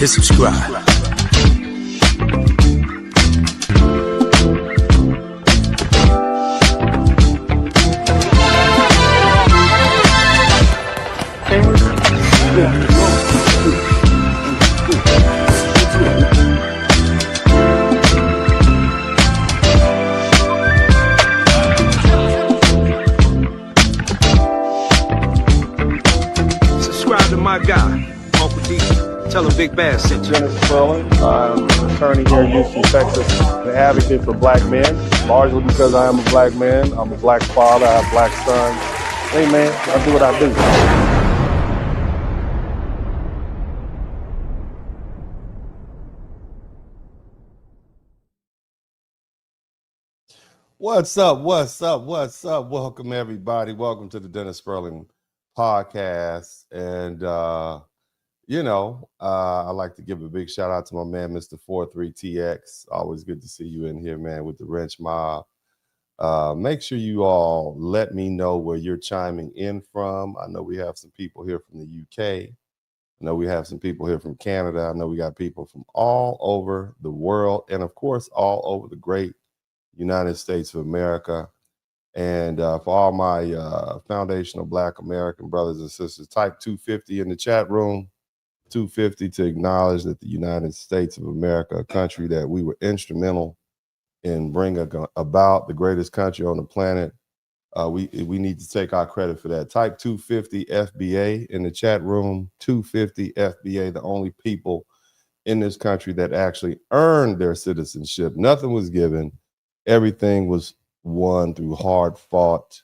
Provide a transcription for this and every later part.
hit subscribe. Subscribe to my guy, Uncle D. Tell him Big Bass sent you. Spurling. I'm an attorney here in Houston, Texas, an advocate for black men, largely because I am a black man. I'm a black father. I have black sons. Hey, man, I do what I do. What's up? Welcome, everybody. Welcome to the Dennis Spurling podcast. And, I'd like to give a big shout out to my man, Mr. 43TX. Always good to see you in here, man, with the Wrench Mob. Make sure you all let me know where you're chiming in from. I know we have some people here from the UK. I know we have some people here from Canada. I know we got people from all over the world and, of course, all over the great United States of America. And for all my foundational Black American brothers and sisters, type 250 in the chat room, 250 to acknowledge that the United States of America, a country that we were instrumental in bringing about, the greatest country on the planet. We need to take our credit for that. Type 250 FBA in the chat room, 250 FBA, the only people in this country that actually earned their citizenship. Nothing was given. Everything was won through hard-fought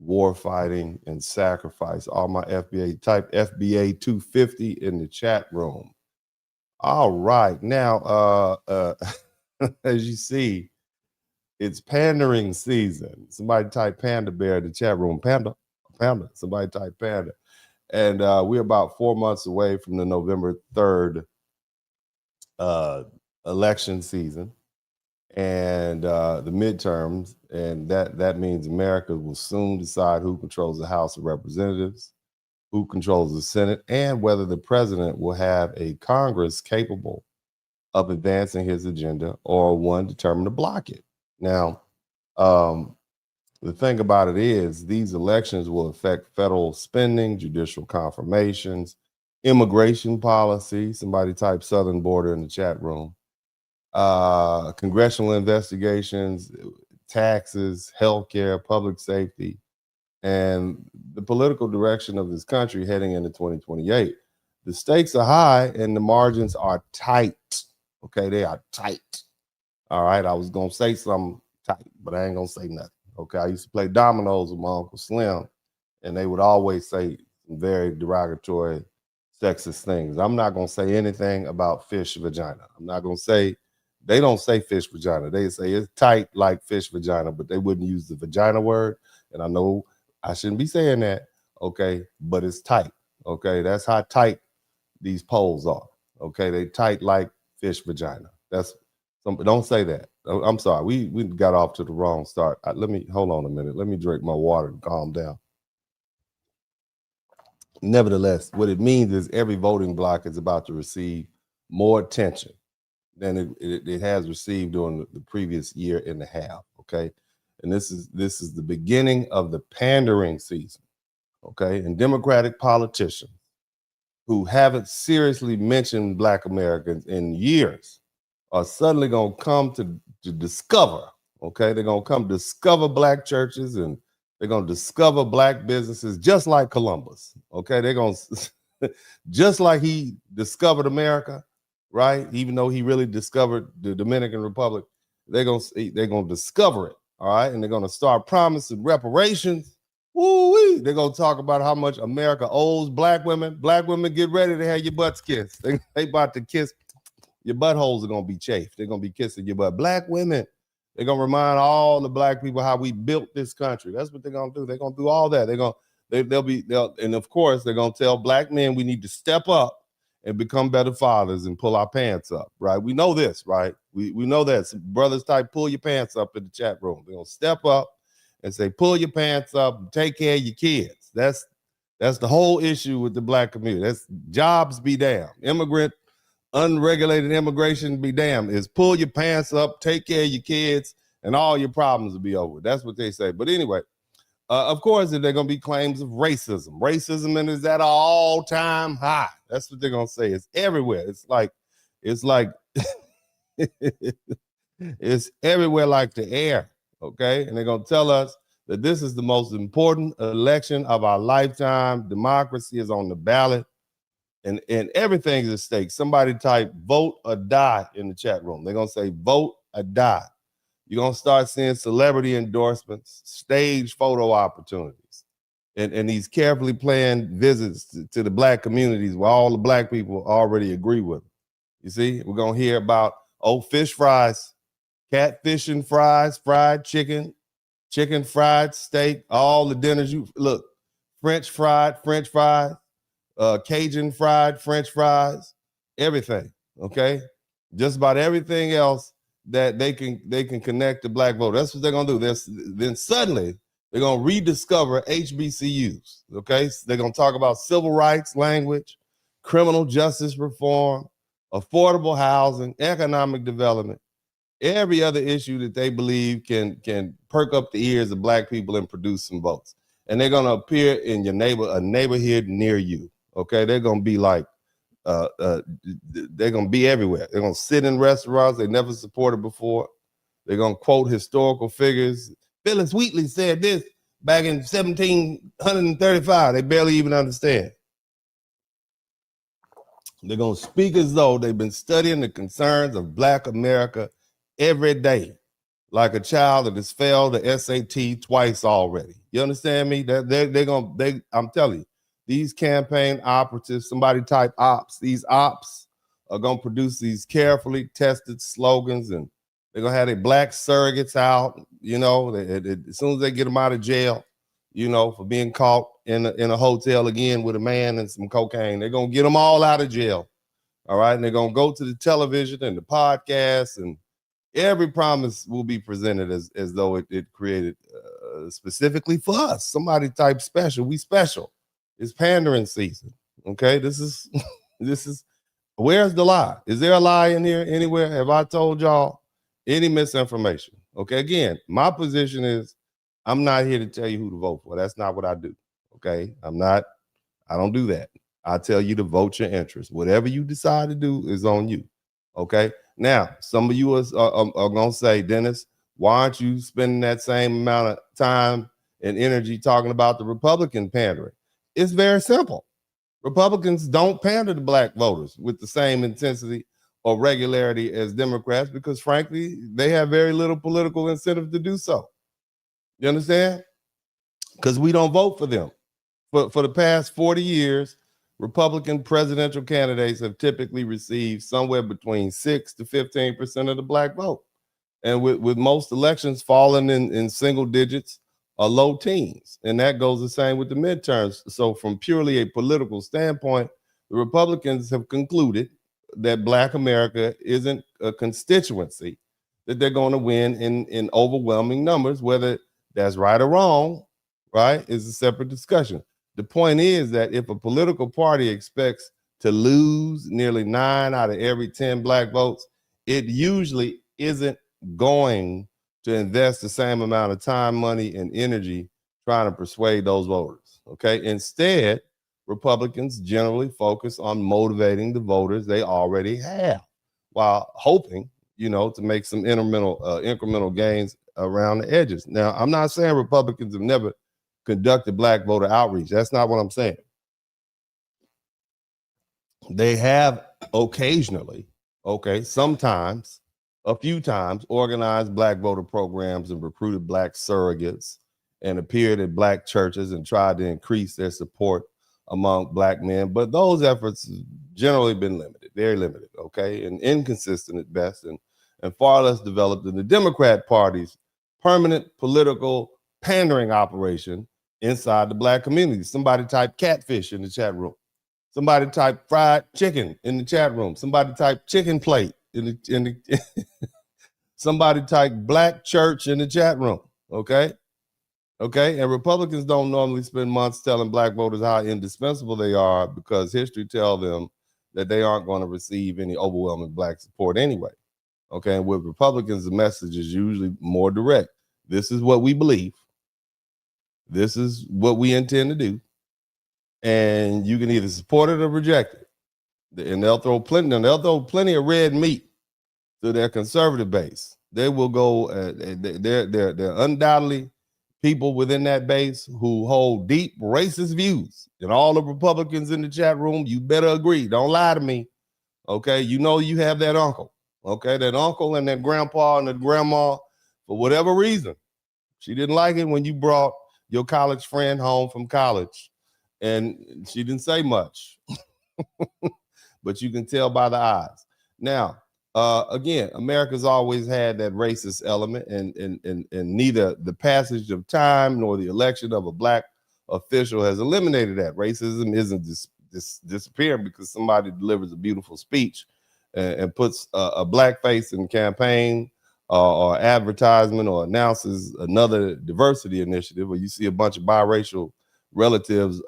war fighting and sacrifice. All my FBA, type FBA 250 in the chat room. All right. Now, as you see, it's pandering season. Somebody type Panda Bear in the chat room. Panda. Somebody type Panda. And we're about 4 months away from the November 3rd election season and the midterms, and that means America will soon decide who controls the House of Representatives, who controls the Senate, and whether the president will have a Congress capable of advancing his agenda or one determined to block it. Now, the thing about it is these elections will affect federal spending, judicial confirmations, immigration policy. Somebody type Southern Border in the chat room. Congressional investigations, taxes, healthcare, public safety, and the political direction of this country heading into 2028. The stakes are high and the margins are tight. Okay, they are tight. All right, I was gonna say something tight, but I ain't gonna say nothing. Okay, I used to play dominoes with my Uncle Slim, and they would always say some very derogatory, sexist things. I'm not gonna say anything about fish vagina. I'm not gonna say. They don't say fish vagina. They say it's tight like fish vagina, but they wouldn't use the vagina word. And I know I shouldn't be saying that, okay, but it's tight, okay? That's how tight these poles are, okay? They tight like fish vagina. That's something. Don't say that. I'm sorry. We got off to the wrong start. Hold on a minute. Let me drink my water and calm down. Nevertheless, what it means is every voting block is about to receive more attention than it has received during the previous year and a half, okay? And this is the beginning of the pandering season, okay? And Democratic politicians who haven't seriously mentioned Black Americans in years are suddenly gonna come to discover, okay? They're gonna come discover Black churches and they're gonna discover Black businesses just like Columbus, okay? They're gonna, just like he discovered America, right? Even though he really discovered the Dominican Republic, they're gonna discover it, all right? And they're gonna start promising reparations. Woo-wee. They're gonna talk about how much America owes Black women. Black women, get ready to have your butts kissed. They about to kiss. Your buttholes are gonna be chafed. They're gonna be kissing your butt. Black women, they're gonna remind all the Black people how we built this country. That's what they're gonna do. They're gonna do all that. And of course they're gonna tell Black men we need to step up and become better fathers and pull our pants up, right? We know this, right? We know that. Some brothers type pull your pants up in the chat room. They're gonna step up and say, pull your pants up and take care of your kids. That's the whole issue with the Black community. That's jobs be damned. Immigrant unregulated immigration be damned. Is pull your pants up, take care of your kids, and all your problems will be over. That's what they say. But anyway, of course, they're going to be claims of racism. Racism is at an all-time high. That's what they're going to say. It's everywhere. It's like it's everywhere like the air, okay? And they're going to tell us that this is the most important election of our lifetime. Democracy is on the ballot, and everything's at stake. Somebody type vote or die in the chat room. They're going to say vote or die. You're going to start seeing celebrity endorsements, stage photo opportunities, and these carefully planned visits to the black communities where all the black people already agree with them. You see, we're going to hear about, fish fries, catfish and fries, fried chicken, chicken fried steak, all the dinners. Look, French fries, Cajun fried French fries, everything, okay? Just about everything else that they can connect to black vote. That's what they're gonna do. Then suddenly they're gonna rediscover HBCUs, okay? They're gonna talk about civil rights language, criminal justice reform, affordable housing, economic development, every other issue that they believe can perk up the ears of black people and produce some votes. And they're gonna appear in a neighborhood near you, okay? They're gonna be like, they're gonna be everywhere. They're gonna sit in restaurants they never supported before. They're gonna quote historical figures. Phyllis Wheatley said this back in 1735. They barely even understand. They're gonna speak as though they've been studying the concerns of Black America every day, like a child that has failed the SAT twice already. You understand me? I'm telling you, these campaign operatives, somebody type ops, these ops are gonna produce these carefully tested slogans, and they're gonna have their black surrogates out, as soon as they get them out of jail, for being caught in a hotel again with a man and some cocaine. They're gonna get them all out of jail. All right. And they're gonna go to the television and the podcasts, and every promise will be presented as though it created specifically for us. Somebody type special. We special. It's pandering season. Okay. This is where's the lie? Is there a lie in here anywhere? Have I told y'all any misinformation? Okay. Again, my position is I'm not here to tell you who to vote for. That's not what I do. Okay. I don't do that. I tell you to vote your interest. Whatever you decide to do is on you. Okay. Now, some of you are going to say, Dennis, why aren't you spending that same amount of time and energy talking about the Republican pandering? It's very simple. Republicans don't pander to black voters with the same intensity or regularity as Democrats because, frankly, they have very little political incentive to do so. You understand? Because we don't vote for them. For the past 40 years, Republican presidential candidates have typically received somewhere between 6 to 15% of the black vote. And with most elections falling in single digits or low teens. And that goes the same with the midterms. So from purely a political standpoint, the Republicans have concluded that Black America isn't a constituency that they're going to win in overwhelming numbers. Whether that's right or wrong, right, is a separate discussion. The point is that if a political party expects to lose nearly 9 out of every 10 black votes, it usually isn't going to invest the same amount of time, money, and energy trying to persuade those voters. Okay. Instead, Republicans generally focus on motivating the voters they already have while hoping, to make some incremental gains around the edges. Now, I'm not saying Republicans have never conducted black voter outreach. That's not what I'm saying. They have occasionally, sometimes, a few times, organized black voter programs and recruited black surrogates and appeared at black churches and tried to increase their support among black men. But those efforts have generally been limited, very limited, and inconsistent at best, and far less developed than the Democrat Party's permanent political pandering operation inside the black community. Somebody type catfish in the chat room. Somebody type fried chicken in the chat room. Somebody type chicken plate in the somebody type black church in the chat room. Okay. And Republicans don't normally spend months telling black voters how indispensable they are because history tells them that they aren't going to receive any overwhelming black support anyway. Okay, and with Republicans, the message is usually more direct. This is what we believe. This is what we intend to do. And you can either support it or reject it. And they'll throw plenty of red meat to their conservative base. They will go, they're undoubtedly people within that base who hold deep racist views. And all the Republicans in the chat room, you better agree. Don't lie to me. Okay, you know you have that uncle. Okay, that uncle and that grandpa and that grandma, for whatever reason, she didn't like it when you brought your college friend home from college. And she didn't say much, but you can tell by the eyes. Now, again, America's always had that racist element, and neither the passage of time nor the election of a black official has eliminated that. Racism isn't disappearing because somebody delivers a beautiful speech and puts a black face in campaign or advertisement or announces another diversity initiative, or you see a bunch of biracial relatives,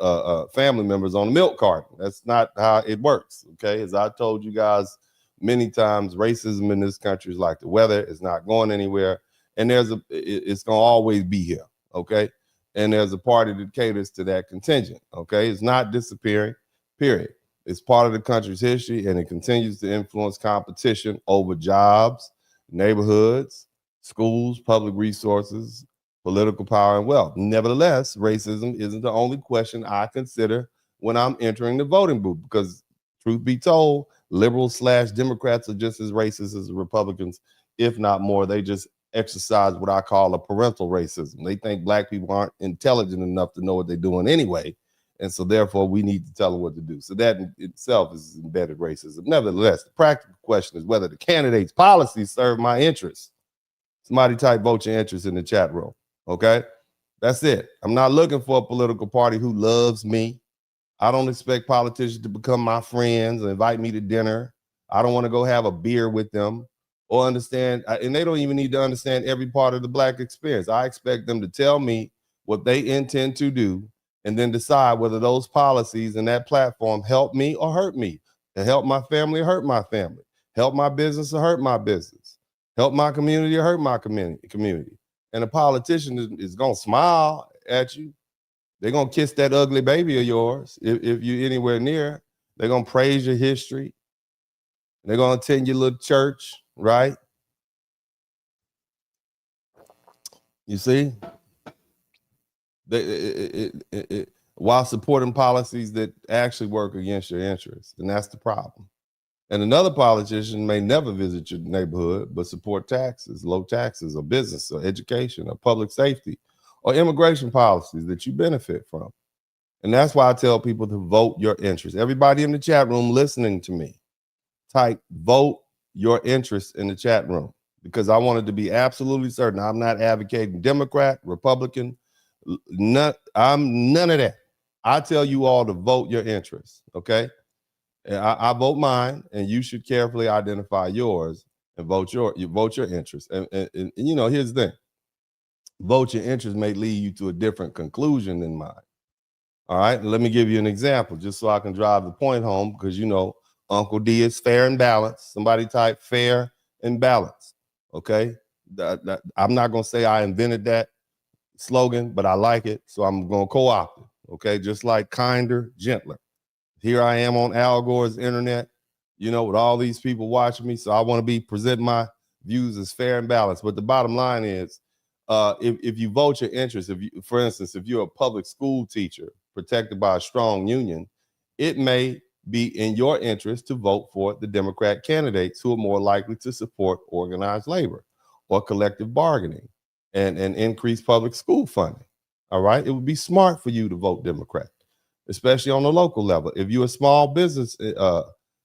family members on the milk carton. That's not how it works. Okay, as I told you guys many times, racism in this country is like the weather. It's not going anywhere, and it's gonna always be here. Okay, and there's a party that caters to that contingent. Okay, it's not disappearing. Period. It's part of the country's history, and it continues to influence competition over jobs, neighborhoods, schools, public resources, political power, and wealth. Nevertheless, racism isn't the only question I consider when I'm entering the voting booth, because truth be told, liberals/Democrats are just as racist as the Republicans, if not more. They just exercise what I call a parental racism. They think black people aren't intelligent enough to know what they're doing anyway, and so therefore we need to tell them what to do. So that in itself is embedded racism. Nevertheless, the practical question is whether the candidate's policies serve my interests. Somebody type vote your interest in the chat room. Okay, that's it. I'm not looking for a political party who loves me. I don't expect politicians to become my friends and invite me to dinner. I don't want to go have a beer with them or understand, and they don't even need to understand every part of the black experience. I expect them to tell me what they intend to do and then decide whether those policies and that platform help me or hurt me, and help my family or hurt my family, help my business or hurt my business, help my community or hurt my community. And a politician is going to smile at you. They're going to kiss that ugly baby of yours if you're anywhere near. They're going to praise your history. They're going to attend your little church, right? You see? While supporting policies that actually work against your interests. And that's the problem. And another politician may never visit your neighborhood, but support taxes, low taxes, or business, or education, or public safety, or immigration policies that you benefit from. And that's why I tell people to vote your interest. Everybody in the chat room listening to me, type vote your interest in the chat room, because I wanted to be absolutely certain. I'm not advocating Democrat, Republican, I'm none of that. I tell you all to vote your interest, okay? And I vote mine, and you should carefully identify yours and vote your interest. And you know, here's the thing: vote your interest may lead you to a different conclusion than mine. All right, let me give you an example, just so I can drive the point home, because you know, Uncle D is fair and balanced. Somebody type fair and balanced. Okay, I'm not gonna say I invented that slogan, but I like it, so I'm gonna co-opt it. Okay, just like kinder, gentler. Here I am on Al Gore's internet, you know, with all these people watching me. So I want to present my views as fair and balanced. But the bottom line is, if you vote your interest, for instance, if you're a public school teacher protected by a strong union, it may be in your interest to vote for the Democrat candidates who are more likely to support organized labor or collective bargaining and increase public school funding. All right. It would be smart for you to vote Democrat, especially on the local level. If you're a small business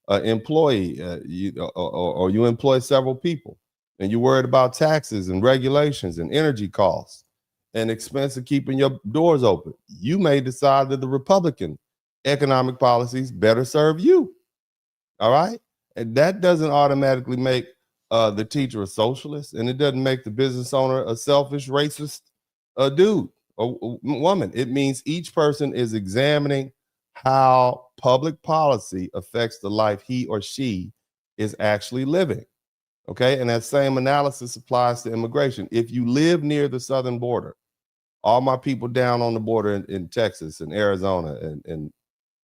employee, or you employ several people, and you're worried about taxes and regulations and energy costs and expense of keeping your doors open, you may decide that the Republican economic policies better serve you. All right? And that doesn't automatically make the teacher a socialist, and it doesn't make the business owner a selfish, racist dude or woman. It means each person is examining how public policy affects the life he or she is actually living. Okay, and that same analysis applies to immigration. If you live near the southern border, all my people down on the border in Texas and Arizona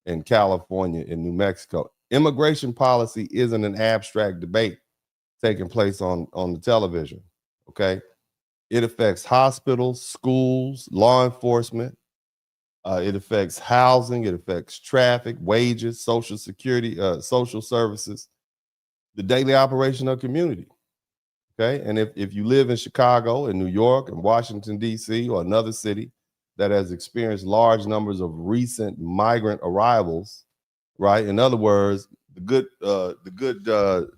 and California and New Mexico, immigration policy isn't an abstract debate taking place on the television. Okay, it affects hospitals, schools, law enforcement. It affects housing. It affects traffic, wages, social security, social services, the daily operation of community. Okay, and if you live in Chicago and New York and Washington, D.C., or another city that has experienced large numbers of recent migrant arrivals, right? In other words, the good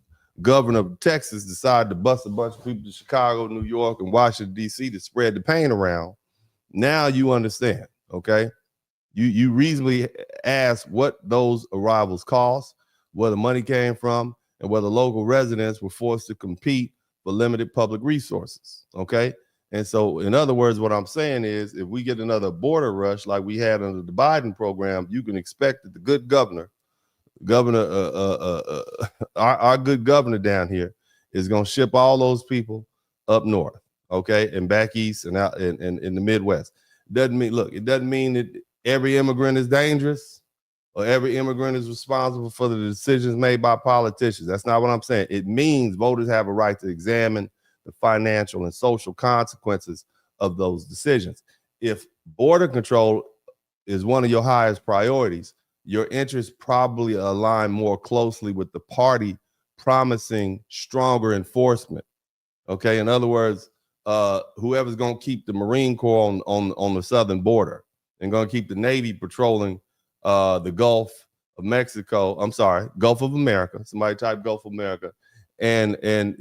governor of Texas decided to bust a bunch of people to Chicago, New York, and Washington, D.C. to spread the pain around. Now you understand, okay? You reasonably ask what those arrivals cost, where the money came from, and whether local residents were forced to compete for limited public resources, okay? And so, in other words, what I'm saying is, if we get another border rush like we had under the Biden program, you can expect that the good our good governor down here is going to ship all those people up north, okay, and back east and out in the Midwest. It doesn't mean that every immigrant is dangerous or every immigrant is responsible for the decisions made by politicians. That's not what I'm saying. It means voters have a right to examine the financial and social consequences of those decisions. If border control is one of your highest priorities, your interests probably align more closely with the party promising stronger enforcement. Okay, in other words, whoever's going to keep the Marine Corps on the southern border and going to keep the Navy patrolling the Gulf of Mexico. I'm sorry, Gulf of America. Somebody type Gulf of America, and in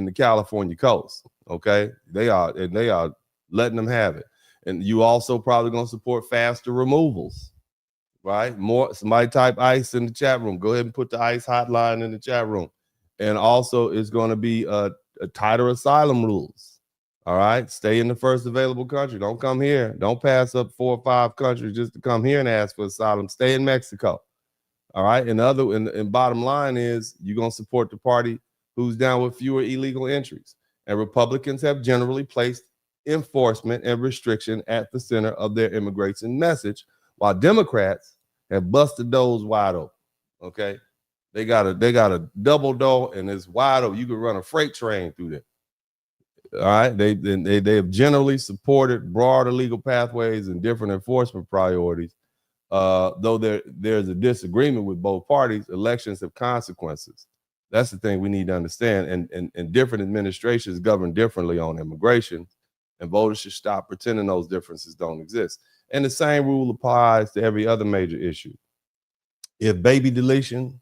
the California coast. Okay, they are letting them have it. And you also probably going to support faster removals, right? More, somebody type ICE in the chat room. Go ahead and put the ICE hotline in the chat room. And also, it's going to be a tighter asylum rules. All right, stay in the first available country. Don't come here. Don't pass up 4 or 5 countries just to come here and ask for asylum. Stay in Mexico. All right, and bottom line is you're going to support the party who's down with fewer illegal entries. And Republicans have generally placed enforcement and restriction at the center of their immigration message, while Democrats have busted doors wide open. Okay, they got a double door and it's wide open. You can run a freight train through there. All right, they have generally supported broader legal pathways and different enforcement priorities. Though there's a disagreement with both parties, elections have consequences. That's the thing we need to understand. And different administrations govern differently on immigration, and voters should stop pretending those differences don't exist. And the same rule applies to every other major issue. If baby deletion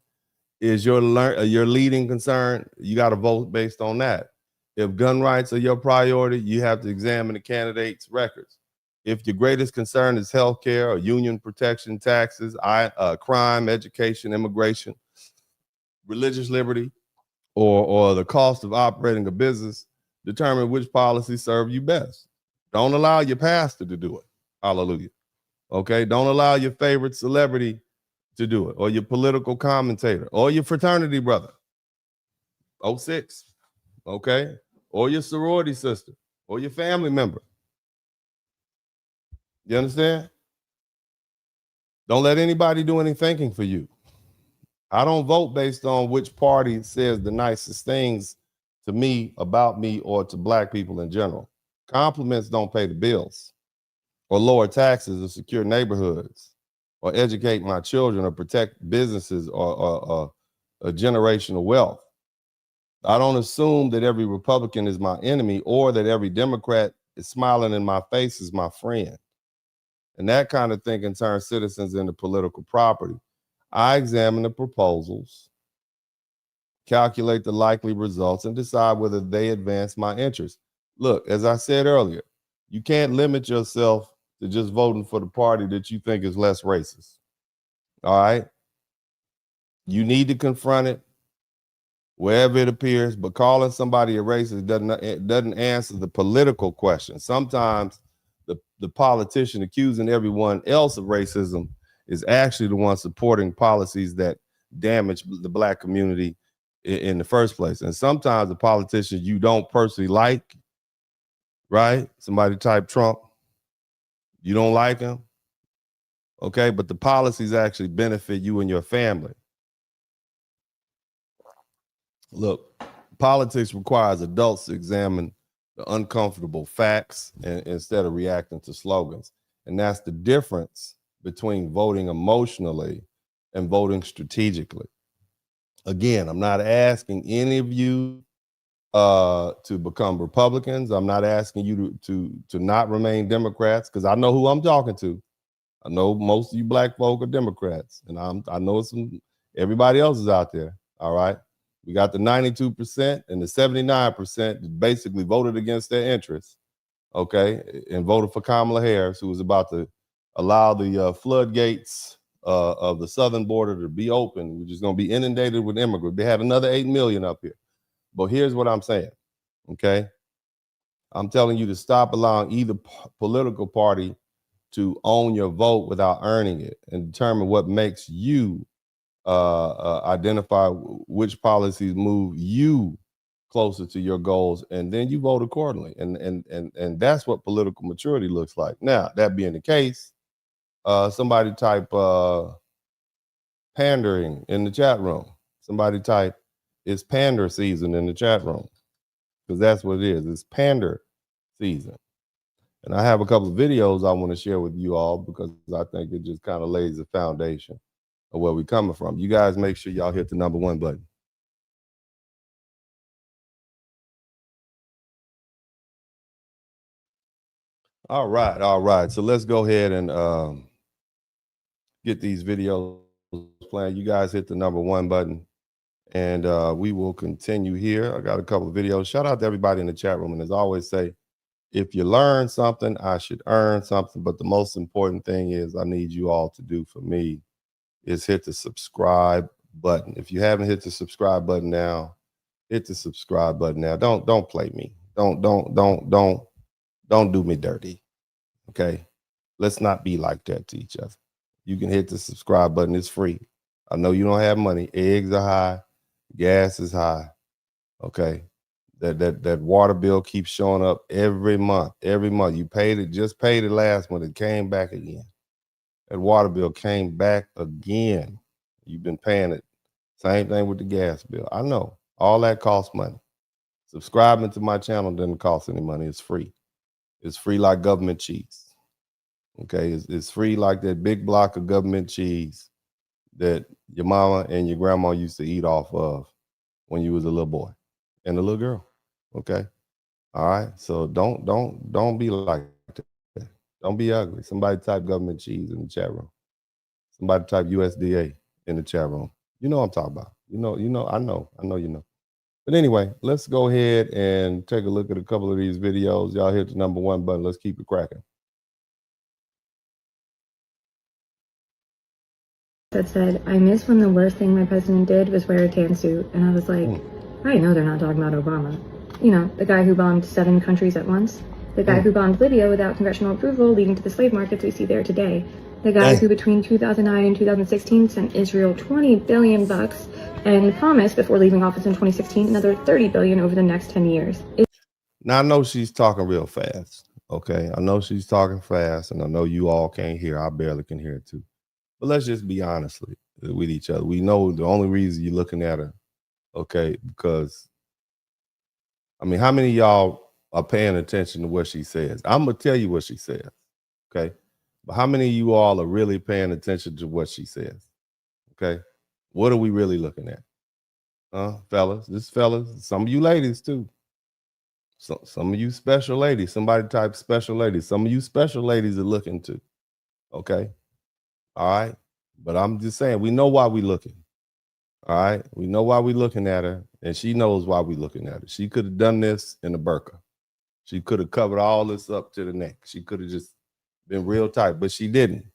is your leading concern, you got to vote based on that. If gun rights are your priority, you have to examine the candidate's records. If your greatest concern is health care or union protection, taxes, crime, education, immigration, religious liberty, or the cost of operating a business, determine which policies serve you best. Don't allow your pastor to do it. Hallelujah. Okay? Don't allow your favorite celebrity to do it, or your political commentator, or your fraternity brother. 06. Okay? Or your sorority sister, or your family member. You understand? Don't let anybody do any thinking for you. I don't vote based on which party says the nicest things to me, about me, or to black people in general. Compliments don't pay the bills, or lower taxes, or secure neighborhoods, or educate my children, or protect businesses, or a generational wealth. I don't assume that every Republican is my enemy, or that every Democrat is smiling in my face is my friend. And that kind of thinking turns citizens into political property. I examine the proposals, calculate the likely results, and decide whether they advance my interests. Look, as I said earlier, you can't limit yourself to just voting for the party that you think is less racist. All right? You need to confront it wherever it appears, but calling somebody a racist doesn't answer the political question. Sometimes the politician accusing everyone else of racism is actually the one supporting policies that damage the black community in the first place. And sometimes the politicians you don't personally like, right? Somebody type Trump, you don't like him, okay? But the policies actually benefit you and your family. Look, politics requires adults to examine the uncomfortable facts instead of reacting to slogans. And that's the difference between voting emotionally and voting strategically. Again, I'm not asking any of you to become Republicans. I'm not asking you to not remain Democrats, because I know who I'm talking to. I know most of you black folk are Democrats, and I know everybody else is out there. All right. We got the 92% and the 79% that basically voted against their interests, okay, and voted for Kamala Harris, who was about to allow the floodgates of the southern border to be open. We're just going to be inundated with immigrants. They had another 8 million up here. But here's what I'm saying, okay? I'm telling you to stop allowing either political party to own your vote without earning it, and determine what makes you identify which policies move you closer to your goals, and then you vote accordingly. And that's what political maturity looks like. Now, that being the case, somebody type pandering in the chat room. Somebody type it's pander season in the chat room, because that's what it is. It's pander season. And I have a couple of videos I want to share with you all, because I think it just kind of lays the foundation of where we're coming from. You guys make sure y'all hit the #1 button. All right. So let's go ahead and get these videos playing. You guys hit the #1 button, and we will continue here. I got a couple of videos. Shout out to everybody in the chat room. And as I always say, if you learn something, I should earn something. But the most important thing is I need you all to do for me is hit the subscribe button. If you haven't hit the subscribe button now, hit the subscribe button now. Don't play me. Don't do me dirty. Okay? Let's not be like that to each other. You can hit the subscribe button. It's free. I know you don't have money. Eggs are high. Gas is high. Okay? That water bill keeps showing up every month. Every month. You paid it, just paid it last month. It came back again. That water bill came back again. You've been paying it. Same thing with the gas bill. I know. All that costs money. Subscribing to my channel doesn't cost any money. It's free. It's free like government cheese. Okay? It's free like that big block of government cheese that your mama and your grandma used to eat off of when you was a little boy and a little girl. Okay? All right? So don't be like that. Don't be ugly. Somebody type government cheese in the chat room. Somebody type USDA in the chat room. You know what I'm talking about. I know you know. But anyway, let's go ahead and take a look at a couple of these videos. Y'all hit the #1 button. Let's keep it cracking. That said, I miss when the worst thing my president did was wear a tan suit. And I was like, I know they're not talking about Obama. You know, the guy who bombed 7 countries at once. The guy who bombed Libya without congressional approval, leading to the slave markets we see there today. The guy who between 2009 and 2016 sent Israel $20 billion and promised before leaving office in 2016 another $30 billion over the next 10 years. Now, I know she's talking real fast, okay? I know she's talking fast, and I know you all can't hear. I barely can hear it too. But let's just be honest with each other. We know the only reason you're looking at her, okay, because, I mean, how many of y'all are paying attention to what she says? I'm going to tell you what she says, okay? But how many of you all are really paying attention to what she says, okay? What are we really looking at? Fellas, some of you ladies too. So, some of you special ladies, somebody type special ladies. Some of you special ladies are looking too, okay? All right? But I'm just saying, we know why we're looking. All right? We know why we're looking at her, and she knows why we're looking at her. She could have done this in a burqa. She could have covered all this up to the neck. She could have just been real tight, but she didn't.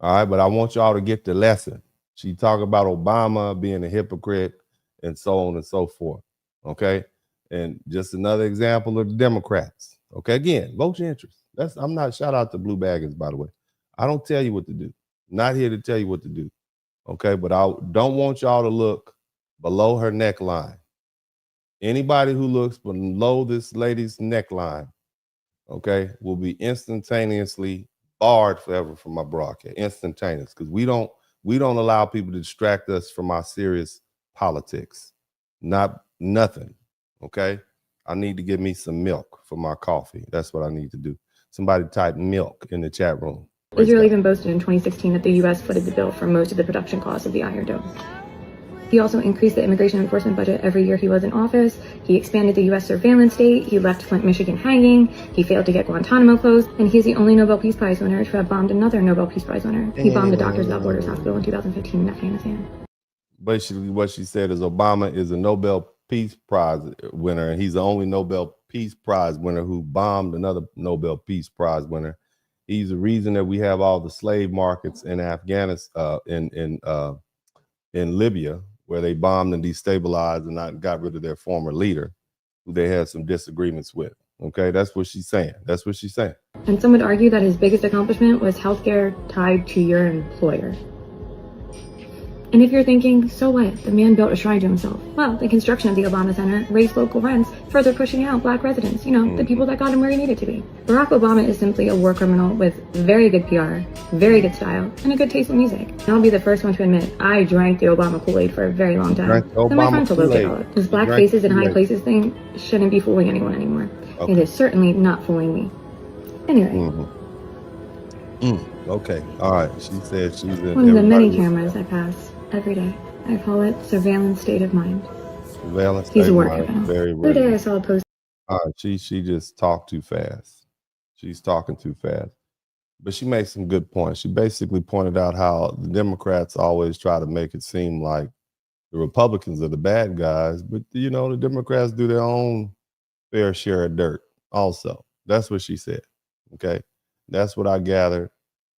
All right? But I want y'all to get the lesson. She talked about Obama being a hypocrite and so on and so forth. Okay? And just another example of the Democrats. Okay? Again, vote your interest. I'm not, shout out to Blue Baggins, by the way. I don't tell you what to do. Not here to tell you what to do. Okay, but I don't want y'all to look below her neckline. Anybody who looks below this lady's neckline, okay, will be instantaneously barred forever from my broadcast. Instantaneous, because we don't allow people to distract us from our serious politics. Nothing. Okay. I need to get me some milk for my coffee. That's what I need to do. Somebody type milk in the chat room. Israel even boasted in 2016 that the U.S. footed the bill for most of the production costs of the Iron Dome. He also increased the immigration enforcement budget every year he was in office. He expanded the U.S. surveillance state. He left Flint, Michigan hanging. He failed to get Guantanamo closed. And he's the only Nobel Peace Prize winner to have bombed another Nobel Peace Prize winner. He bombed the Doctors Without Borders hospital in 2015 in Afghanistan. Basically, what she said is Obama is a Nobel Peace Prize winner, and he's the only Nobel Peace Prize winner who bombed another Nobel Peace Prize winner. He's the reason that we have all the slave markets in Afghanistan, in Libya, where they bombed and destabilized and not got rid of their former leader, who they had some disagreements with. Okay, that's what she's saying. That's what she's saying. And some would argue that his biggest accomplishment was healthcare tied to your employer. And if you're thinking, so what? The man built a shrine to himself. Well, the construction of the Obama Center raised local rents, further pushing out black residents, the people that got him where he needed to be. Barack Obama is simply a war criminal with very good PR, very good style, and a good taste in music. And I'll be the first one to admit, I drank the Obama Kool-Aid for a very long time. Then my frontal lobe developed. This black faces in high places thing shouldn't be fooling anyone anymore. Okay. It is certainly not fooling me. Anyway. Okay, all right. She said she's in one of the many cameras I pass every day. I call it surveillance state of mind. Surveillance He's state a of worker mind. now. Very The other day I saw a post. All right, she just talked too fast. She's talking too fast. But she made some good points. She basically pointed out how the Democrats always try to make it seem like the Republicans are the bad guys, but the Democrats do their own fair share of dirt also. That's what she said. Okay. That's what I gathered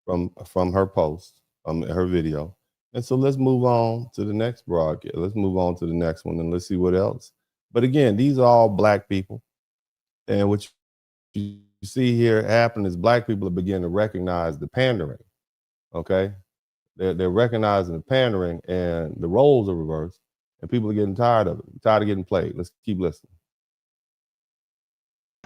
from her post, her video. And so let's move on to the next broadcast. Let's move on to the next one and let's see what else. But again, these are all black people. And what you see here happen is black people are beginning to recognize the pandering. Okay. They're recognizing the pandering and the roles are reversed and people are getting tired of it, tired of getting played. Let's keep listening.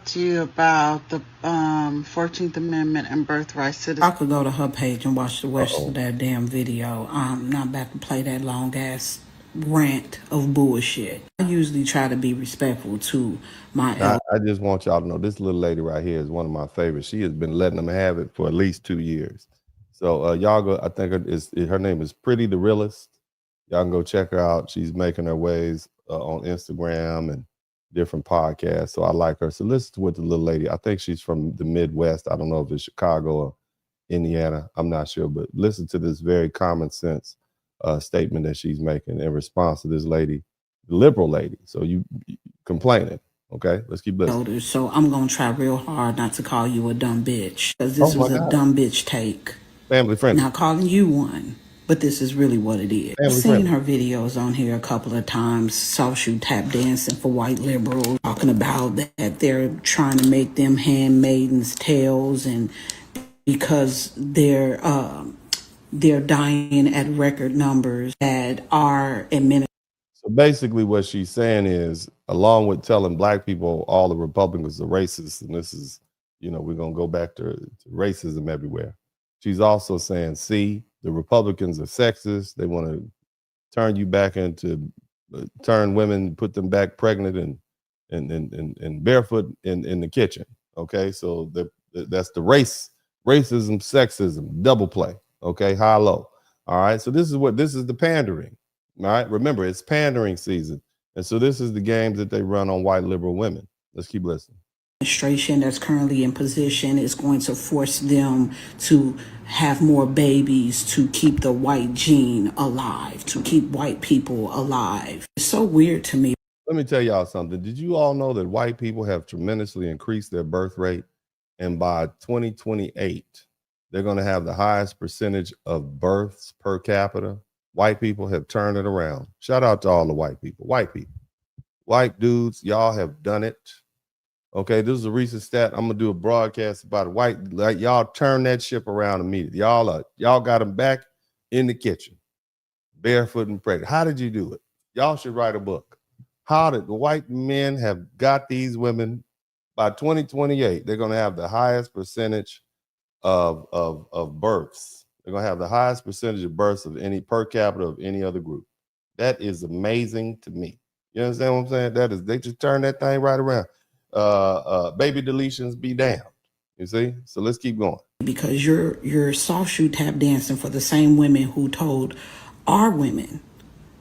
To you about the 14th Amendment and birthright citizenship. I could go to her page and watch the rest of that damn video. I'm not back to play that long ass rant of bullshit. I usually try to be respectful to my elders. I just want y'all to know this little lady right here is one of my favorites. She has been letting them have it for at least 2 years. So y'all go, I think her name is Pretty the Realist. Y'all can go check her out. She's making her ways on Instagram and different podcasts. So I like her. So listen to what the little lady, I think she's from the Midwest. I don't know if it's Chicago or Indiana. I'm not sure, but listen to this very common sense statement that she's making in response to this lady, the liberal lady. So you complaining. Okay, let's keep listening. So I'm going to try real hard not to call you a dumb bitch, because this was a dumb bitch take. Family friendly. Not calling you one, but this is really what it is. I've seen her videos on here a couple of times, saw you tap dancing for white liberals, talking about that they're trying to make them handmaidens' tales, and because they're dying at record numbers that are administered. So basically what she's saying is, along with telling black people all the Republicans are racist, and this is, we're going to go back to racism everywhere. She's also saying, see, the Republicans are sexist. They want to turn you back into, turn women, put them back pregnant and barefoot in the kitchen. Okay, so that's the racism, sexism, double play. Okay, high low. All right, so this is the pandering. All right, remember it's pandering season, and so this is the games that they run on white liberal women. Let's keep listening. Administration that's currently in position is going to force them to have more babies to keep the white gene alive, to keep white people alive. It's so weird to me. Let me tell y'all something. Did you all know that white people have tremendously increased their birth rate? And by 2028, they're going to have the highest percentage of births per capita. White people have turned it around. Shout out to all the white people. White dudes, y'all have done it. Okay, this is a recent stat. I'm gonna do a broadcast about white. Like y'all turn that ship around immediately. Y'all got them back in the kitchen, barefoot and pregnant. How did you do it? Y'all should write a book. How did the white men have got these women by 2028? They're gonna have the highest percentage of births. They're gonna have the highest percentage of births of any per capita of any other group. That is amazing to me. You understand what I'm saying? That is, they just turn that thing right around. Baby deletions be damned. You see? So let's keep going. Because you're soft shoe tap dancing for the same women who told our women.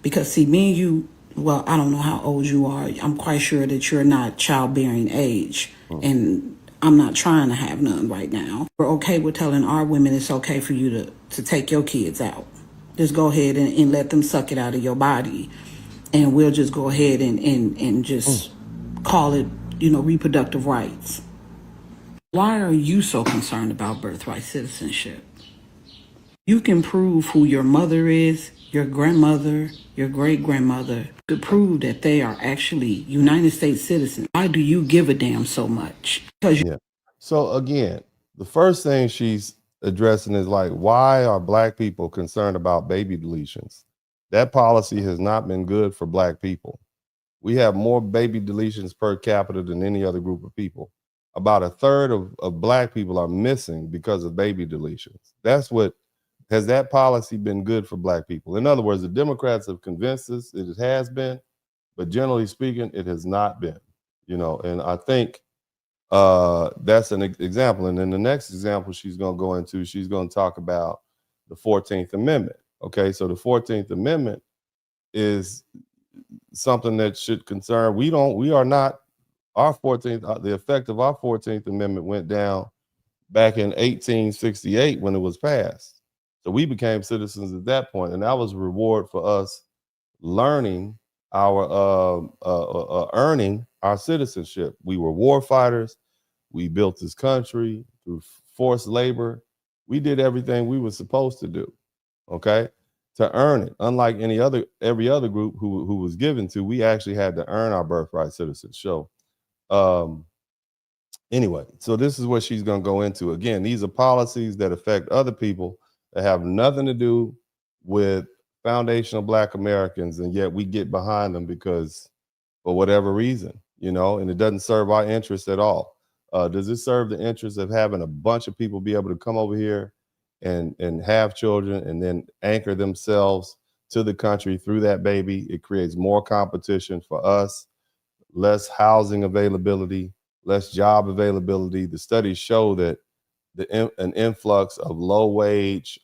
Because see, me and you, well, I don't know how old you are. I'm quite sure that you're not childbearing age. And I'm not trying to have none right now. We're okay with telling our women it's okay for you to take your kids out. Just go ahead and let them suck it out of your body. And we'll just go ahead and just call it, reproductive rights. Why are you so concerned about birthright citizenship? You can prove who your mother is, your grandmother, your great-grandmother. You could prove that they are actually United States citizens. Why do you give a damn so much? Because So again, the first thing she's addressing is like, why are black people concerned about baby deletions? That policy has not been good for black people. We have more baby deletions per capita than any other group of people. About a third of black people are missing because of baby deletions. Has that policy been good for black people? In other words, the Democrats have convinced us it has been, but generally speaking, it has not been, and I think that's an example. And then the next example she's going to go into, she's going to talk about the 14th Amendment. Okay, so the 14th Amendment is something that should concern. Our 14th, the effect of our 14th Amendment went down back in 1868 when it was passed. So we became citizens at that point, and that was a reward for us learning our earning our citizenship. We were war fighters. We built this country through forced labor. We did everything we were supposed to do, okay, to earn it. Unlike every other group who was given to, we actually had to earn our birthright citizenship. Anyway, so this is what she's going to go into. Again, these are policies that affect other people that have nothing to do with foundational Black Americans, and yet we get behind them because for whatever reason, and it doesn't serve our interests at all. Does it serve the interest of having a bunch of people be able to come over here and have children and then anchor themselves to the country through that baby? It creates more competition for us, less housing availability, less job availability. The studies show that an influx of low-wage,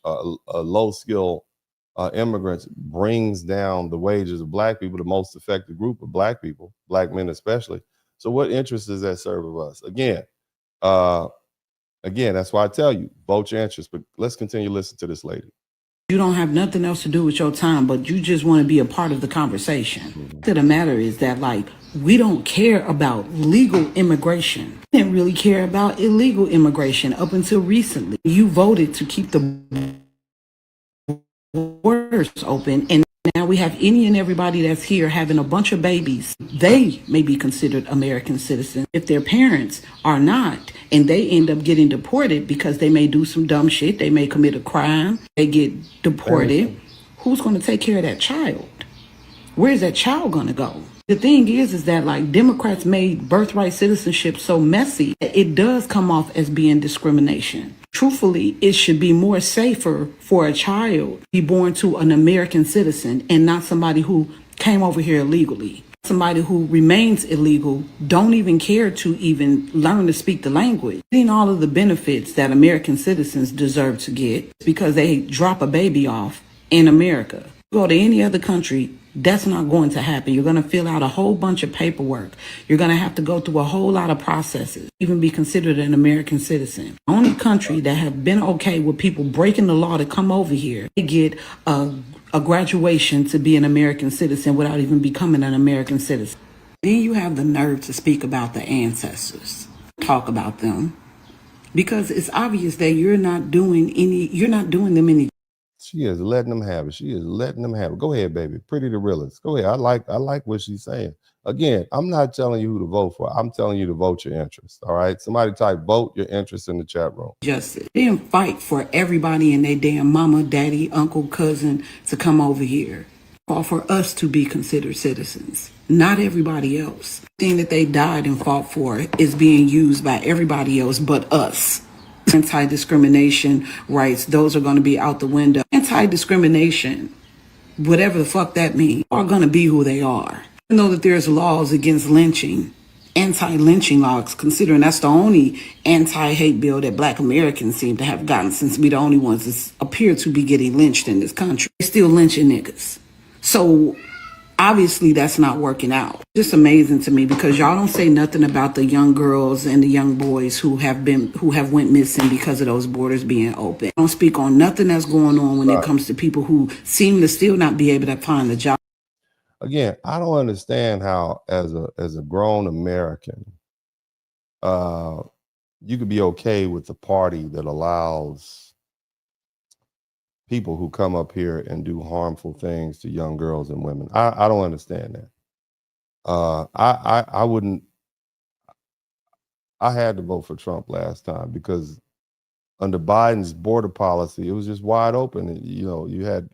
low-skill immigrants brings down the wages of Black people, the most affected group of Black people, Black men especially. So what interest does that serve of us? Again, that's why I tell you, vote your interest. But let's continue listening to this lady. You don't have nothing else to do with your time, but you just want to be a part of the conversation. The matter is that, we don't care about legal immigration. We didn't really care about illegal immigration up until recently. You voted to keep the borders open, and now we have any and everybody that's here having a bunch of babies. They may be considered American citizens if their parents are not, and they end up getting deported because they may do some dumb shit. They may commit a crime. They get deported. Who's going to take care of that child? Where's that child going to go? The thing is that Democrats made birthright citizenship so messy, it does come off as being discrimination. Truthfully, it should be more safer for a child to be born to an American citizen and not somebody who came over here illegally. Somebody who remains illegal, don't even care to even learn to speak the language. Getting all of the benefits that American citizens deserve to get because they drop a baby off in America. Go to any other country, that's not going to happen. You're going to fill out a whole bunch of paperwork. You're going to have to go through a whole lot of processes, even be considered an American citizen. The only country that have been okay with people breaking the law to come over here, they get a graduation to be an American citizen without even becoming an American citizen. Then you have the nerve to speak about the ancestors, talk about them, because it's obvious that you're not doing them any. She is letting them have it. She is letting them have it. Go ahead, baby. Pretty the realest. Go ahead. I like what she's saying. Again, I'm not telling you who to vote for. I'm telling you to vote your interest. All right. Somebody type vote your interest in the chat room. Justice. They didn't fight for everybody and their damn mama, daddy, uncle, cousin to come over here. Or for us to be considered citizens, not everybody else. The thing that they died and fought for is being used by everybody else but us. Anti-discrimination rights, those are going to be out the window. Anti-discrimination, whatever the fuck that means, are going to be who they are. Even though that there's laws against lynching, anti-lynching laws, considering that's the only anti-hate bill that Black Americans seem to have gotten, since we the only ones that appear to be getting lynched in this country. They're still lynching niggas. So obviously that's not working out. Just amazing to me, because y'all don't say nothing about the young girls and the young boys who have went missing because of those borders being open. Don't speak on nothing that's going on when it comes to people who seem to still not be able to find a job. Again, I don't understand how, as a grown American, you could be okay with the party that allows people who come up here and do harmful things to young girls and women. I don't understand that. I wouldn't. I had to vote for Trump last time because under Biden's border policy, it was just wide open. You know, you had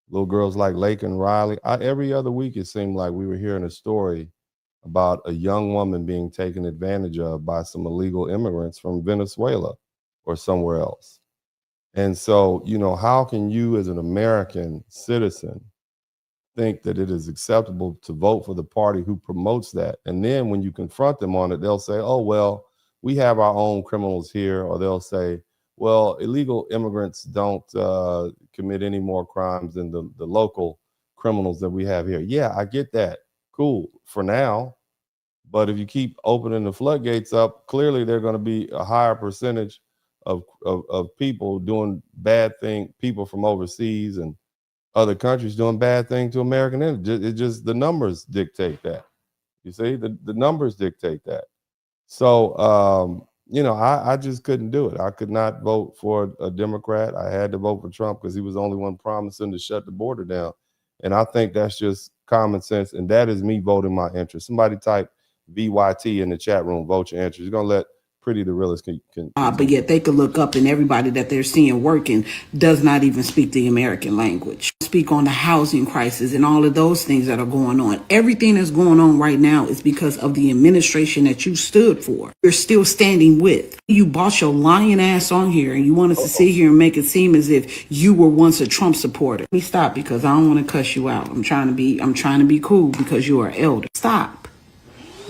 little girls like Lake and Riley. Every other week, it seemed like we were hearing a story about a young woman being taken advantage of by some illegal immigrants from Venezuela or somewhere else. And so, you know, how can you as an American citizen think that it is acceptable to vote for the party who promotes that? And then when you confront them on it, they'll say, oh, well, we have our own criminals here. Or they'll say, well, illegal immigrants don't commit any more crimes than the local criminals that we have here. Yeah, I get that. Cool for now. But if you keep opening the floodgates up, clearly they're going to be a higher percentage of people doing bad things, people from overseas and other countries doing bad things to American individuals. It just, the numbers dictate that. You see, the numbers dictate that. So, you know, I just couldn't do it. I could not vote for a Democrat. I had to vote for Trump because he was the only one promising to shut the border down. And I think that's just common sense. And that is me voting my interest. Somebody type VYT in the chat room, vote your interest. You're going to let Pretty the realist but yet they could look up and everybody that they're seeing working does not even speak the American language. Speak on the housing crisis and all of those things that are going on. Everything that's going on right now is because of the administration that you stood for. You're still standing with. You bought your lying ass on here and you want us to sit here and make it seem as if you were once a Trump supporter. Let me stop, because I don't want to cuss you out. I'm trying to be cool because you are elder. Stop.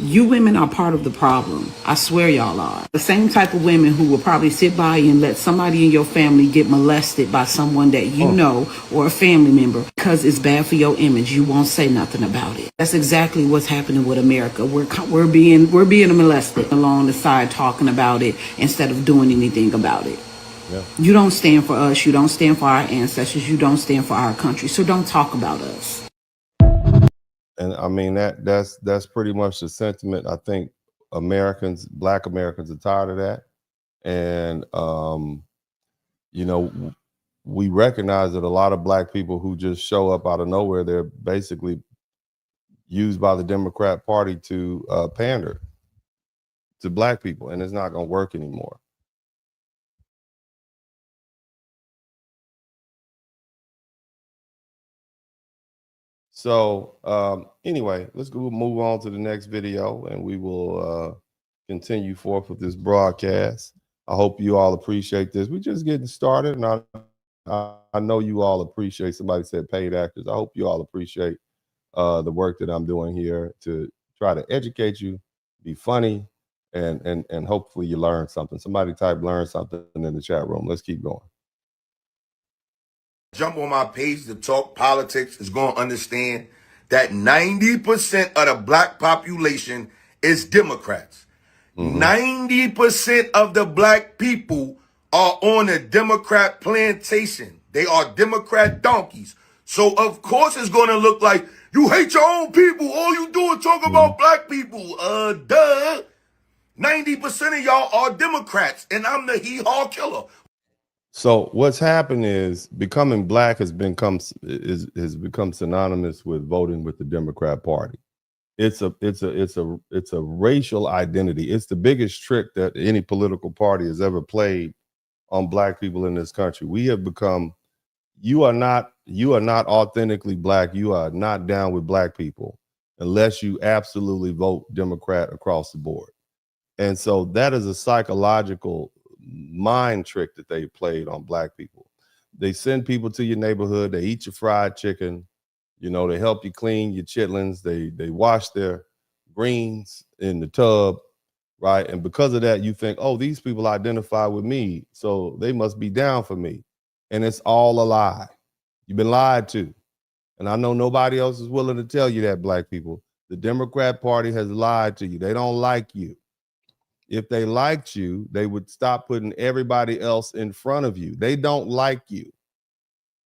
You women are part of the problem. I swear y'all are. The same type of women who will probably sit by and let somebody in your family get molested by someone that you know or a family member because it's bad for your image. You won't say nothing about it. That's exactly what's happening with America. We're being molested along the side, talking about it instead of doing anything about it. Yeah. You don't stand for us. You don't stand for our ancestors. You don't stand for our country. So don't talk about us. And I mean, that's pretty much the sentiment. I think Americans, Black Americans, are tired of that. And, you know, we recognize that a lot of Black people who just show up out of nowhere, they're basically used by the Democrat Party to pander to Black people, and it's not going to work anymore. So anyway, let's go move on to the next video, and we will continue forth with this broadcast. I hope you all appreciate this. We're just getting started, and I know you all appreciate, somebody said paid actors. I hope you all appreciate the work that I'm doing here to try to educate you, be funny, and hopefully you learn something. Somebody type learn something in the chat room. Let's keep going. Jump on my page to talk politics is going to understand that 90% of the Black population is Democrats. 90% of the Black people are on a Democrat plantation. They are Democrat donkeys. So of course it's going to look like you hate your own people. All you do is talk about Black people. Duh. 90% of y'all are Democrats, and I'm the hee-haw killer. So what's happened is becoming black has become synonymous with voting with the Democrat Party. It's a racial identity. It's the biggest trick that any political party has ever played on black people in this country. We have become, you are not authentically black. You are not down with black people unless you absolutely vote Democrat across the board. And so that is a psychological mind trick that they played on black people. They send people to your neighborhood, they eat your fried chicken, you know, they help you clean your chitlins, they wash their greens in the tub, right? And because of that, you think, oh, these people identify with me, so they must be down for me. And it's all a lie. You've been lied to. And I know nobody else is willing to tell you that, black people. The Democrat Party has lied to you. They don't like you. If they liked you, they would stop putting everybody else in front of you. They don't like you.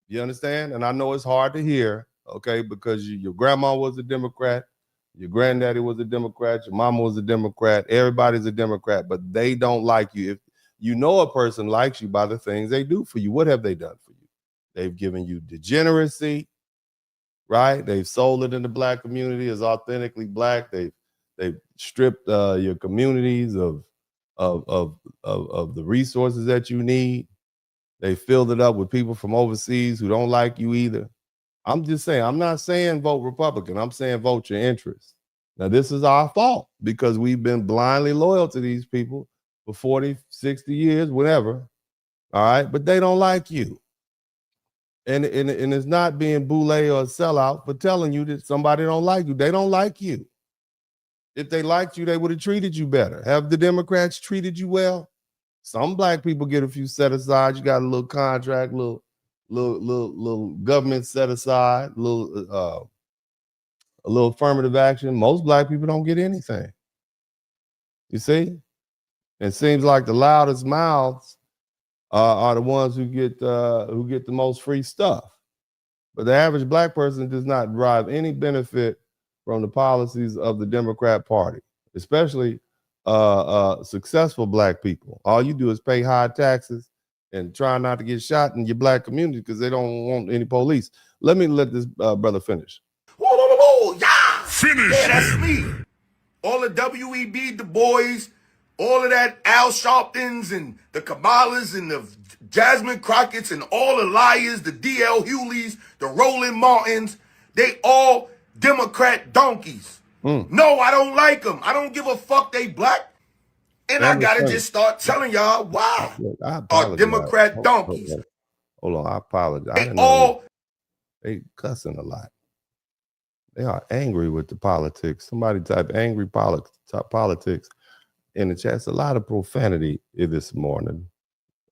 You understand? And I know it's hard to hear, okay, because your grandma was a Democrat, your granddaddy was a Democrat, your mama was a Democrat, everybody's a Democrat, but they don't like you. If you know a person likes you by the things they do for you, what have they done for you? They've given you degeneracy, right? They've sold it in the black community as authentically black. They've stripped your communities of the resources that you need. They filled it up with people from overseas who don't like you either. I'm just saying, I'm not saying vote Republican. I'm saying vote your interests. Now, this is our fault because we've been blindly loyal to these people for 40, 60 years, whatever. All right, but they don't like you. And it's not being boule or a sellout for telling you that somebody don't like you. They don't like you. If they liked you, they would have treated you better. Have the Democrats treated you well? Some black people get a few set aside. You got a little contract, little government set aside, a little affirmative action. Most black people don't get anything. You see? It seems like the loudest mouths are the ones who get the most free stuff. But the average black person does not derive any benefit from the policies of the Democrat Party, especially successful black people. All you do is pay high taxes and try not to get shot in your black community because they don't want any police. Let this brother finish. Whoa, whoa, whoa, whoa, yeah! Finish. Yeah, that's me. All the W.E.B. Du Bois, all of that Al Sharptons and the Kamalas and the Jasmine Crockett's and all the liars, the D.L. Hewleys, the Roland Martins, they all Democrat donkeys. No, I don't like them. I don't give a fuck they black. And I gotta just start telling y'all why. Are Democrat donkeys. Hold on, I apologize. They cussing a lot. They are angry with the politics. Somebody type angry politics in the chat. It's a lot of profanity this morning,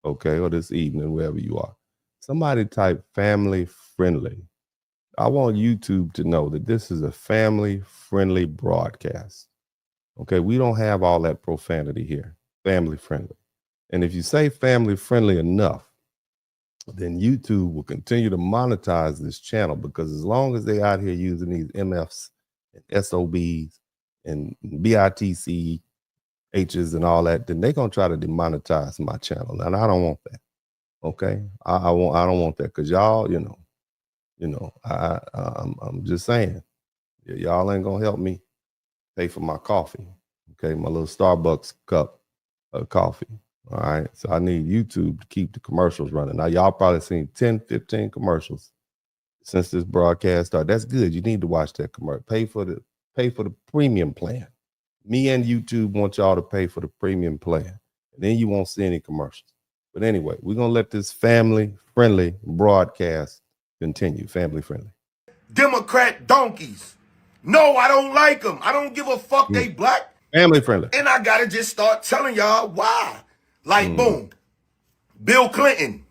okay, or this evening, wherever you are. Somebody type family friendly. I want YouTube to know that this is a family-friendly broadcast. Okay, we don't have all that profanity here. Family-friendly. And if you say family-friendly enough, then YouTube will continue to monetize this channel because as long as they out here using these MFs and SOBs and BITC H's and all that, then they're going to try to demonetize my channel. And I don't want that. Okay? I don't want that because y'all, I'm just saying, y'all ain't gonna help me pay for my coffee. Okay, my little Starbucks cup of coffee. All right, so I need YouTube to keep the commercials running. Now, y'all probably seen 10, 15 commercials since this broadcast started. That's good. You need to watch that commercial. Pay for the premium plan. Me and YouTube want y'all to pay for the premium plan, and then you won't see any commercials. But anyway, we're gonna let this family-friendly broadcast continue. Family friendly. Democrat donkeys. No, I don't like them. I don't give a fuck they black. Family friendly. And I gotta just start telling y'all why. Like, boom. Bill Clinton.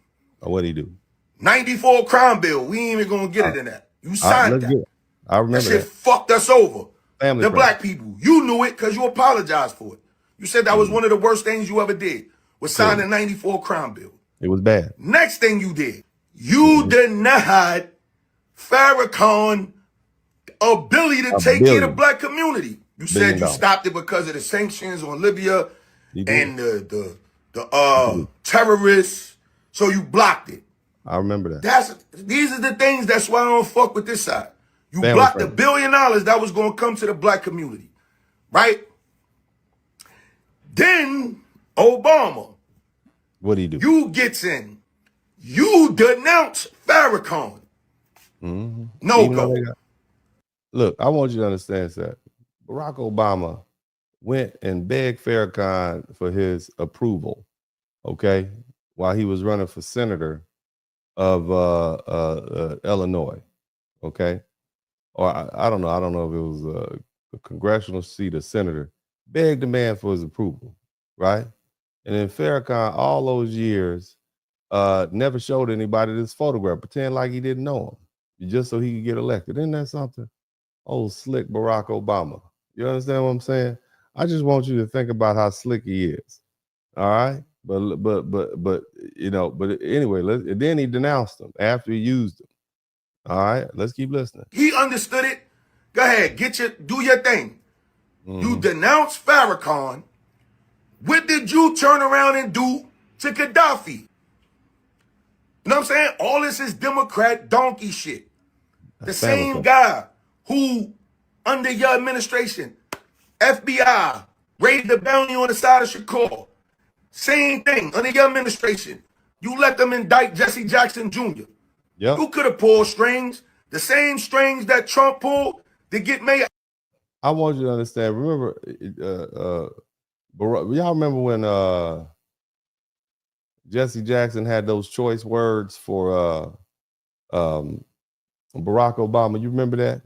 Oh, what'd he do? 94 crime bill. We ain't even gonna get it in that. You signed that. I remember that. Shit fucked us over. Family the friendly. Black people. You knew it because you apologized for it. You said that was one of the worst things you ever did. Was sign the 94 crime bill. It was bad. Next thing you did. You denied Farrakhan ability to take care of the black community. You said you stopped it because of the sanctions on Libya and the terrorists. So you blocked it. I remember that. These are the things. That's why I don't fuck with this side. You Family blocked friendly. $1 billion that was going to come to the black community, right? Then Obama, What do you do? you gets in. You denounce Farrakhan. No Even though go. they got- Look, I want you to understand that Barack Obama went and begged Farrakhan for his approval, okay, while he was running for senator of Illinois, okay, or I don't know if it was a congressional seat or senator. Begged the man for his approval, right? And then Farrakhan, all those years, never showed anybody this photograph, pretend like he didn't know him, just so he could get elected. Isn't that something? Old slick Barack Obama. You understand what I'm saying? I just want you to think about how slick he is. All right, but you know, but anyway, then he denounced him after he used him. All right, let's keep listening. He understood it. Go ahead, do your thing. You denounce Farrakhan. What did you turn around and do to Gaddafi? You know what I'm saying? All this is Democrat donkey shit. The same guy who, under your administration, FBI raided the bounty on the side of Shakur. Same thing, under your administration. You let them indict Jesse Jackson Jr. Yep. You could have pulled strings, the same strings that Trump pulled to get Mayor. I want you to understand. Remember, y'all remember when Jesse Jackson had those choice words for Barack Obama? You remember that?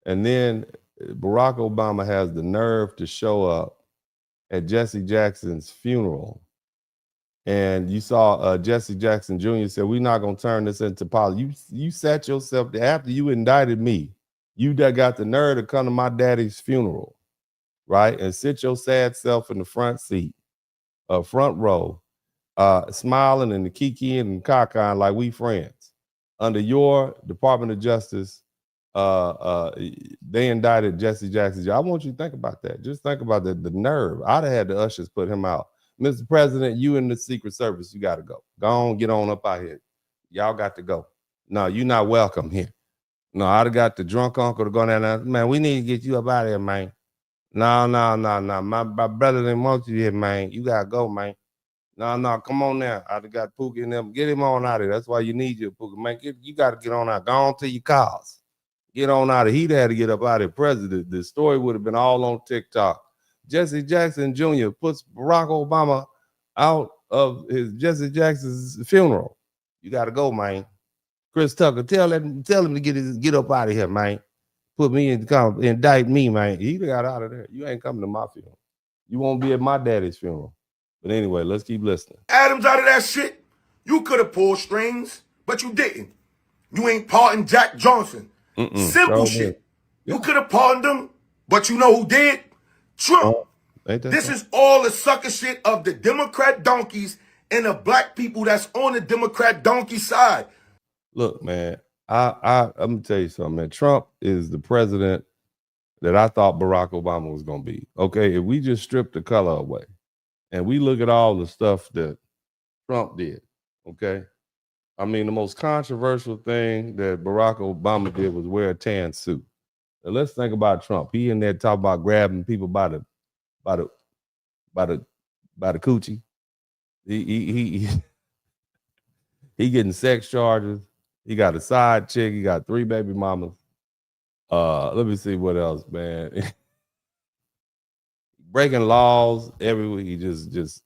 And then Barack Obama has the nerve to show up at Jesse Jackson's funeral. And you saw Jesse Jackson Jr. said, "We're not going to turn this into politics." You sat yourself there after you indicted me. You got the nerve to come to my daddy's funeral, right? And sit your sad self in the front seat, front row, smiling and kikiing and cockeying like we friends. Under your Department of Justice, they indicted Jesse Jackson. I want you to think about that. Just think about the nerve. I'd have had the ushers put him out. Mr. President, you in the Secret Service, you got to go. Go on, get on up out here. Y'all got to go. No, you're not welcome here. No, I'd have got the drunk uncle to go down there. Man, we need to get you up out of here, man. No. My brother didn't want you here, man. You got to go, man. No, come on now. I'd have got Pookie and them. Get him on out of here. That's why you need your Pookie, man. You got to get on out. Go on to your cars. Get on out of here. He'd had to get up out of here. President, the story would have been all on TikTok. Jesse Jackson Jr. puts Barack Obama out of his Jesse Jackson's funeral. You got to go, man. Chris Tucker, tell him to get up out of here, man. Put me in, indict me, man. He got out of there. You ain't coming to my funeral. You won't be at my daddy's funeral. But anyway, let's keep listening. Adams out of that shit. You could have pulled strings, but you didn't. You ain't pardoned Jack Johnson. Simple shit. Yeah. You could have pardoned him, but you know who did? Trump. This is all the sucker shit of the Democrat donkeys and the black people that's on the Democrat donkey side. Look, man, I'm gonna tell you something, man. Trump is the president that I thought Barack Obama was gonna be. Okay, if we just strip the color away and we look at all the stuff that Trump did, okay. I mean, the most controversial thing that Barack Obama did was wear a tan suit. Now let's think about Trump. He in there talking about grabbing people by the coochie. He getting sex charges. He got a side chick. He got 3 baby mamas. Let me see what else, man. Breaking laws everywhere. He just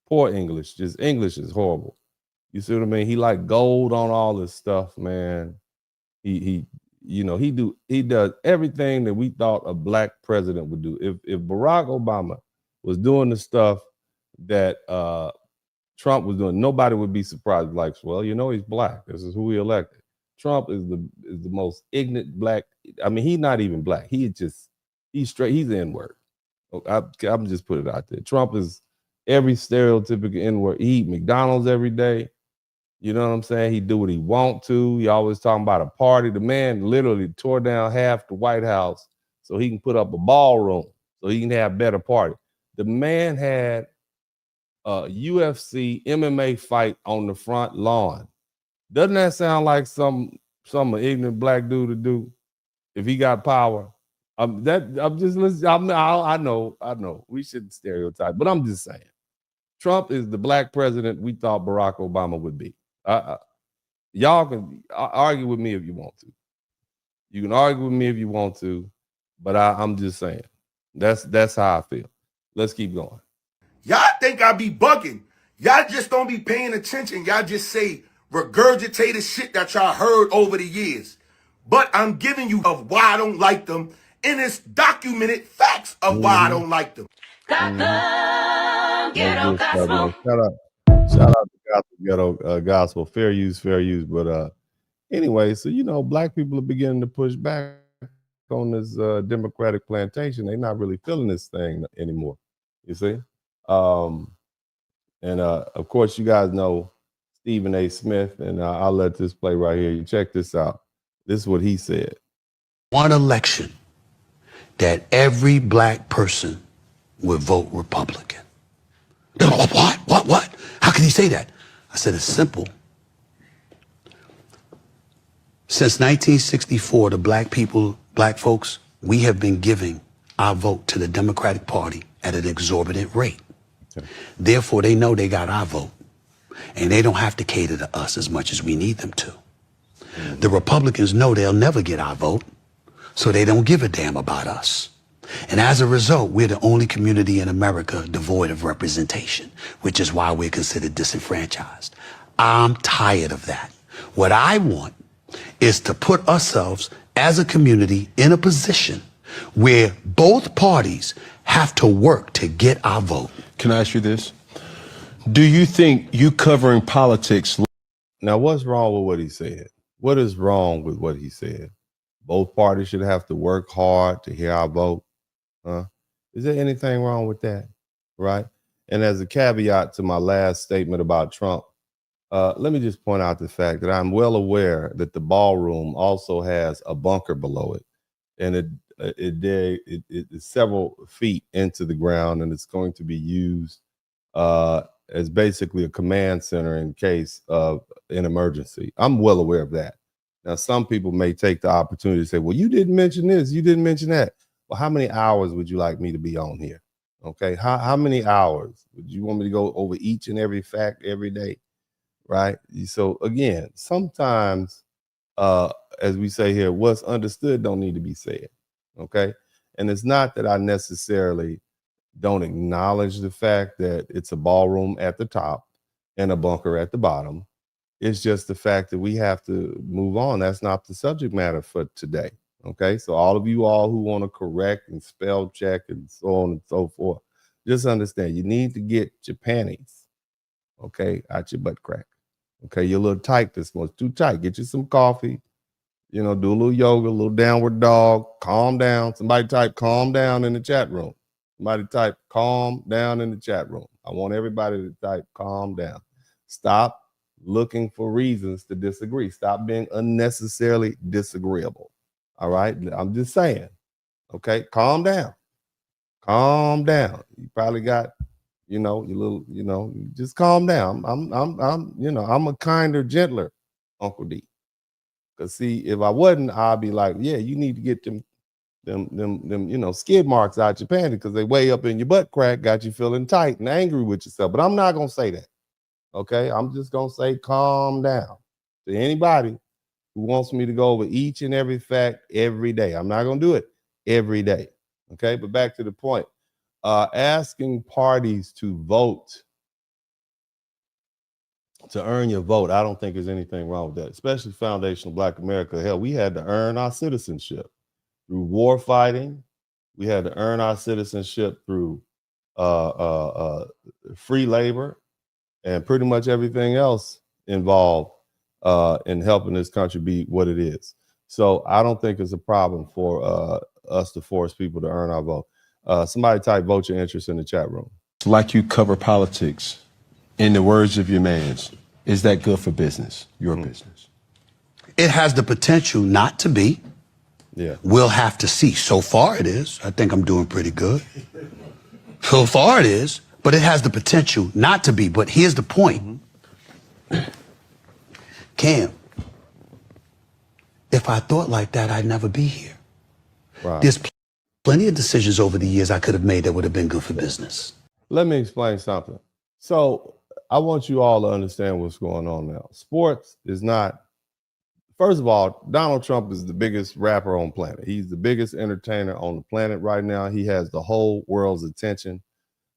poor English. Just English is horrible. You see what I mean? He like gold on all this stuff, man. He does everything that we thought a black president would do. If Barack Obama was doing the stuff that Trump was doing, nobody would be surprised. Like, well, he's black. This is who we elected. Trump is the most ignorant black. I mean, he's not even black. He's straight. He's the N-word. I'm just put it out there. Trump is every stereotypical N-word. He eat McDonald's every day. You know what I'm saying? He do what he want to. He always talking about a party. The man literally tore down half the White House so he can put up a ballroom so he can have better party. The man had UFC MMA fight on the front lawn. Doesn't that sound like some ignorant black dude to do if he got power? I'm just listening. I know we shouldn't stereotype, but I'm just saying, Trump is the black president we thought Barack Obama would be. Y'all can argue with me if you want to. You can argue with me if you want to, but I'm just saying that's how I feel. Let's keep going. Y'all think I be bugging. Y'all just don't be paying attention. Y'all just say regurgitated shit that y'all heard over the years. But I'm giving you of why I don't like them, and it's documented facts of why I don't like them. Ghetto gospel. Shout out to Gospel Ghetto Gospel. Fair use. But anyway, so black people are beginning to push back on this Democratic plantation. They're not really feeling this thing anymore. You see? And of course, you guys know Stephen A. Smith, and I'll let this play right here. You check this out. This is what he said. One election that every black person would vote Republican. What? How can you say that? I said, it's simple. Since 1964, the black folks, we have been giving our vote to the Democratic Party at an exorbitant rate. Okay. Therefore, they know they got our vote, and they don't have to cater to us as much as we need them to. The Republicans know they'll never get our vote, so they don't give a damn about us. And as a result, we're the only community in America devoid of representation, which is why we're considered disenfranchised. I'm tired of that. What I want is to put ourselves as a community in a position where both parties have to work to get our vote. Can I ask you this? Do you think you covering politics? Now, what's wrong with what he said? What is wrong with what he said? Both parties should have to work hard to hear our vote. Is there anything wrong with that? Right? And as a caveat to my last statement about Trump, let me just point out the fact that I'm well aware that the ballroom also has a bunker below it. And it's several feet into the ground, and it's going to be used as basically a command center in case of an emergency. I'm well aware of that. Now, some people may take the opportunity to say, well, you didn't mention this, you didn't mention that. Well, how many hours would you like me to be on here? Okay, how many hours? Would you want me to go over each and every fact every day? Right? So again, sometimes, as we say here, what's understood don't need to be said. Okay, and it's not that I necessarily don't acknowledge the fact that it's a ballroom at the top and a bunker at the bottom. It's just the fact that we have to move on. That's not the subject matter for today. Okay, so all of you all who want to correct and spell check and so on and so forth, just understand you need to get your panties, okay, out your butt crack. Okay, you're a little tight this month, too tight. Get you some coffee, do a little yoga, a little downward dog, calm down. Somebody type calm down in the chat room. Somebody type calm down in the chat room. I want everybody to type calm down. Stop looking for reasons to disagree. Stop being unnecessarily disagreeable. All right, I'm just saying. Okay, calm down. Calm down. You probably got, your little, just calm down. I'm a kinder, gentler Uncle D. Cause see, if I wasn't, I'd be like, yeah, you need to get them skid marks out your panties because they way up in your butt crack, got you feeling tight and angry with yourself. But I'm not gonna say that. Okay, I'm just gonna say calm down to anybody who wants me to go over each and every fact every day. I'm not gonna do it every day. Okay, but back to the point. Asking parties to vote to earn your vote, I don't think there's anything wrong with that, especially foundational Black America. Hell, we had to earn our citizenship through war fighting. We had to earn our citizenship through free labor and pretty much everything else involved in helping this country be what it is. So I don't think it's a problem for us to force people to earn our vote. Somebody type vote your interest in the chat room. Like you cover politics, in the words of your mans, is that good for business, your business? It has the potential not to be. Yeah. We'll have to see. So far it is. I think I'm doing pretty good. So far it is. but it has the potential not to be. But here's the point. Cam, if I thought like that, I'd never be here. Right. There's plenty of decisions over the years I could have made that would have been good for business. Let me explain something. So I want you all to understand what's going on now. Sports is not, first of all, Donald Trump is the biggest rapper on the planet. He's the biggest entertainer on the planet right now. He has the whole world's attention.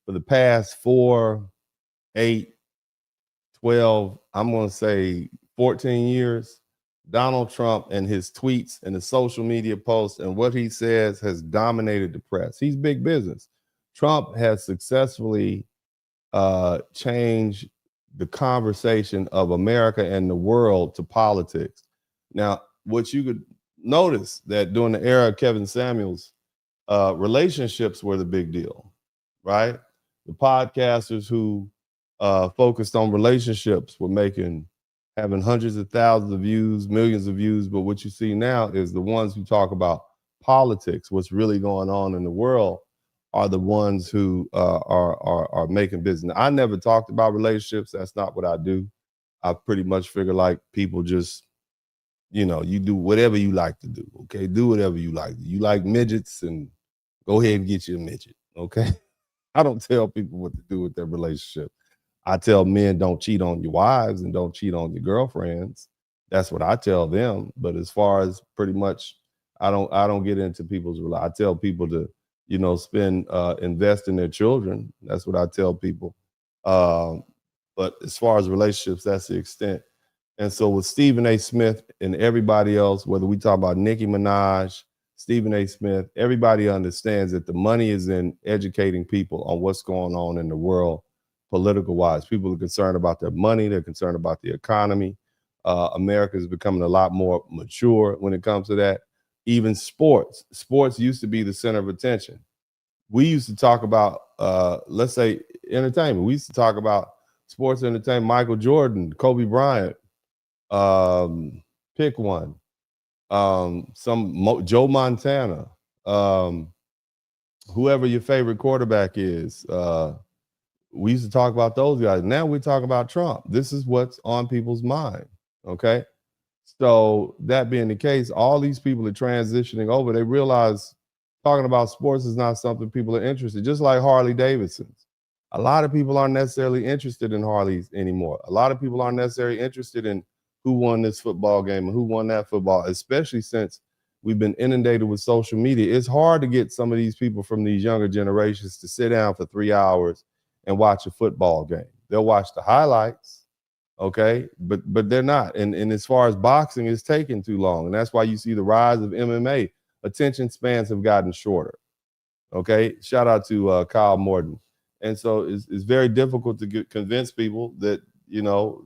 For the past 4, 8, 12, I'm going to say 14 years, Donald Trump and his tweets and his social media posts and what he says has dominated the press. He's big business. Trump has successfully changed the conversation of America and the world to politics. Now, what you could notice that during the era of Kevin Samuels, relationships were the big deal, right? The podcasters who focused on relationships were having hundreds of thousands of views, millions of views. But what you see now is the ones who talk about politics, what's really going on in the world, are the ones who are making business. I never talked about relationships. That's not what I do. I pretty much figure like people just, you do whatever you like to do. Okay, do whatever you like. You like midgets, and go ahead and get you a midget. Okay, I don't tell people what to do with their relationship. I tell men, don't cheat on your wives and don't cheat on your girlfriends. That's what I tell them. But as far as pretty much, I don't get into people's I tell people to, invest in their children. That's what I tell people. But as far as relationships, that's the extent. And so with Stephen A. Smith and everybody else, whether we talk about Nicki Minaj, Stephen A. Smith, everybody understands that the money is in educating people on what's going on in the world. Political wise, people are concerned about their money. They're concerned about the economy. America is becoming a lot more mature when it comes to that. Even sports used to be the center of attention. We used to talk about, let's say, entertainment. We used to talk about sports entertainment. Michael Jordan, Kobe Bryant, pick one. Joe Montana, whoever your favorite quarterback is. We used to talk about those guys. Now we talk about Trump. This is what's on people's mind, okay? So that being the case, all these people are transitioning over. They realize talking about sports is not something people are interested, just like Harley Davidsons. A lot of people aren't necessarily interested in Harleys anymore. A lot of people aren't necessarily interested in who won this football game and who won that football, especially since we've been inundated with social media. It's hard to get some of these people from these younger generations to sit down for 3 hours and watch a football game. They'll watch the highlights, okay? But they're not. And as far as boxing, it's taking too long. And that's why you see the rise of MMA. Attention spans have gotten shorter, okay? Shout out to Kyle Morton. And so it's very difficult to convince people that,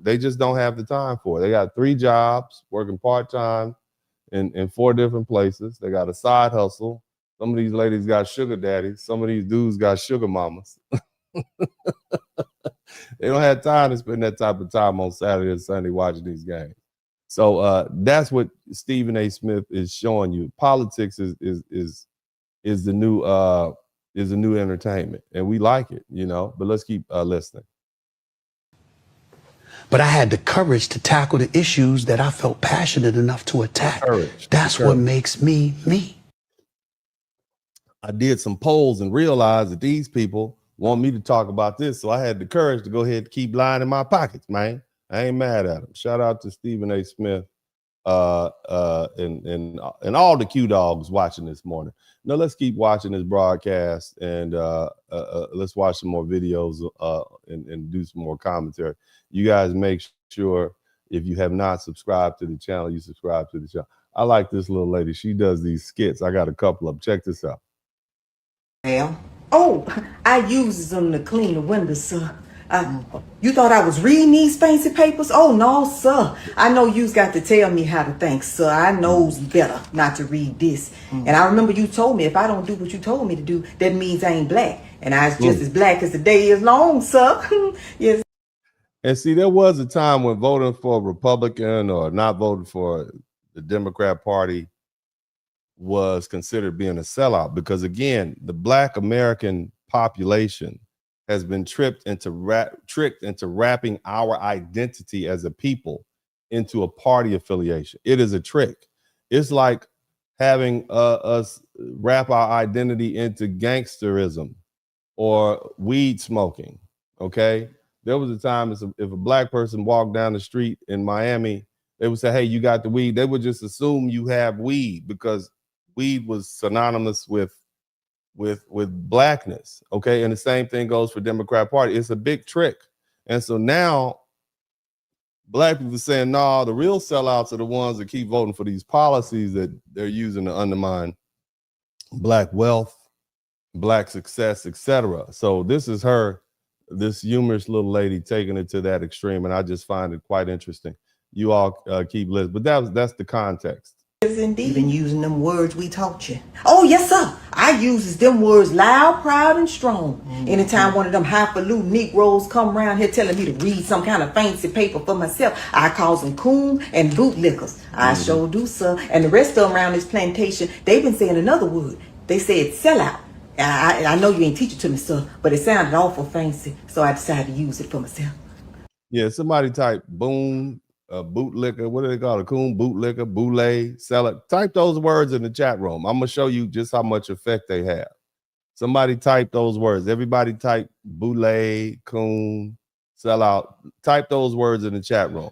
they just don't have the time for it. They got 3 jobs, working part-time in 4 different places. They got a side hustle. Some of these ladies got sugar daddies. Some of these dudes got sugar mamas. They don't have time to spend that type of time on Saturday and Sunday watching these games. So that's what Stephen A. Smith is showing you. Politics is the new entertainment, and we like it, But let's keep listening. But I had the courage to tackle the issues that I felt passionate enough to attack. That's what makes me me. I did some polls and realized that these people want me to talk about this, so I had the courage to go ahead and keep lying in my pockets, man. I ain't mad at him. Shout out to Stephen A. Smith and all the Q dogs watching this morning. Now let's keep watching this broadcast and let's watch some more videos and do some more commentary. You guys make sure if you have not subscribed to the channel, you subscribe to the channel. I like this little lady. She does these skits. I got a couple of them. Check this out. Oh, I uses them to clean the windows, sir. You thought I was reading these fancy papers? Oh, no, sir. I know you's got to tell me how to think, sir. I knows better not to read this. And I remember you told me if I don't do what you told me to do, that means I ain't black. And I was just as black as the day is long, sir. Yes. And see, there was a time when voting for a Republican or not voting for the Democrat Party was considered being a sellout because, again, the Black American population has been tricked into wrapping our identity as a people into a party affiliation. It is a trick. It's like having us wrap our identity into gangsterism or weed smoking. Okay, there was a time if a black person walked down the street in Miami, they would say, "Hey, you got the weed." They would just assume you have weed because weed was synonymous with blackness. Okay, and the same thing goes for Democrat Party. It's a big trick, and so now black people are saying, "No, the real sellouts are the ones that keep voting for these policies that they're using to undermine black wealth, black success, etc." So this is this humorous little lady taking it to that extreme, and I just find it quite interesting. You all keep listening, but that's the context. Indeed. You've been using them words we taught you. Oh, yes, sir. I uses them words loud, proud, and strong. Anytime one of them highfalutin Negroes come around here telling me to read some kind of fancy paper for myself, I calls them coon and bootlickers. I sure do, sir. And the rest of them around this plantation, they've been saying another word. They said sellout. I know you ain't teach it to me, sir, but it sounded awful fancy, so I decided to use it for myself. Yeah, somebody type boom, bootlicker, what do they call it? Coon, bootlicker, boule, seller. Type those words in the chat room. I'm gonna show you just how much effect they have. Somebody type those words. Everybody type boule, coon, sellout. Type those words in the chat room.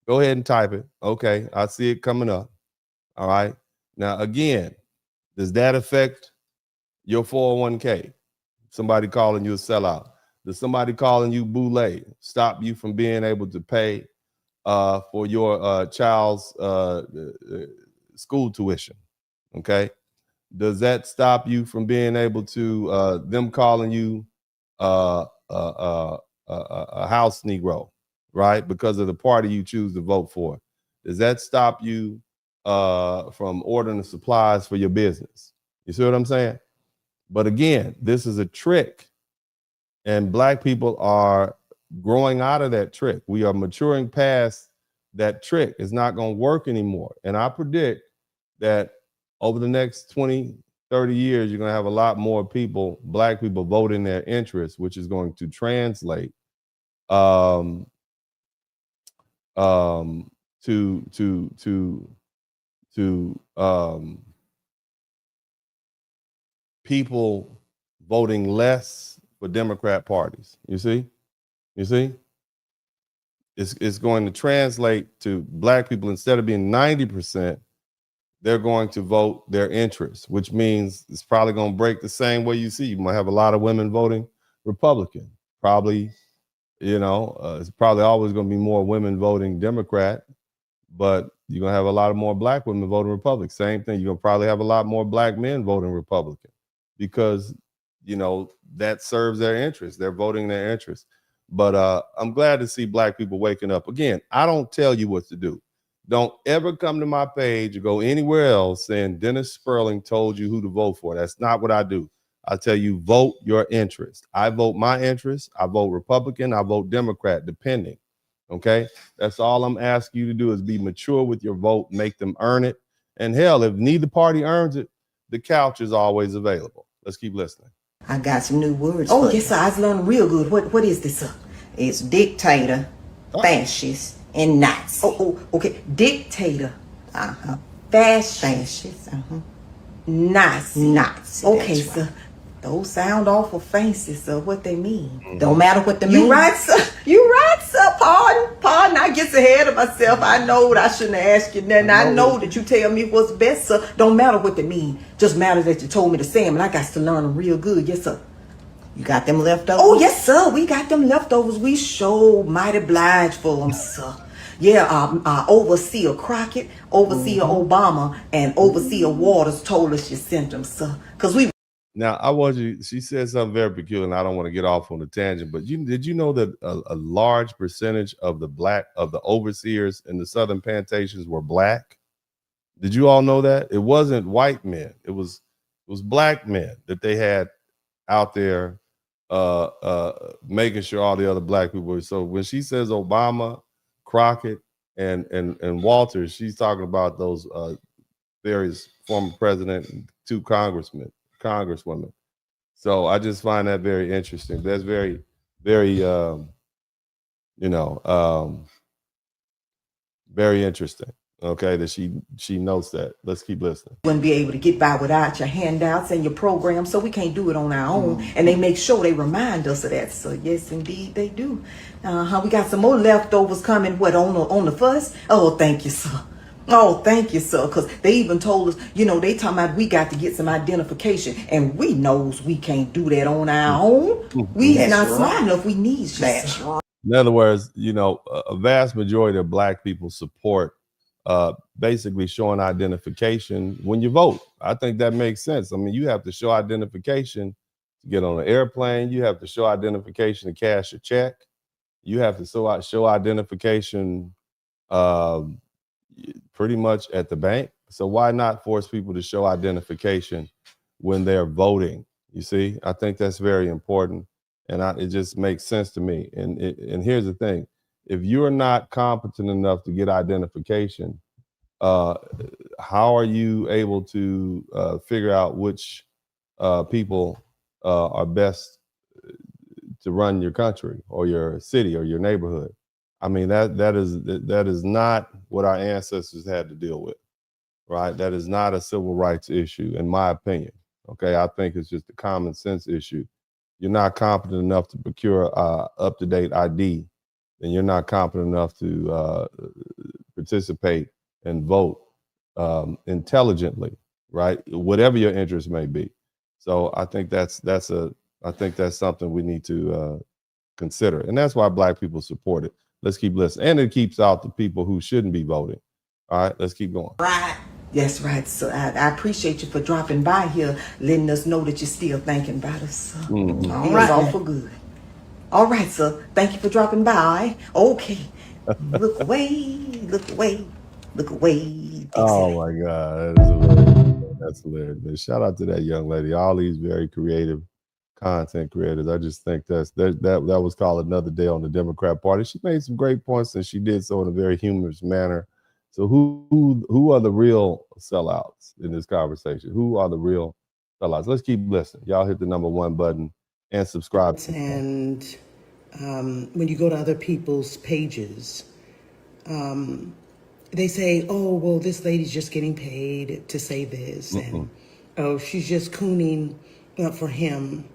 Go ahead and type it. Okay, I see it coming up. All right. Now, again, does that affect your 401k? Somebody calling you a sellout. Does somebody calling you boule stop you from being able to pay for your child's school tuition? Okay. Does that stop you from being able to them calling you a house Negro, right? Because of the party you choose to vote for? Does that stop you from ordering the supplies for your business? You see what I'm saying? But again, this is a trick, and black people are growing out of that trick. We are maturing past that trick. It's not going to work anymore. And I predict that over the next 20, 30 years, you're going to have a lot more people, black people, voting their interests, which is going to translate to people voting less for Democrat parties. You see? It's going to translate to black people, instead of being 90%, they're going to vote their interests, which means it's probably going to break the same way you see. You might have a lot of women voting Republican. Probably, it's probably always going to be more women voting Democrat, but you're going to have a lot of more black women voting Republican. Same thing. You're going to probably have a lot more black men voting Republican because, that serves their interests. They're voting their interests. But I'm glad to see black people waking up. Again, I don't tell you what to do. Don't ever come to my page or go anywhere else saying Dennis Spurling told you who to vote for. That's not what I do. I tell you, vote your interest. I vote my interest. I vote Republican. I vote Democrat, depending. Okay? That's all I'm asking you to do is be mature with your vote, make them earn it. And hell, if neither party earns it, the couch is always available. Let's keep listening. I got some new words. Oh, yes, sir. I was learning real good. What is this, sir? It's dictator, fascist, and Nazi. Oh, okay. Dictator, fascist, Nazi. Okay, sir. Right. Those sound awful fancy, sir. What they mean? Don't matter what they mean. You right, sir. Pardon. I get ahead of myself. I know I shouldn't have asked you nothing. I know that you tell me what's best, sir. Don't matter what they mean. Just matters that you told me to say them, and I got to learn them real good. Yes, sir. You got them leftovers? Oh, yes, sir. We got them leftovers. We sure mighty obliged for them, sir. Yeah, Overseer Crockett, Overseer Obama, and Overseer Waters told us you sent them, sir. Now, she said something very peculiar, and I don't want to get off on a tangent, but did you know that a large percentage of the overseers in the Southern plantations were black? Did you all know that? It wasn't white men. It was black men that they had out there making sure all the other black people were. So when she says Obama, Crockett, and Walters, she's talking about those various former president and two congresswomen. So I just find that very interesting. That's very, very, very interesting. Okay, that she notes that. Let's keep listening. Wouldn't be able to get by without your handouts and your program, so we can't do it on our own. And they make sure they remind us of that. So yes, indeed, they do. We got some more leftovers coming. What on the first? Oh, thank you, sir. Oh, thank you, sir. Because they even told us, they talking about we got to get some identification, and we knows we can't do that on our own. We not smart enough. We need you, sir. In other words, a vast majority of Black people support basically showing identification when you vote. I think that makes sense. I mean, you have to show identification to get on an airplane. You have to show identification to cash a check. You have to show identification pretty much at the bank. So why not force people to show identification when they're voting? You see, I think that's very important. And it just makes sense to me. And here's the thing. If you're not competent enough to get identification, how are you able to figure out which people are best to run your country or your city or your neighborhood? I mean, that is not what our ancestors had to deal with, right? That is not a civil rights issue, in my opinion. Okay, I think it's just a common sense issue. You're not competent enough to procure up-to-date ID, then you're not competent enough to participate and vote intelligently, right? Whatever your interest may be. So I think that's something we need to consider, and that's why Black people support it. Let's keep listening, and it keeps out the people who shouldn't be voting. All right, let's keep going. Right. Yes, right. So I appreciate you for dropping by here, letting us know that you're still thinking about us. Mm-hmm. All right. All for good. All right, sir. Thank you for dropping by. Okay. Look away, look away, look away. Oh my God, that is hilarious. That's hilarious. Man, shout out to that young lady. All these very creative content creators. I just think that was called Another Day on the Democrat Party. She made some great points, and she did so in a very humorous manner. So who are the real sellouts in this conversation? Who are the real sellouts? Let's keep listening. Y'all hit the #1 button and subscribe. And when you go to other people's pages, they say, oh, well, this lady's just getting paid to say this. And, oh, she's just cooning for him.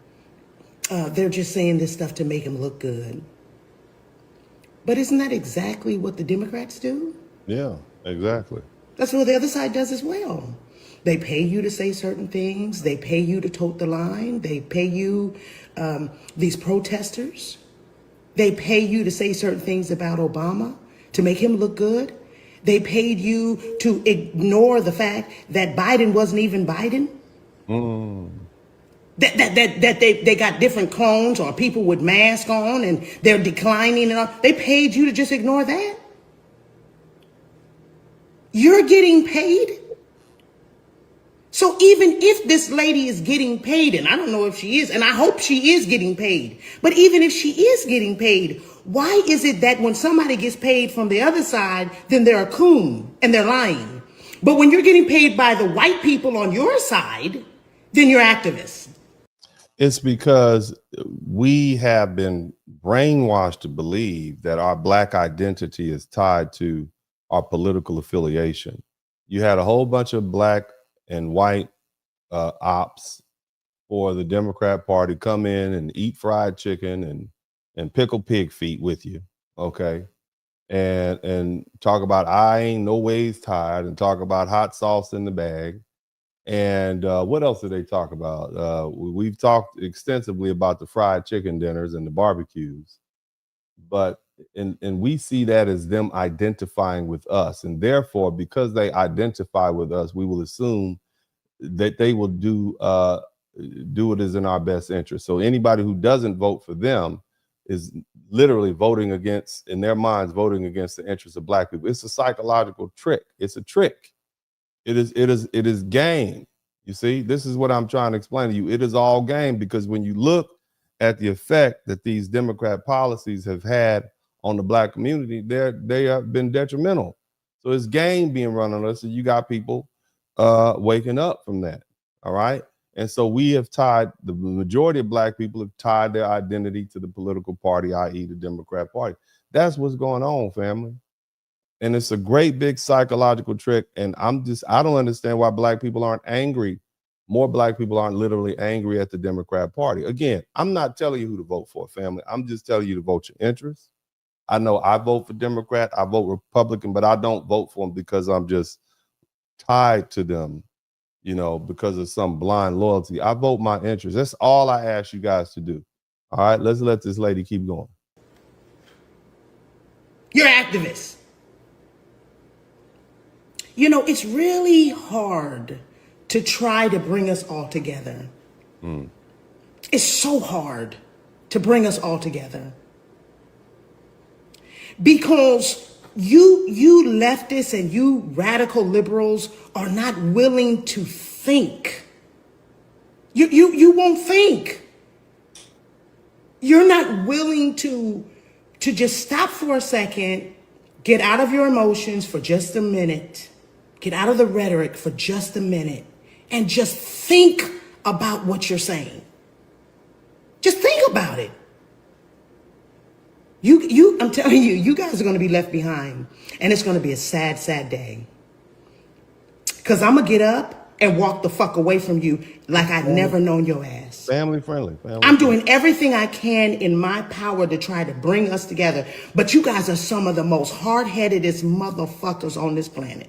They're just saying this stuff to make him look good. But isn't that exactly what the Democrats do? Yeah, exactly. That's what the other side does as well. They pay you to say certain things. They pay you to tote the line. They pay you, these protesters. They pay you to say certain things about Obama to make him look good. They paid you to ignore the fact that Biden wasn't even Biden. That they got different clones or people with masks on and they're declining and all. They paid you to just ignore that. You're getting paid. So even if this lady is getting paid, and I don't know if she is, and I hope she is getting paid, but even if she is getting paid, why is it that when somebody gets paid from the other side, then they're a coon and they're lying? But when you're getting paid by the white people on your side, then you're activists. It's because we have been brainwashed to believe that our Black identity is tied to our political affiliation. You had a whole bunch of Black and white ops for the Democrat Party come in and eat fried chicken and pickle pig feet with you, okay? And talk about I ain't no ways tired, and talk about hot sauce in the bag. And what else did they talk about? We've talked extensively about the fried chicken dinners and the barbecues, but and we see that as them identifying with us, and therefore, because they identify with us, we will assume that they will do what is in our best interest. So anybody who doesn't vote for them is literally voting against, in their minds, voting against the interests of Black people. It's a psychological trick. It's a trick. It is game. You see, this is what I'm trying to explain to you. It is all game, because when you look at the effect that these Democrat policies have had on the Black community, they have been detrimental. So it's game being run on us, and you got people waking up from that. All right. And so we have tied, the majority of black people have tied their identity to the political party, i.e. the Democrat Party. That's what's going on, family. And it's a great big psychological trick. And I don't understand why black people aren't angry. More black people aren't literally angry at the Democrat Party. Again, I'm not telling you who to vote for, family. I'm just telling you to vote your interests. I know I vote for Democrat, I vote Republican, but I don't vote for them because I'm just tied to them, you know, because of some blind loyalty. I vote my interests. That's all I ask you guys to do. All right, let's let this lady keep going. You're activists. You know, it's really hard to try to bring us all together. It's so hard to bring us all together. Because you leftists and you radical liberals are not willing to think. You won't think. You're not willing to just stop for a second, get out of your emotions for just a minute, get out of the rhetoric for just a minute, and just think about what you're saying. Just think about it. I'm telling you, you guys are going to be left behind, and it's going to be a sad, sad day. Because I'm going to get up and walk the fuck away from you like I'd never known your ass. Family friendly. I'm doing everything I can in my power to try to bring us together. But you guys are some of the most hard-headedest motherfuckers on this planet.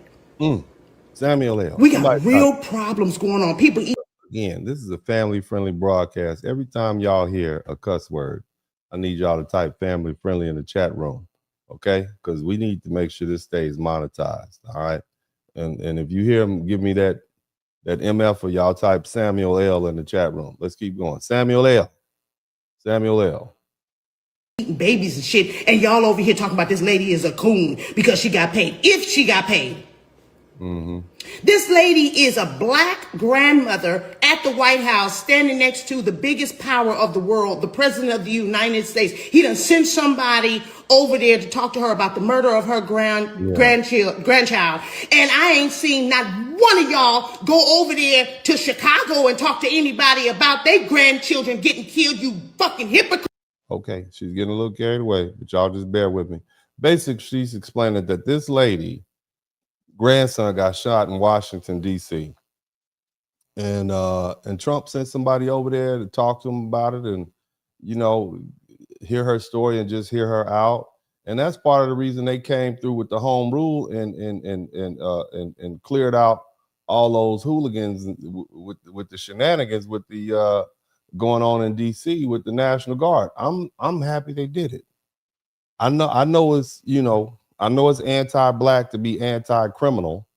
Samuel L. We got real problems going on. People again, this is a family-friendly broadcast. Every time y'all hear a cuss word, I need y'all to type family friendly in the chat room, okay? Because we need to make sure this stays monetized, all right? And if you hear them give me that MF, or y'all type Samuel L in the chat room. Let's keep going. Samuel L. Samuel L. Eating babies and shit, and y'all over here talking about this lady is a coon because she got paid. If she got paid. This lady is a black grandmother at the White House standing next to the biggest power of the world, the president of the United States. He done sent somebody over there to talk to her about the murder of her grandchild. And I ain't seen not one of y'all go over there to Chicago and talk to anybody about their grandchildren getting killed, you fucking hypocrite. Okay, she's getting a little carried away, but y'all just bear with me. Basically, she's explaining that this lady grandson got shot in Washington, D.C. And Trump sent somebody over there to talk to him about it and, you know, hear her story and just hear her out. And that's part of the reason they came through with the home rule and cleared out all those hooligans with the shenanigans with the going on in D.C. with the National Guard. I'm happy they did it. I know it's, you know, I know it's anti-black to be anti-criminal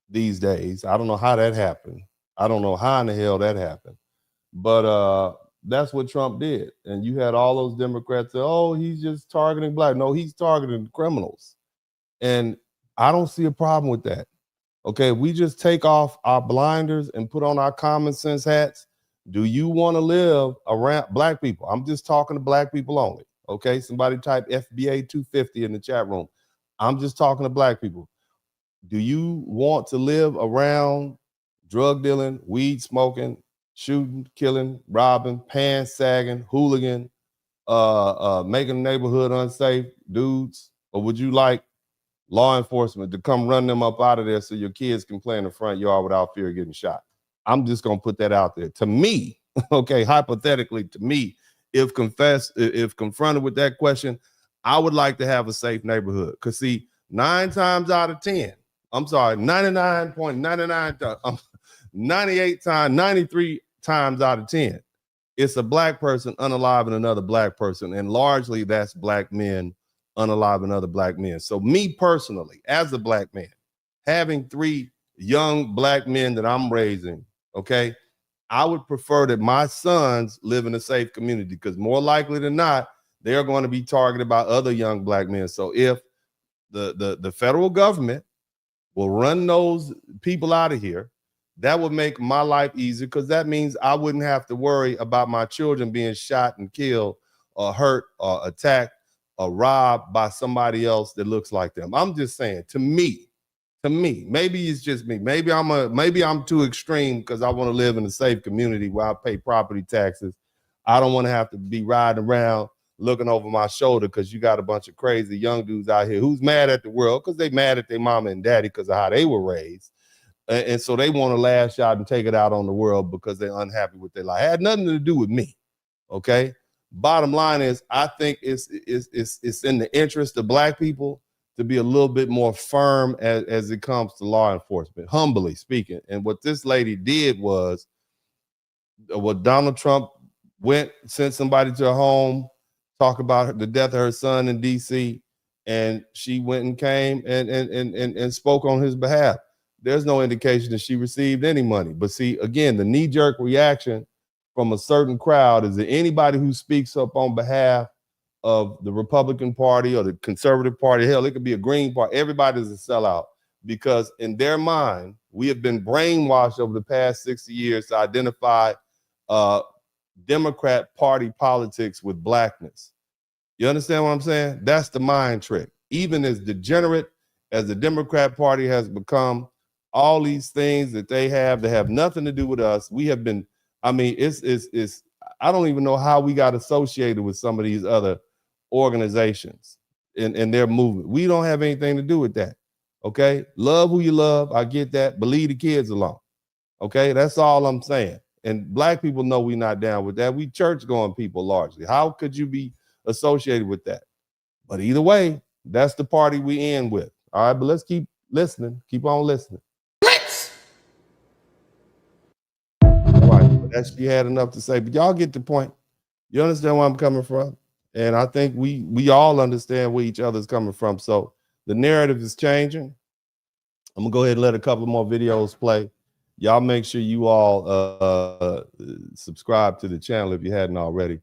these days. I don't know how that happened. I don't know how in the hell that happened. But that's what Trump did. And you had all those Democrats say, oh, he's just targeting black. No, he's targeting criminals. And I don't see a problem with that. Okay, we just take off our blinders and put on our common sense hats. Do you want to live around black people? I'm just talking to black people only. Okay, somebody type FBA 250 in the chat room. I'm just talking to black people. Do you want to live around drug dealing, weed smoking, shooting, killing, robbing, pants sagging, hooligan, making the neighborhood unsafe dudes? Or would you like law enforcement to come run them up out of there so your kids can play in the front yard without fear of getting shot? I'm just going to put that out there. To me, okay, hypothetically, to me, if confronted with that question, I would like to have a safe neighborhood. Because see, 9 times out of 10, I'm sorry, 99.99, 98 times, 93 times out of 10, it's a black person unaliving another black person. And largely that's black men unaliving other black men. So me personally, as a black man, having 3 young black men that I'm raising, okay, I would prefer that my sons live in a safe community because more likely than not, they're going to be targeted by other young black men. So if the federal government will run those people out of here, that would make my life easier because that means I wouldn't have to worry about my children being shot and killed or hurt or attacked or robbed by somebody else that looks like them. I'm just saying, to me, To me, maybe it's just me. Maybe I'm too extreme because I want to live in a safe community where I pay property taxes. I don't want to have to be riding around looking over my shoulder because you got a bunch of crazy young dudes out here who's mad at the world because they mad at their mama and daddy because of how they were raised. And so they want to lash out and take it out on the world because they're unhappy with their life. It had nothing to do with me. Okay. Bottom line is, I think it's in the interest of Black people to be a little bit more firm as it comes to law enforcement, humbly speaking. And what this lady did was, what Donald Trump sent somebody to her home, talk about the death of her son in DC, and she went and came and spoke on his behalf. There's no indication that she received any money. But see, again, the knee-jerk reaction from a certain crowd is that anybody who speaks up on behalf of the Republican Party or the Conservative Party, hell, it could be a Green Party, everybody's a sellout, because in their mind, we have been brainwashed over the past 60 years to identify Democrat Party politics with Blackness. You understand what I'm saying? That's the mind trick. Even as degenerate as the Democrat Party has become, all these things that they have nothing to do with us. We have been, I mean, it's I don't even know how we got associated with some of these other organizations in their movement. We don't have anything to do with that. Okay. Love who you love. I get that. But leave the kids alone. Okay. That's all I'm saying. And Black people know we're not down with that. We church going people largely. How could you be associated with that? But either way, that's the party we in with. All right. But let's keep listening. Keep on listening. That she had enough to say, but y'all get the point. You understand where I'm coming from? And I think we all understand where each other's coming from. So the narrative is changing. I'm gonna go ahead and let a couple more videos play. Y'all make sure you all subscribe to the channel if you hadn't already.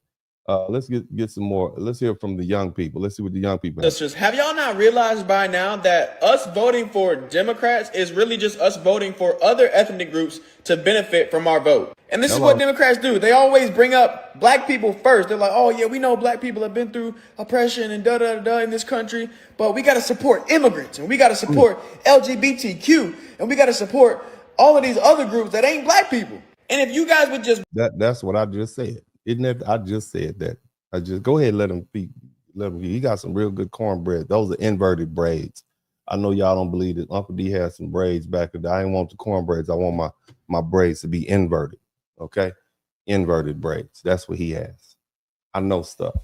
Let's get some more. Let's hear from the young people. Let's see what the young people have. Have y'all not realized by now that us voting for Democrats is really just us voting for other ethnic groups to benefit from our vote? And this is what Democrats do. They always bring up Black people first. They're like, oh yeah, we know Black people have been through oppression and da-da-da in this country, but we got to support immigrants and we got to support LGBTQ and we got to support all of these other groups that ain't Black people. And if you guys would just... That's what I just said. Isn't it? I just said that. I just go ahead and let him speak. He got some real good cornbread. Those are inverted braids. I know y'all don't believe it. Uncle D had some braids back in the day. I didn't want the cornbraids. I want my braids to be inverted. Okay, inverted braids. That's what he has. I know stuff.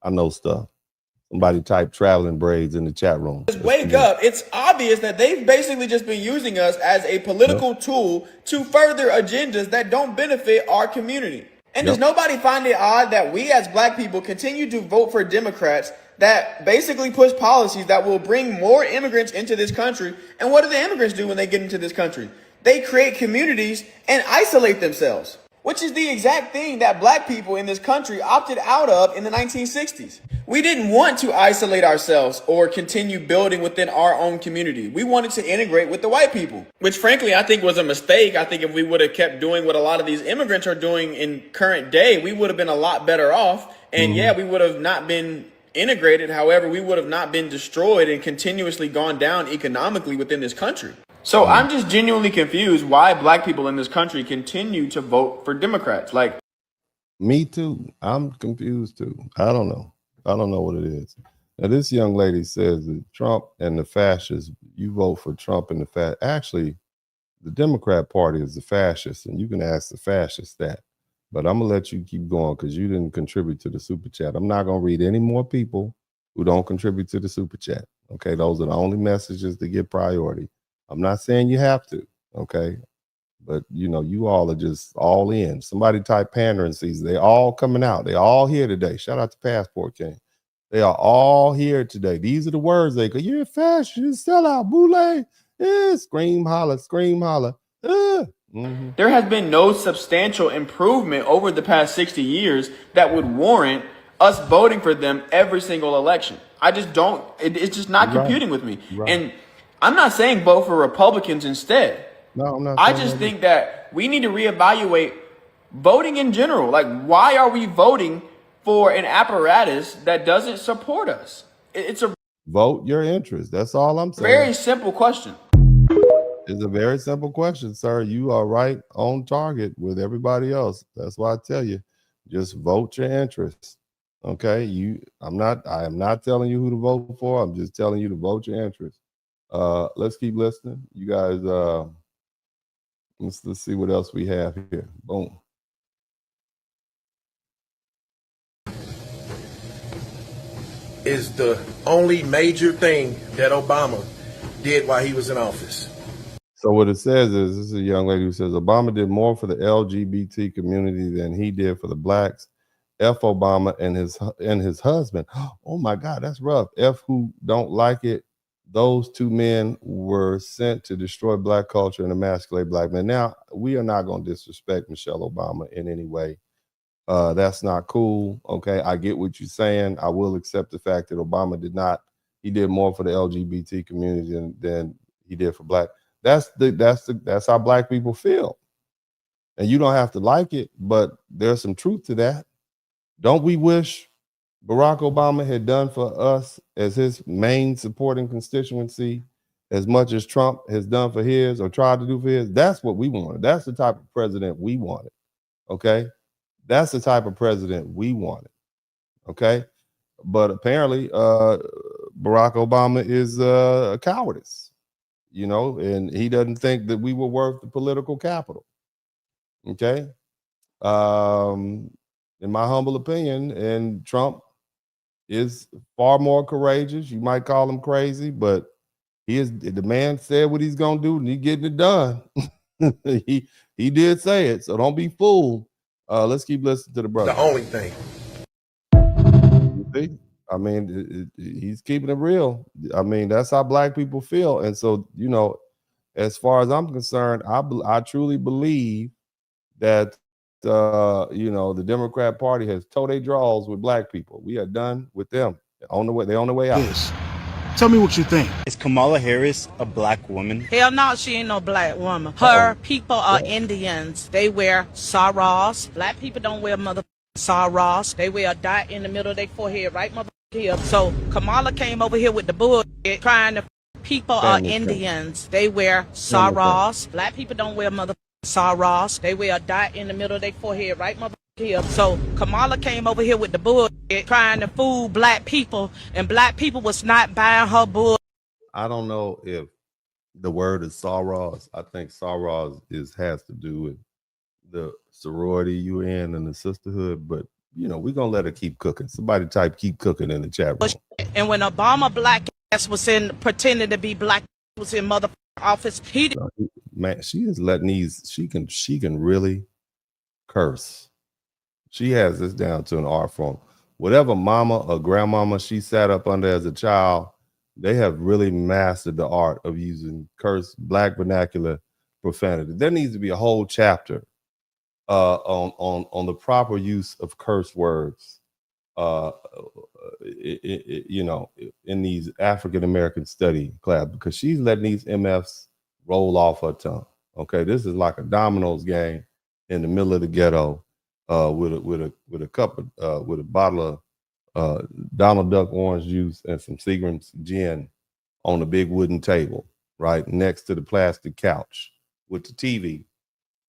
Somebody type traveling braids in the chat room. Just wake up. It's obvious that they've basically just been using us as a political tool to further agendas that don't benefit our community. And does nobody find it odd that we as Black people continue to vote for Democrats that basically push policies that will bring more immigrants into this country? And what do the immigrants do when they get into this country? They create communities and isolate themselves, which is the exact thing that Black people in this country opted out of in the 1960s. We didn't want to isolate ourselves or continue building within our own community. We wanted to integrate with the white people, which frankly, I think was a mistake. I think if we would have kept doing what a lot of these immigrants are doing in current day, we would have been a lot better off. And yeah, we would have not been integrated. However, we would have not been destroyed and continuously gone down economically within this country. So I'm just genuinely confused why Black people in this country continue to vote for Democrats. Like, me too. I'm confused too. I don't know what it is. Now, this young lady says that Trump and the fascists, you vote for Trump and the fascists. Actually, the Democrat Party is the fascists, and you can ask the fascists that. But I'm going to let you keep going because you didn't contribute to the super chat. I'm not going to read any more people who don't contribute to the super chat. Okay, those are the only messages that get priority. I'm not saying you have to, okay? But, you know, you all are just all in. Somebody type pandering season. They all coming out. They all here today. Shout out to Passport King. They are all here today. These are the words they go, you're a fascist, sellout, boule, scream, holler, scream, holler. There has been no substantial improvement over the past 60 years that would warrant us voting for them every single election. I just don't, it's just not computing with me. And I'm not saying vote for Republicans instead. No, I'm not. I just think that we need to reevaluate voting in general. Like, why are we voting for an apparatus that doesn't support us? It's a vote your interest. That's all I'm saying. Very simple question. It's a very simple question, sir. You are right on target with everybody else. That's why I tell you, just vote your interests. Okay. I am not telling you who to vote for. I'm just telling you to vote your interests. Let's keep listening. You guys, let's see what else we have here. Boom. Is the only major thing that Obama did while he was in office. So what it says is, this is a young lady who says Obama did more for the LGBT community than he did for the blacks. F Obama and his husband. Oh my God, that's rough. F who don't like it. Those two men were sent to destroy black culture and emasculate black men. Now, we are not going to disrespect Michelle Obama in any way. That's not cool. Okay, I get what you're saying. I will accept the fact that Obama he did more for the LGBT community than he did for black. That's how black people feel. And you don't have to like it, but there's some truth to that. Don't we wish Barack Obama had done for us as his main supporting constituency as much as Trump has done for his or tried to do for his? That's what we wanted. That's the type of president we wanted. Okay? That's the type of president we wanted. Okay? But apparently, Barack Obama is a cowardice, and he doesn't think that we were worth the political capital. Okay? In my humble opinion, and Trump is far more courageous. You might call him crazy, but the man said what he's gonna do, and he's getting it done. he did say it, so don't be fooled. Let's keep listening to the brother. The only thing. You see? I mean, he's keeping it real. I mean, that's how black people feel. And so, as far as I'm concerned, I truly believe that the Democrat Party has towed their draws with black people. We are done with them. They're on the way out. Yes. Tell me what you think. Is Kamala Harris a black woman? Hell no, she ain't no black woman. Her people are Indians. They wear saras. Black people don't wear saras. They wear a dot in the middle of their forehead, right here. So Kamala came over here with the bullshit trying to people are Indians. They wear saras. Black people don't wear saras. They wear a dot in the middle of their forehead, right here. So Kamala came over here with the bullshit trying to fool black people, and black people was not buying her bull. I don't know if the word is saras. I think saras has to do with the sorority you're in and the sisterhood, but we're gonna let her keep cooking. Somebody type keep cooking in the chat room. And when Obama black ass was pretending to be black, was in mother office, he did. Man, she is letting she can really curse. She has this down to an art form. Whatever mama or grandmama she sat up under as a child, they have really mastered the art of using black vernacular profanity. There needs to be a whole chapter on the proper use of curse words, in these African American study class, because she's letting these MFs roll off her tongue. Okay, this is like a dominoes game in the middle of the ghetto. With a bottle of Donald Duck orange juice and some Seagram's gin on a big wooden table, right next to the plastic couch with the TV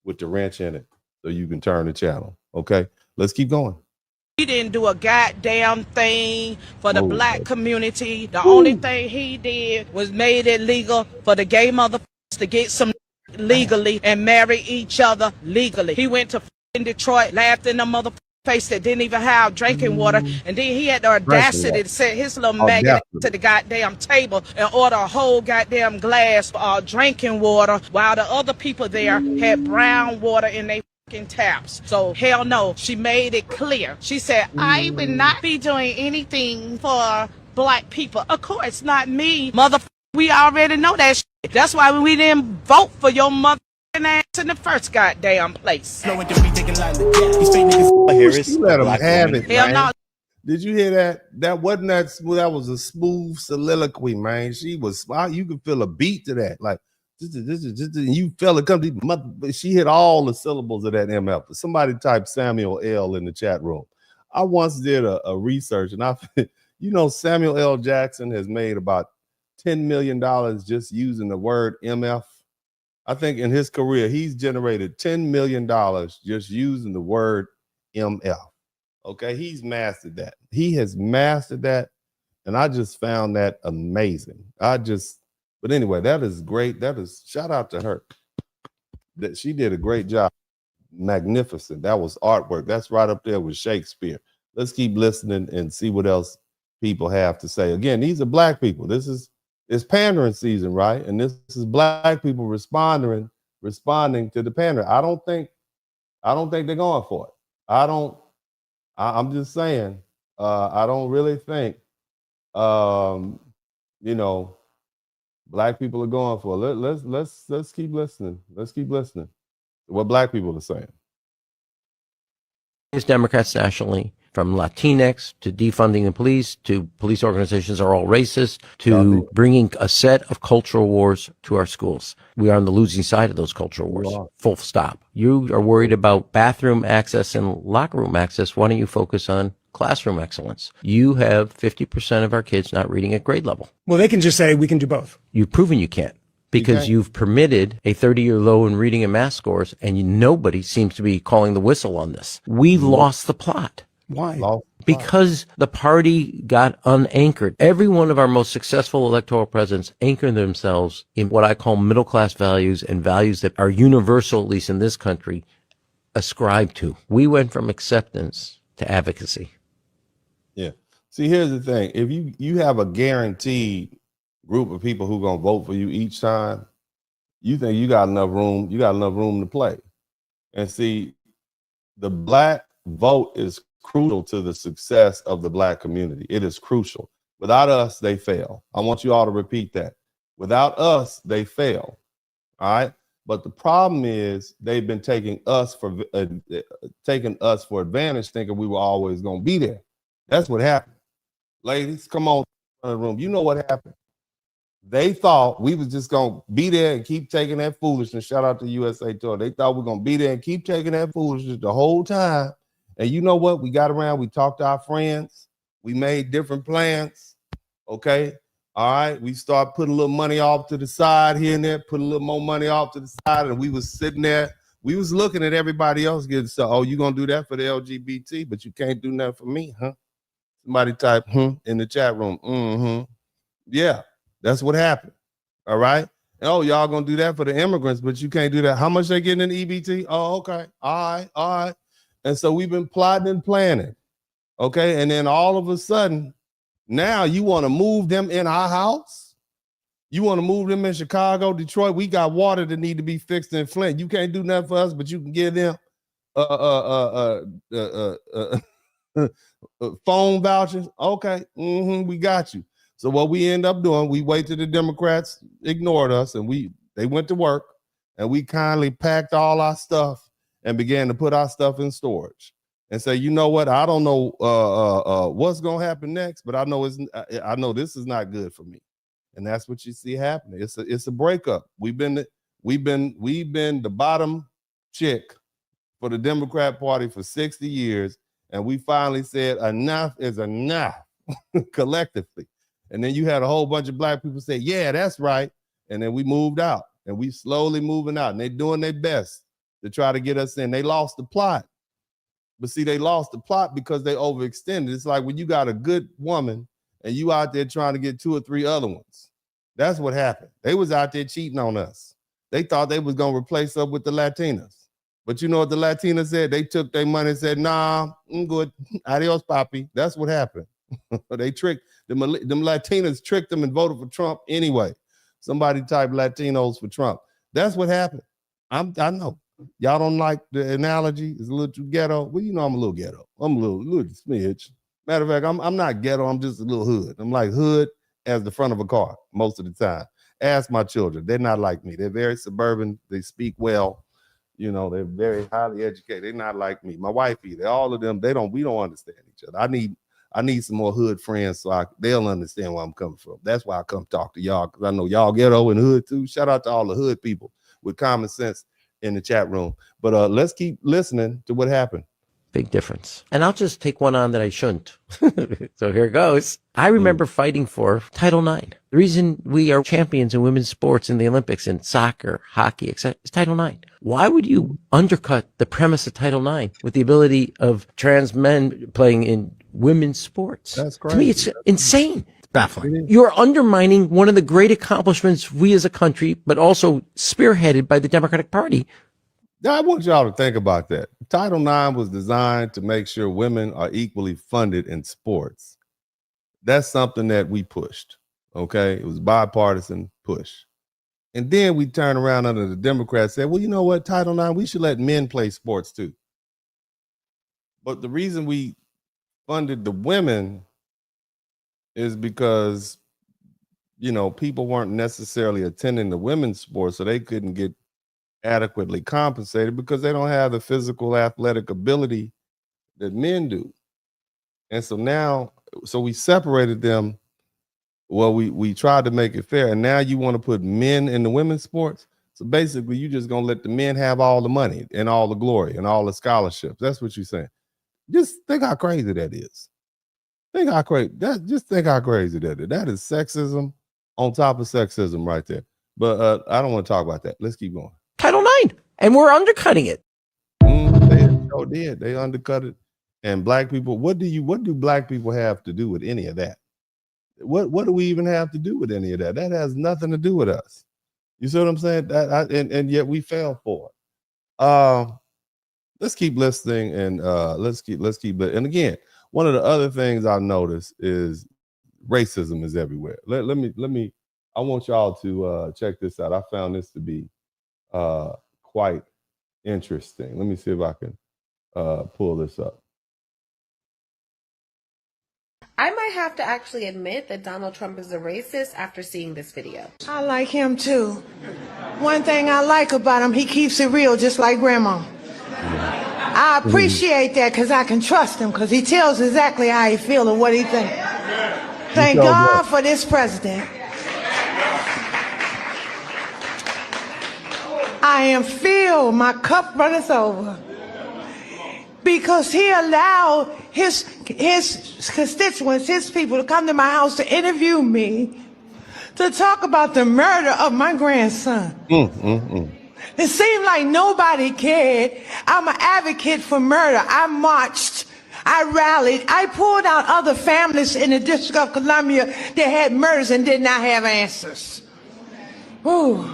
with the wrench in it, so you can turn the channel. Okay, let's keep going. He didn't do a goddamn thing for the black community. The only thing he did was made it legal for the gay motherfuckers to get some legally and marry each other legally. He went to in Detroit, laughed in the mother face that didn't even have drinking water, and then he had the audacity to set his little maggot to the goddamn table and order a whole goddamn glass of drinking water, while the other people there had brown water in their fucking taps. So hell no, she made it clear. She said, I would not be doing anything for black people. Of course not me, motherfucker. We already know that shit. That's why we didn't vote for your mother ass in the first goddamn place. Let him have it, man. Did you hear that? That wasn't that smooth. That was a smooth soliloquy, man. She was smart. You could feel a beat to that. Like, you felt it come to she hit all the syllables of that MF. Somebody type Samuel L in the chat room. I once did a research, and Samuel L. Jackson has made about $10 million just using the word MF I think in his career, he's generated $10 million just using the word MF. Okay, he's mastered that. He has mastered that. And I just found that amazing. But anyway, that is great. Shout out to her. That she did a great job. Magnificent. That was artwork. That's right up there with Shakespeare. Let's keep listening and see what else people have to say. Again, these are black people. It's pandering season, right? And this is black people responding to the pandering. I don't think they're going for it. I'm just saying, I don't really think black people are going for it. Let's keep listening. Let's keep listening to what black people are saying. Democrats nationally, from Latinx to defunding the police to police organizations are all racist to bringing a set of cultural wars to our schools. We are on the losing side of those cultural wars. Full stop. You are worried about bathroom access and locker room access. Why don't you focus on classroom excellence? You have 50% of our kids not reading at grade level. Well, they can just say we can do both. You've proven you can't. Because you've permitted a 30-year low in reading and math scores, and nobody seems to be calling the whistle on this. We've lost the plot. Why? Because the party got unanchored. Every one of our most successful electoral presidents anchored themselves in what I call middle-class values and values that are universal, at least in this country, ascribed to. We went from acceptance to advocacy. Yeah. See, here's the thing. If you have a guaranteed group of people who are gonna vote for you each time, you think you got enough room to play. And see, the black vote is crucial to the success of the black community. It is crucial. Without us, they fail. I want you all to repeat that. Without us, they fail. All right. But the problem is they've been taking us for advantage, thinking we were always gonna be there. That's what happened. Ladies, come on in the room. You know what happened. They thought we was just gonna be there and keep taking that foolishness. Shout out to USA Tour. They thought we're gonna be there and keep taking that foolishness the whole time. And you know what? We got around, we talked to our friends, we made different plans. Okay. All right. We start putting a little money off to the side here and there, put a little more money off to the side, and we was sitting there. We was looking at everybody else getting so, oh, you gonna do that for the LGBT, but you can't do nothing for me, huh? Somebody type in the chat room. Yeah. That's what happened. All right. Oh, y'all gonna do that for the immigrants, but you can't do that. How much they getting in the EBT? Oh, okay. All right. And so we've been plotting and planning. Okay. And then all of a sudden, now you want to move them in our house? You want to move them in Chicago, Detroit? We got water that need to be fixed in Flint. You can't do nothing for us, but you can give them phone vouchers. Okay. We got you. So what we end up doing, we wait till the Democrats ignored us, and they went to work, and we kindly packed all our stuff and began to put our stuff in storage and say, you know what? I don't know what's gonna happen next, but I know this is not good for me, and that's what you see happening. It's a breakup. We've been the bottom chick for the Democrat Party for 60 years, and we finally said enough is enough collectively. And then you had a whole bunch of black people say, yeah, that's right. And then we moved out, and we slowly moving out, and they're doing their best to try to get us in. They lost the plot. But see, they lost the plot because they overextended. It's like when you got a good woman and you out there trying to get 2 or 3 other ones. That's what happened. They was out there cheating on us. They thought they was going to replace us with the Latinas. But you know what the Latinas said? They took their money and said, nah, I'm good. Adios, papi. That's what happened. They tricked them Latinas, tricked them and voted for Trump anyway. Somebody typed Latinos for Trump. That's what happened. I know y'all don't like the analogy. It's a little too ghetto. Well, you know I'm a little ghetto. I'm a little smidge. Matter of fact, I'm not ghetto. I'm just a little hood. I'm like hood as the front of a car most of the time. Ask my children. They're not like me. They're very suburban. They speak well. You know, they're very highly educated. They're not like me. My wife either. All of them. We don't understand each other. I need some more hood friends so they'll understand where I'm coming from. That's why I come talk to y'all, because I know y'all ghetto and hood too. Shout out to all the hood people with common sense in the chat room. But let's keep listening to what happened. Big difference. And I'll just take one on that I shouldn't. So here goes. I remember fighting for Title IX. The reason we are champions in women's sports in the Olympics and soccer, hockey, etc. is Title IX. Why would you undercut the premise of Title IX with the ability of trans men playing in women's sports? That's crazy. To me, it's insane. It's baffling. You're undermining one of the great accomplishments we as a country, but also spearheaded by the Democratic Party. Now, I want y'all to think about that. Title IX was designed to make sure women are equally funded in sports. That's something that we pushed, okay? It was bipartisan push. And then we turn around under the Democrats and said, well, you know what, Title IX, we should let men play sports too. But the reason we funded the women is because, you know, people weren't necessarily attending the women's sports, so they couldn't get adequately compensated because they don't have the physical athletic ability that men do. And so now, so we separated them. Well, we tried to make it fair, and now you want to put men in the women's sports. So basically, you're just gonna let the men have all the money and all the glory and all the scholarships. That's what you're saying. Just think how crazy that is. Just think how crazy that is. That is sexism on top of sexism right there. But I don't want to talk about that. Let's keep going. Title IX, and we're undercutting it. They sure did. They undercut it. And black people, what do black people have to do with any of that? What do we even have to do with any of that? That has nothing to do with us. You see what I'm saying? And yet we fell for it. Let's keep listening, and let's keep. And again, one of the other things I noticed is racism is everywhere. Let me. I want y'all to check this out. I found this to be quite interesting. Let me see if I can pull this up. I might have to actually admit that Donald Trump is a racist after seeing this video. I like him too. One thing I like about him, he keeps it real, just like Grandma. I appreciate that because I can trust him because he tells exactly how he feels and what he thinks. Thank God for this president. I am filled, my cup runneth over. Because he allowed his constituents, his people to come to my house to interview me, to talk about the murder of my grandson. It seemed like nobody cared. I'm an advocate for murder. I marched, I rallied, I pulled out other families in the District of Columbia that had murders and did not have answers. Ooh.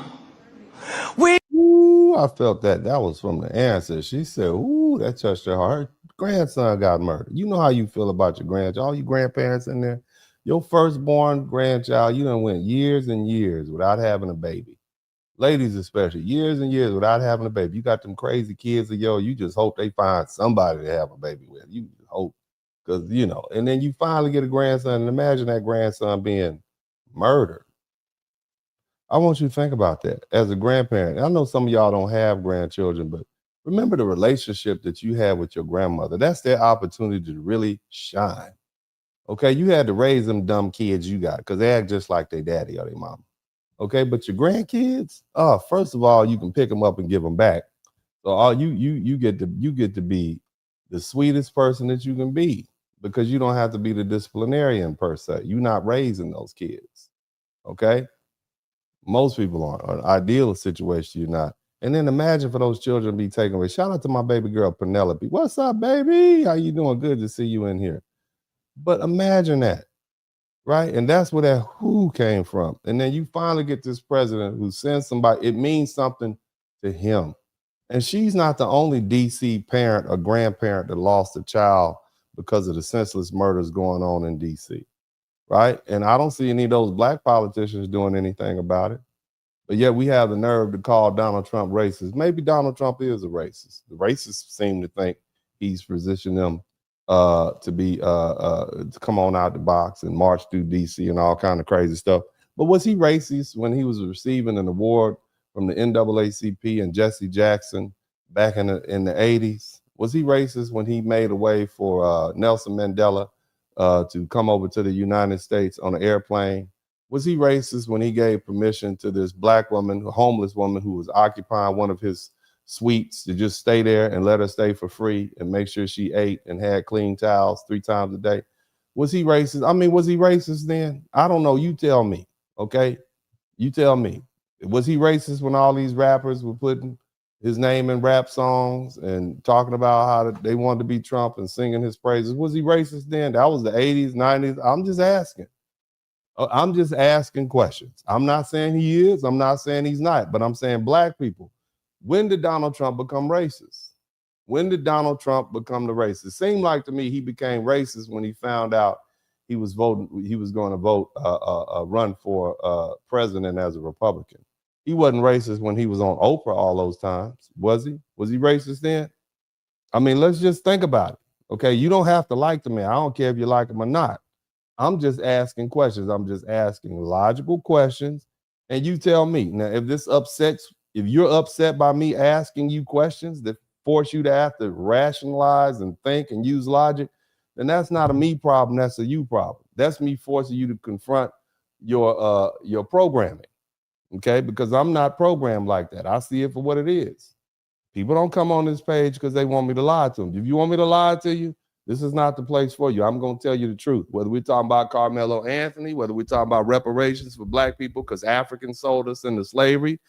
I felt that was from the answer. She said, ooh, that touched her heart. Her grandson got murdered. You know how you feel about your grandchild. All you grandparents in there, your firstborn grandchild, you done went years and years without having a baby. Ladies especially, years and years without having a baby. You got them crazy kids of yours, you just hope they find somebody to have a baby with. You hope, because, you know, and then you finally get a grandson, and imagine that grandson being murdered. I want you to think about that as a grandparent. I know some of y'all don't have grandchildren, but remember the relationship that you have with your grandmother. That's their opportunity to really shine. Okay, you had to raise them dumb kids you got because they act just like their daddy or their mama. Okay, but your grandkids, first of all, you can pick them up and give them back. So all you get to be the sweetest person that you can be because you don't have to be the disciplinarian per se. You're not raising those kids. Okay. Most people aren't. An ideal situation, you're not. And then imagine for those children to be taken away. Shout out to my baby girl, Penelope. What's up, baby? How you doing? Good to see you in here. But imagine that, right? And that's where that who came from. And then you finally get this president who sends somebody. It means something to him. And she's not the only DC parent or grandparent that lost a child because of the senseless murders going on in DC. Right. And I don't see any of those black politicians doing anything about it. But yet we have the nerve to call Donald Trump racist. Maybe Donald Trump is a racist. The racists seem to think he's positioned them to come on out the box and march through DC and all kind of crazy stuff. But was he racist when he was receiving an award from the NAACP and Jesse Jackson back in the 80s? Was he racist when he made a way for Nelson Mandela to come over to the United States on an airplane? Was he racist when he gave permission to this black woman, a homeless woman who was occupying one of his suites to just stay there and let her stay for free and make sure she ate and had clean towels 3 times a day. Was he racist? I mean, was he racist then? I don't know. You tell me, okay? You tell me. Was he racist when all these rappers were putting his name in rap songs and talking about how they wanted to be Trump and singing his praises? Was he racist then? That was the 80s, 90s. I'm just asking. I'm just asking questions. I'm not saying he is. I'm not saying he's not. But I'm saying black people, when did Donald Trump become racist? When did Donald Trump become the racist? It seemed like to me he became racist when he found out he was going to vote run for president as a Republican. He wasn't racist when he was on Oprah all those times, was he? Was he racist then? I mean, let's just think about it. Okay, you don't have to like the man. I don't care if you like him or not. I'm just asking questions. I'm just asking logical questions, and you tell me. Now, if you're upset by me asking you questions that force you to have to rationalize and think and use logic, then that's not a me problem, that's a you problem. That's me forcing you to confront your programming, okay? Because I'm not programmed like that. I see it for what it is. People don't come on this page because they want me to lie to them. If you want me to lie to you, this is not the place for you. I'm going to tell you the truth. Whether we're talking about Carmelo Anthony, whether we're talking about reparations for black people because Africans sold us into slavery,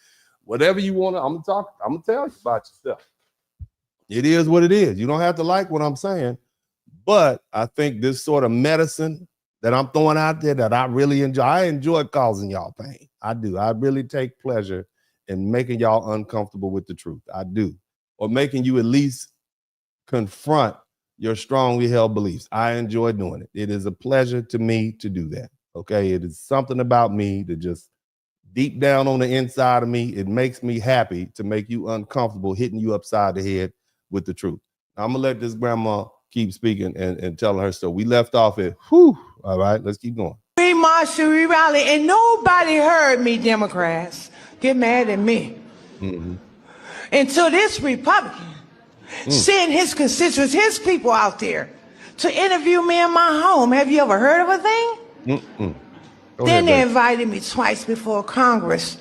whatever you want to, I'm going to tell you about yourself. It is what it is. You don't have to like what I'm saying. But I think this sort of medicine that I'm throwing out there that I really enjoy, I enjoy causing y'all pain. I do. I really take pleasure in making y'all uncomfortable with the truth. I do. Or making you at least confront your strongly held beliefs. I enjoy doing it. It is a pleasure to me to do that. Okay. It is something about me that just deep down on the inside of me, it makes me happy to make you uncomfortable, hitting you upside the head with the truth. I'm gonna let this grandma keep speaking and telling her story. We left off at whew. All right, let's keep going. We marched, we rallied, and nobody heard me, Democrats. Get mad at me. Until this Republican sent his constituents, his people out there to interview me in my home. Have you ever heard of a thing? Then they invited me twice before Congress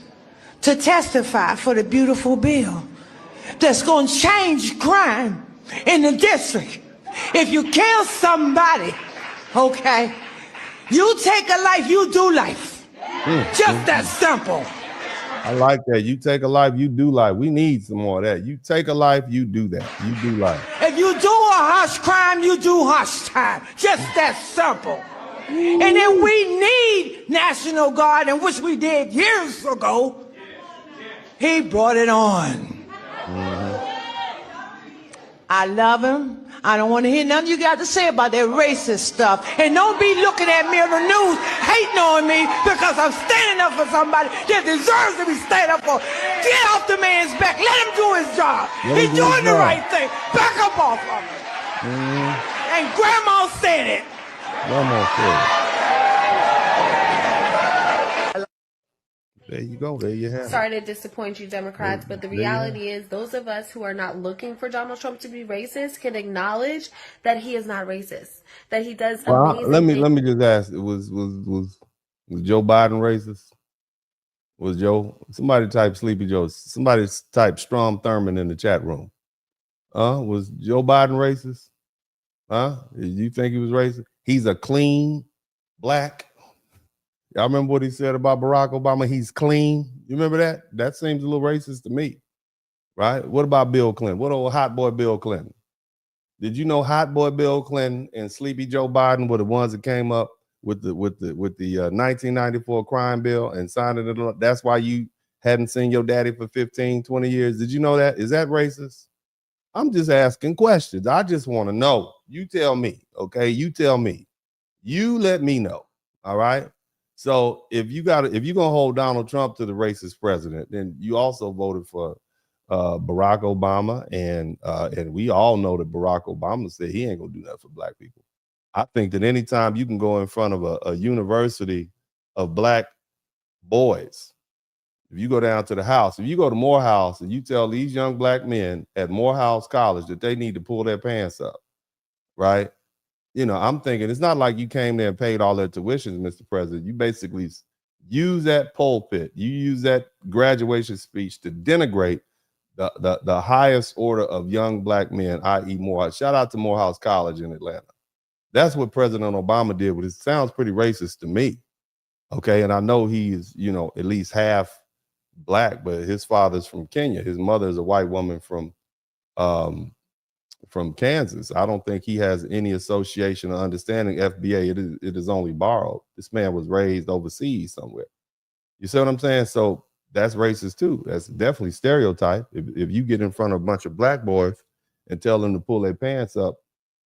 to testify for the beautiful bill that's going to change crime in the district. If you kill somebody, okay, you take a life, you do life. Just that simple. I like that. You take a life, you do life. We need some more of that. You take a life, you do that. You do life. If you do a harsh crime, you do harsh time. Just that simple. And then we need National Guard, and which we did years ago. He brought it on. I love him. I don't want to hear nothing you got to say about that racist stuff. And don't be looking at me on the news hating on me because I'm standing up for somebody that deserves to be standing up for. Get off the man's back. Let him do his job. He's doing the right thing. Back up off of him. And Grandma said it. Grandma said it. There you go. There you have it. Sorry to disappoint you, Democrats, but the reality is those of us who are not looking for Donald Trump to be racist can acknowledge that he is not racist, that he does amazing let things. me just ask, was Joe Biden racist? Was somebody type Sleepy Joe, somebody type Strom Thurmond in the chat room. Was Joe Biden racist? Did you think he was racist? He's a clean black. Y'all remember what he said about Barack Obama? He's clean. You remember that? That seems a little racist to me, right? What about Bill Clinton? What old hot boy Bill Clinton? Did you know hot boy Bill Clinton and Sleepy Joe Biden were the ones that came up with the 1994 crime bill and signed it? That's why you hadn't seen your daddy for 15, 20 years. Did you know that? Is that racist? I'm just asking questions. I just want to know. You tell me, okay? You tell me. You let me know, all right? So if you're gonna hold Donald Trump to the racist president, then you also voted for Barack Obama, and we all know that Barack Obama said he ain't gonna do that for black people. I think that anytime you can go in front of a university of black boys, if you go down to the house, if you go to Morehouse and you tell these young black men at Morehouse College that they need to pull their pants up, right? You know, I'm thinking it's not like you came there and paid all their tuitions, Mr. President. You basically use that pulpit, you use that graduation speech to denigrate the highest order of young black men, i.e. Morehouse. Shout out to Morehouse College in Atlanta. That's what President Obama did, but it sounds pretty racist to me. Okay, and I know he's, you know, at least half black, but his father's from Kenya. His mother is a white woman from Kansas. I don't think he has any association or understanding FBA. It is only borrowed. This man was raised overseas somewhere. You see what I'm saying? So that's racist too. That's definitely stereotype. If you get in front of a bunch of black boys and tell them to pull their pants up,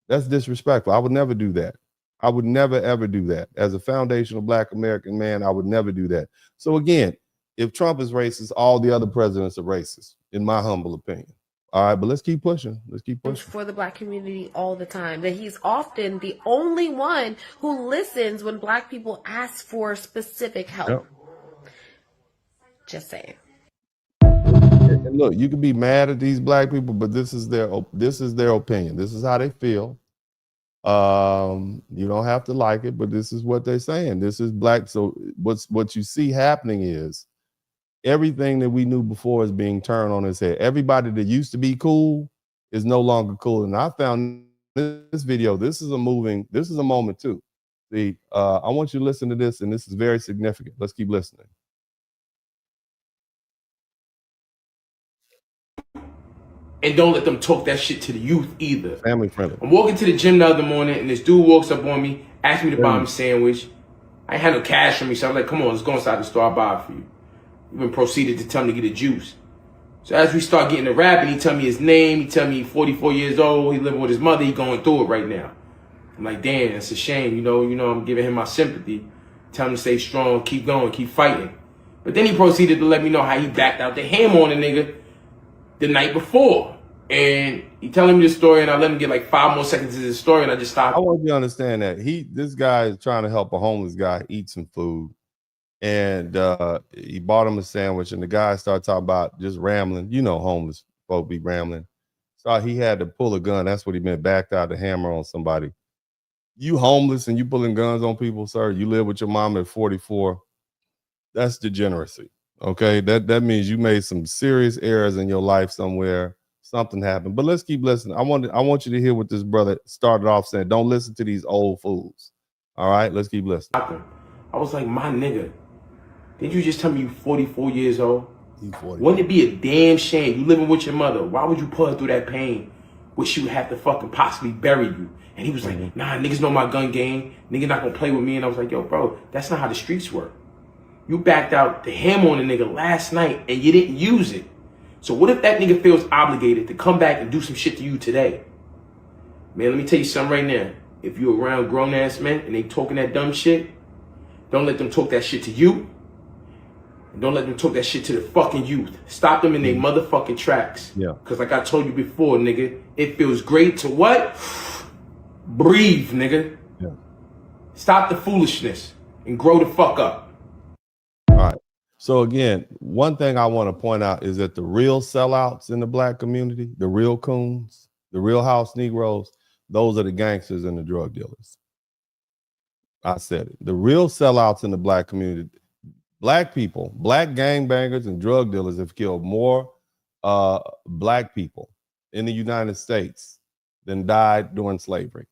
that's disrespectful. I would never do that. I would never, ever do that. As a foundational black American man, I would never do that. So again, if Trump is racist, all the other presidents are racist, in my humble opinion. All right, but let's keep pushing. Let's keep pushing. For the black community all the time. That he's often the only one who listens when black people ask for specific help. Yep. Just saying. And look, you can be mad at these black people, but this is their opinion. This is how they feel. You don't have to like it, but this is what they're saying. This is black. So what you see happening is everything that we knew before is being turned on its head. Everybody that used to be cool is no longer cool. And I found this video, this is a moment too. See, I want you to listen to this, and this is very significant. Let's keep listening. And don't let them talk that shit to the youth either. Family friendly. I'm walking to the gym the other morning, and this dude walks up on me, asks me to buy him a sandwich. I ain't had no cash for me, so I'm like, come on, let's go inside the store, I'll buy it for you. Even proceeded to tell me to get a juice. So as we start getting to rapping, he tell me his name, he tell me he's 44 years old, he living with his mother, he going through it right now. I'm like, damn, it's a shame, you know, I'm giving him my sympathy. Tell him to stay strong, keep going, keep fighting. But then he proceeded to let me know how he backed out the hammer on the nigga the night before. And he telling me the story, and I let him get like 5 more seconds of his story, and I just stopped. I want you to understand that this guy is trying to help a homeless guy eat some food. And he bought him a sandwich, and the guy started talking about just rambling. You know, homeless folk be rambling. So he had to pull a gun. That's what he meant, backed out the hammer on somebody. You homeless and you pulling guns on people, sir. You live with your mom at 44. That's degeneracy. Okay, that means you made some serious errors in your life somewhere. Something happened. But let's keep listening. I want you to hear what this brother started off saying. Don't listen to these old fools. All right, let's keep listening. I was like, my nigga, didn't you just tell me you 44 years old? Wouldn't it be a damn shame? You living with your mother. Why would you put her through that pain? Where she would have to fucking possibly bury you. And he was like, nah, niggas know my gun game. Niggas not gonna play with me. And I was like, yo, bro, that's not how the streets work. You backed out the hammer on the nigga last night and you didn't use it. So what if that nigga feels obligated to come back and do some shit to you today? Man, let me tell you something right now. If you're around grown ass men and they talking that dumb shit, don't let them talk that shit to you. And don't let them talk that shit to the fucking youth. Stop them in their motherfucking tracks. Yeah. Cause like I told you before, nigga, it feels great to what? Breathe, nigga. Yeah. Stop the foolishness and grow the fuck up. All right. So again, one thing I want to point out is that the real sellouts in the black community, the real coons, the real house Negroes, those are the gangsters and the drug dealers. I said it. The real sellouts in the black community, black people, black gangbangers and drug dealers have killed more black people in the United States than died during slavery.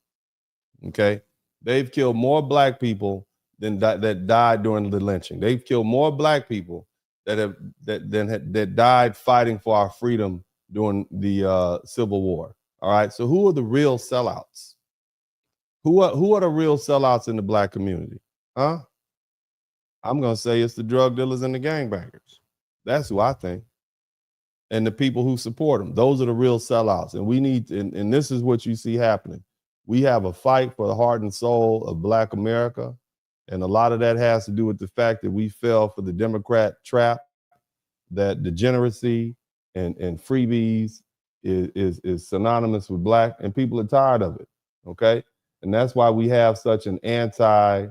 Okay? They've killed more black people that died during the lynching. They've killed more black people that died fighting for our freedom during the Civil War. All right. So who are the real sellouts? Who are the real sellouts in the black community? Huh? I'm gonna say it's the drug dealers and the gangbangers. That's who I think. And the people who support them. Those are the real sellouts. And we need and this is what you see happening. We have a fight for the heart and soul of Black America. And a lot of that has to do with the fact that we fell for the Democrat trap, that degeneracy and freebies is synonymous with black, and people are tired of it. Okay. And that's why we have such an anti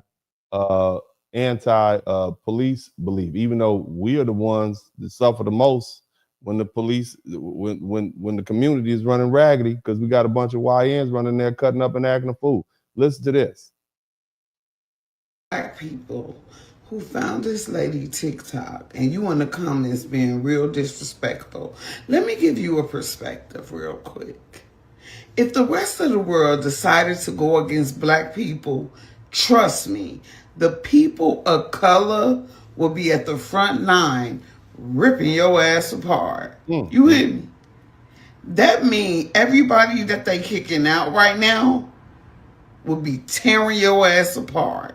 police belief, even though we are the ones that suffer the most when the police, when the community is running raggedy, because we got a bunch of YNs running there cutting up and acting a fool. Listen to this. Black people who found this lady TikTok, and you in the comments being real disrespectful. Let me give you a perspective real quick. If the rest of the world decided to go against black people, trust me, the people of color will be at the front line ripping your ass apart. You hear me? That means everybody that they kicking out right now will be tearing your ass apart.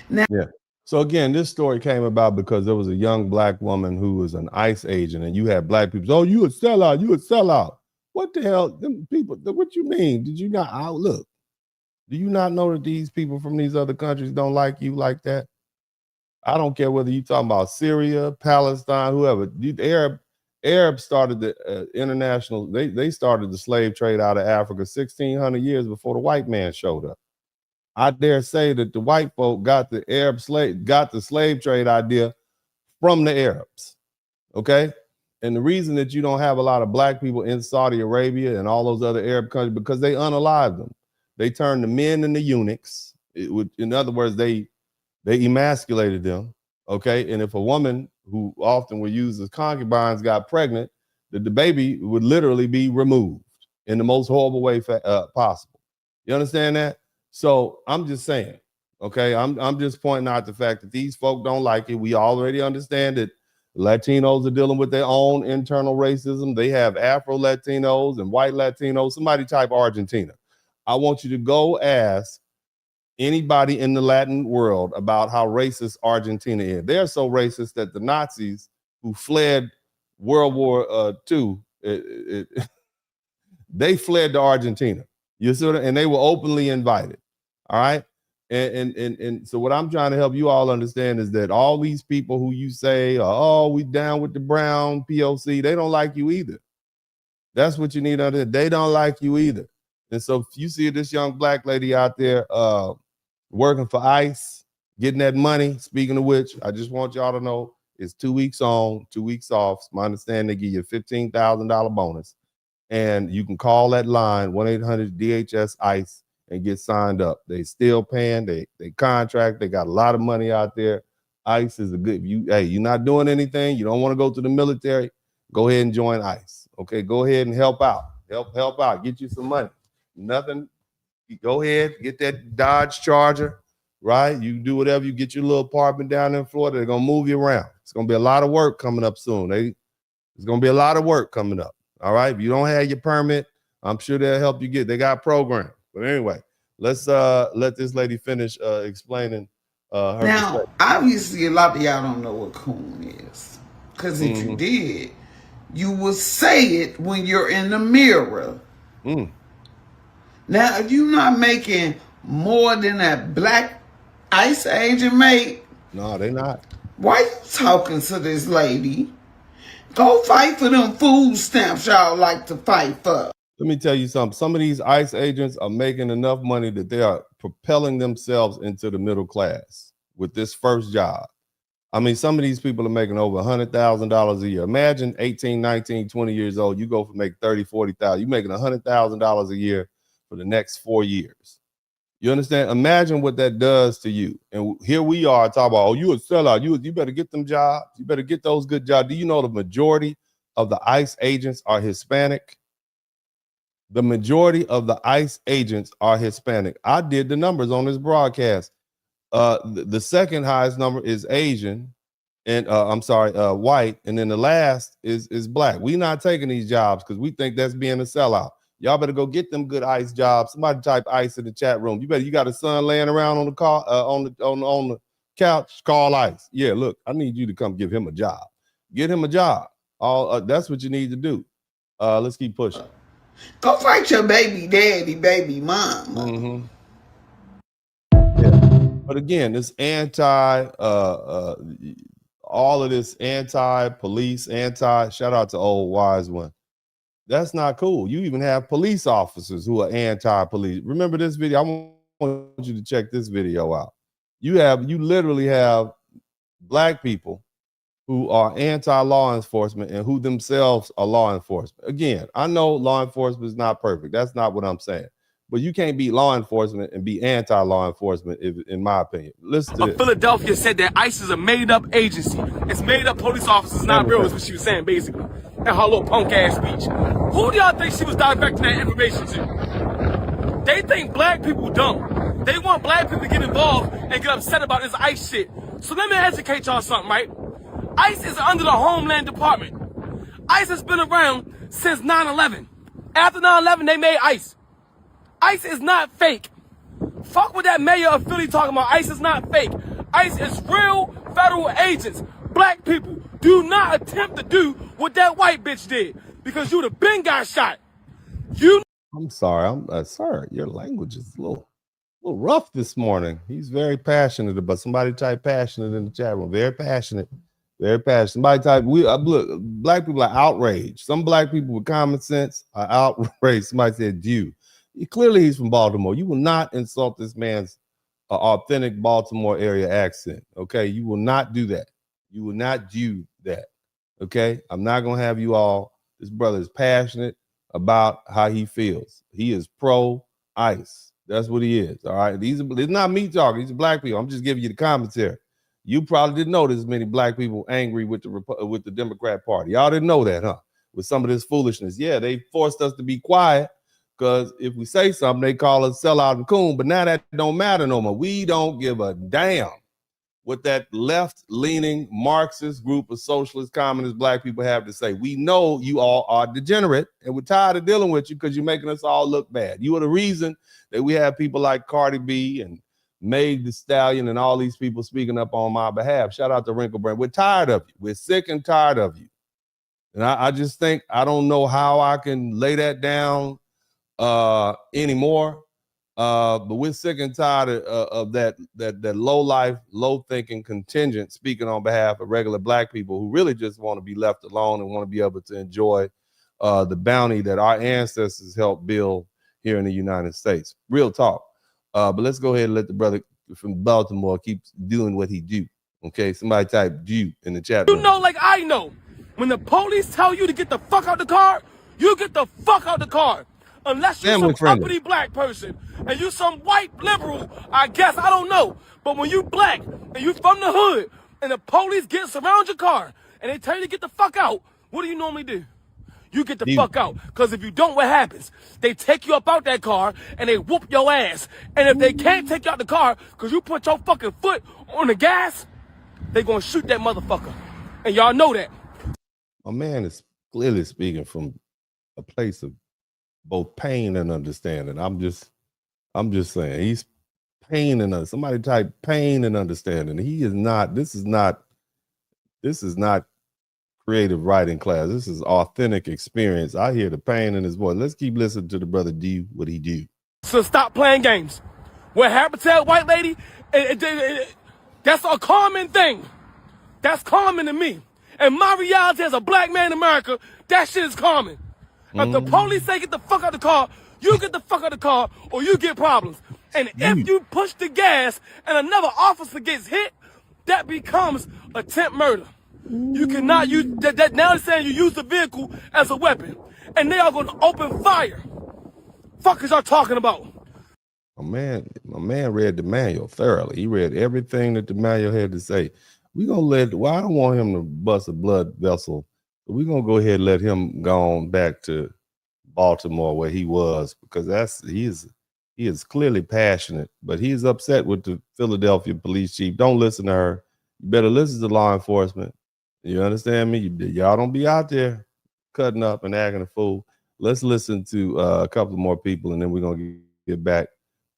Now, yeah. So again, this story came about because there was a young black woman who was an ICE agent, and you had black people, oh, you a sellout, you a sellout. What the hell, them people, what you mean? Did you not outlook? Do you not know that these people from these other countries don't like you like that? I don't care whether you're talking about Syria, Palestine, whoever. Arabs started the international, they started the slave trade out of Africa 1,600 years before the white man showed up. I dare say that the white folk got the slave trade idea from the Arabs. Okay. And the reason that you don't have a lot of black people in Saudi Arabia and all those other Arab countries, because they unalived them. They turned the men into eunuchs. In other words, they emasculated them. Okay. And if a woman who often were used as concubines got pregnant, the baby would literally be removed in the most horrible way possible. You understand that? So I'm just saying, okay, I'm just pointing out the fact that these folk don't like it. We already understand that Latinos are dealing with their own internal racism. They have Afro Latinos and white Latinos. Somebody type Argentina. I want you to go ask anybody in the Latin world about how racist Argentina is. They're so racist that the Nazis who fled World War II, they fled to Argentina. You see what, and they were openly invited. All right. And so what I'm trying to help you all understand is that all these people who you say, oh, we down with the brown POC, they don't like you either. That's what you need to understand. They don't like you either. And so if you see this young black lady out there working for ICE, getting that money, speaking of which, I just want y'all to know it's 2 weeks on, 2 weeks off. It's my understanding they give you a $15,000 bonus. And you can call that line, 1-800-DHS-ICE, and get signed up. They still paying, they contract, they got a lot of money out there. ICE is a good, you're not doing anything, you don't want to go to the military, go ahead and join ICE. Okay, go ahead and help out. Help out, get you some money. Nothing, go ahead, get that Dodge Charger, right? You do whatever, you get your little apartment down in Florida, they're gonna move you around. It's gonna be a lot of work coming up soon. There's gonna be a lot of work coming up. All right, if you don't have your permit, I'm sure they'll help you get. They got programs. But anyway, let's let this lady finish explaining her. Now, obviously, a lot of y'all don't know what coon is, because if you did, you would say it when you're in the mirror. Now, if you're not making more than that black ICE agent made, no, they not. Why you talking to this lady? Go fight for them food stamps y'all like to fight for. Let me tell you something. Some of these ICE agents are making enough money that they are propelling themselves into the middle class with this first job. I mean, some of these people are making over $100,000 a year. Imagine 18, 19, 20 years old. You go from make 30, 40,000. You're making $100,000 a year for the next 4 years. You understand? Imagine what that does to you. And here we are talking about, oh, you a sellout. You better get them jobs. You better get those good jobs. Do you know the majority of the ICE agents are Hispanic? The majority of the ICE agents are Hispanic. I did the numbers on this broadcast. The second highest number is Asian, and white, and then the last is black. We not taking these jobs because we think that's being a sellout. Y'all better go get them good ICE jobs. Somebody type ICE in the chat room. You got a son laying around on the car on the couch. Call ICE. Yeah, look, I need you to come give him a job. Get him a job. That's what you need to do. Let's keep pushing. Go fight your baby daddy, baby mama. Yeah, but again, this all of this anti-police, shout out to old wise one. That's not cool. You even have police officers who are anti-police. Remember this video? I want you to check this video out. You literally have black people who are anti-law enforcement and who themselves are law enforcement. Again, I know law enforcement is not perfect. That's not what I'm saying. but you can't be law enforcement and be anti-law enforcement, in my opinion. Listen to this. Philadelphia said that ICE is a made-up agency. It's made-up police officers, not real, is what she was saying, basically. And her little punk-ass speech. Who do y'all think she was directing that information to? They think black people dumb. They want black people to get involved and get upset about this ICE shit. So let me educate y'all something, right? ICE is under the Homeland Department. ICE has been around since 9/11. After 9/11, they made ICE. ICE is not fake. Fuck with that mayor of Philly talking about ICE is not fake. ICE is real federal agents. Black people, do not attempt to do what that white bitch did, because you'd have been got shot. I'm sorry, sir, your language is a little rough this morning. He's very passionate about, somebody type passionate in the chat room. Very passionate. Very passionate. Somebody type, look, black people are outraged. Some black people with common sense are outraged. Somebody said, clearly he's from Baltimore. You will not insult this man's authentic Baltimore area accent. Okay, you will not do that. You will not do that. Okay, I'm not gonna have you all. This brother is passionate about how he feels. He is pro ICE. That's what he is. All right, it's not me talking. These are black people. I'm just giving you the commentary. You probably didn't know there's many black people angry with the Democrat Party. Y'all didn't know that, huh? With some of this foolishness. Yeah, they forced us to be quiet because if we say something, they call us sellout and coon. But now that don't matter no more. We don't give a damn what that left-leaning Marxist group of socialist, communist black people have to say. We know you all are degenerate, and we're tired of dealing with you because you're making us all look bad. You are the reason that we have people like Cardi B and Meg the Stallion and all these people speaking up on my behalf. Shout out to Wrinkle Brand. We're tired of you. We're sick and tired of you. And I just think, I don't know how I can lay that down anymore. But we're sick and tired of that low life, low thinking contingent speaking on behalf of regular black people who really just want to be left alone and want to be able to enjoy the bounty that our ancestors helped build here in the United States. Real talk. But let's go ahead and let the brother from Baltimore keep doing what he do. Okay, somebody type "do" in the chat room. You know, like I know, when the police tell you to get the fuck out the car, you get the fuck out the car. Unless you're some uppity black person and you some white liberal, I guess, I don't know. But when you black and you from the hood and the police get surround your car and they tell you to get the fuck out, what do you normally do? You get the fuck out. Because if you don't, what happens? They take you up out that car and they whoop your ass. And if they can't take you out the car because you put your fucking foot on the gas, they gonna shoot that motherfucker. And y'all know that. My man is clearly speaking from a place of both pain and understanding. I'm just saying, he's pain and somebody type pain and understanding. He is not, this is not creative writing class. This is authentic experience. I hear the pain in his voice. Let's keep listening to the brother do what he do. So stop playing games. What happened to that white lady, that's a common thing. That's common to me. And my reality as a black man in America, that shit is common. If the police say get the fuck out the car, you get the fuck out the car or you get problems. And if you push the gas and another officer gets hit, that becomes attempt murder. You cannot use that. Now they're saying you use the vehicle as a weapon and they are going to open fire. Fuck is y'all talking about? My man read the manual thoroughly. He read everything that the manual had to say. I don't want him to bust a blood vessel. We're going to go ahead and let him go on back to Baltimore where he was, because he is clearly passionate, but he's upset with the Philadelphia police chief. Don't listen to her. You better listen to law enforcement. You understand me? Y'all don't be out there cutting up and acting a fool. Let's listen to a couple more people, and then we're going to get back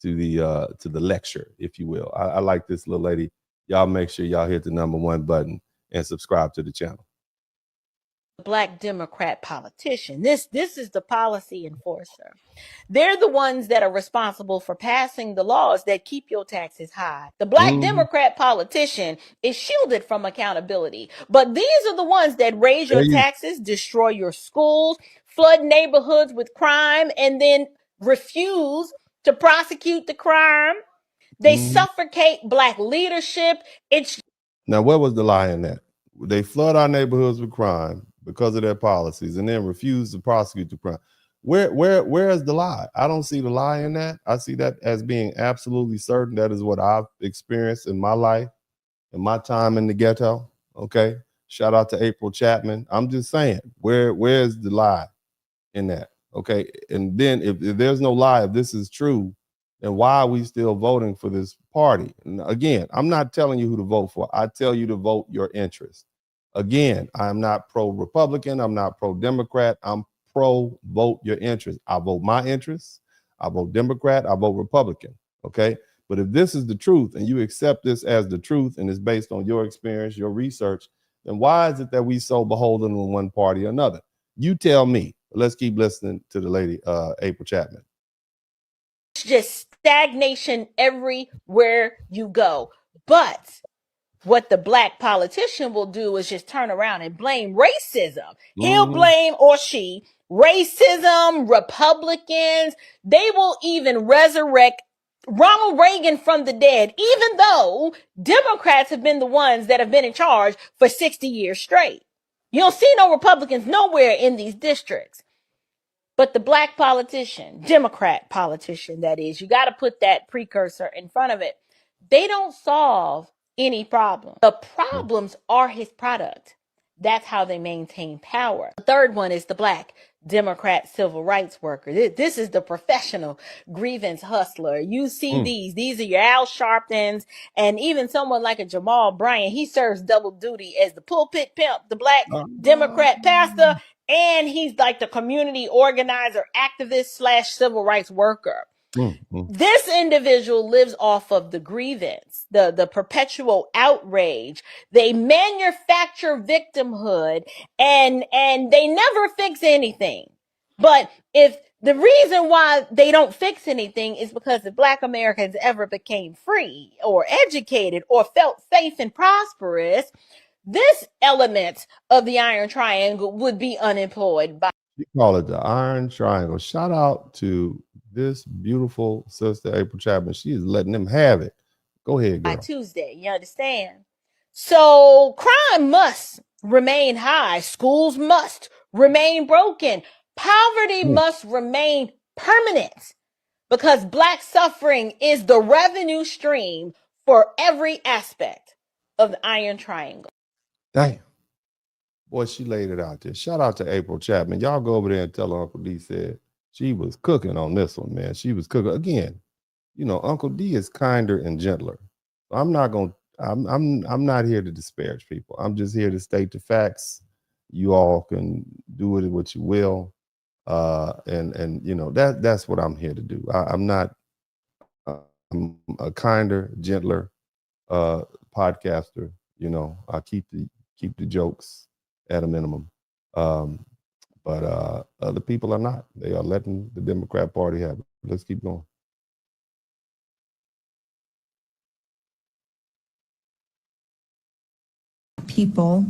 to the lecture, if you will. I like this little lady. Y'all make sure y'all hit the #1 button and subscribe to the channel. Black Democrat politician. This is the policy enforcer. They're the ones that are responsible for passing the laws that keep your taxes high. The Black Democrat politician is shielded from accountability, but these are the ones that raise your taxes, destroy your schools, flood neighborhoods with crime, and then refuse to prosecute the crime. They suffocate Black leadership. Now, where was the lie in that? They flood our neighborhoods with crime because of their policies and then refuse to prosecute the crime. Where is the lie? I don't see the lie in that. I see that as being absolutely certain. That is what I've experienced in my life, in my time in the ghetto. Okay. Shout out to April Chapman. I'm just saying, where's the lie in that? Okay. And then if there's no lie, if this is true, then why are we still voting for this party? And again, I'm not telling you who to vote for. I tell you to vote your interest. Again, I'm not pro-Republican. I'm not pro-Democrat. I'm pro-vote your interest. I vote my interests. I vote Democrat. I vote Republican. Okay. But if this is the truth and you accept this as the truth and it's based on your experience, your research, then why is it that we so beholden on one party or another? You tell me. Let's keep listening to the lady, April Chapman. It's just stagnation everywhere you go. But what the black politician will do is just turn around and blame racism. He'll blame, or she, racism, Republicans. They will even resurrect Ronald Reagan from the dead, even though Democrats have been the ones that have been in charge for 60 years straight. You don't see no Republicans nowhere in these districts. But the black politician, Democrat politician, that is, you got to put that precursor in front of it. They don't solve any problem. The problems are his product. That's how they maintain power. The third one is the black Democrat civil rights worker. This is the professional grievance hustler. You see these are your Al Sharptons, and even someone like a Jamal Bryant. He serves double duty as the pulpit pimp, the black Democrat pastor, and he's like the community organizer, activist / civil rights worker. This individual lives off of the grievance, the perpetual outrage. They manufacture victimhood and they never fix anything. But if the reason why they don't fix anything is because if black Americans ever became free or educated or felt safe and prosperous, this element of the Iron Triangle would be unemployed. You call it the Iron Triangle. Shout out to this beautiful sister, April Chapman. She is letting them have it. Go ahead, girl. By Tuesday, you understand? So crime must remain high. Schools must remain broken. Poverty must remain permanent because black suffering is the revenue stream for every aspect of the Iron Triangle. Damn. Boy, she laid it out there. Shout out to April Chapman. Y'all go over there and tell her Uncle D said she was cooking on this one, man. She was cooking. Again, you know, Uncle D is kinder and gentler. I'm not not here to disparage people. I'm just here to state the facts. You all can do with it what you will. And you know, that's what I'm here to do. I'm I'm a kinder, gentler podcaster. You know, I keep the jokes at a minimum. But other people are not. They are letting the Democrat Party have it. Let's keep going. People,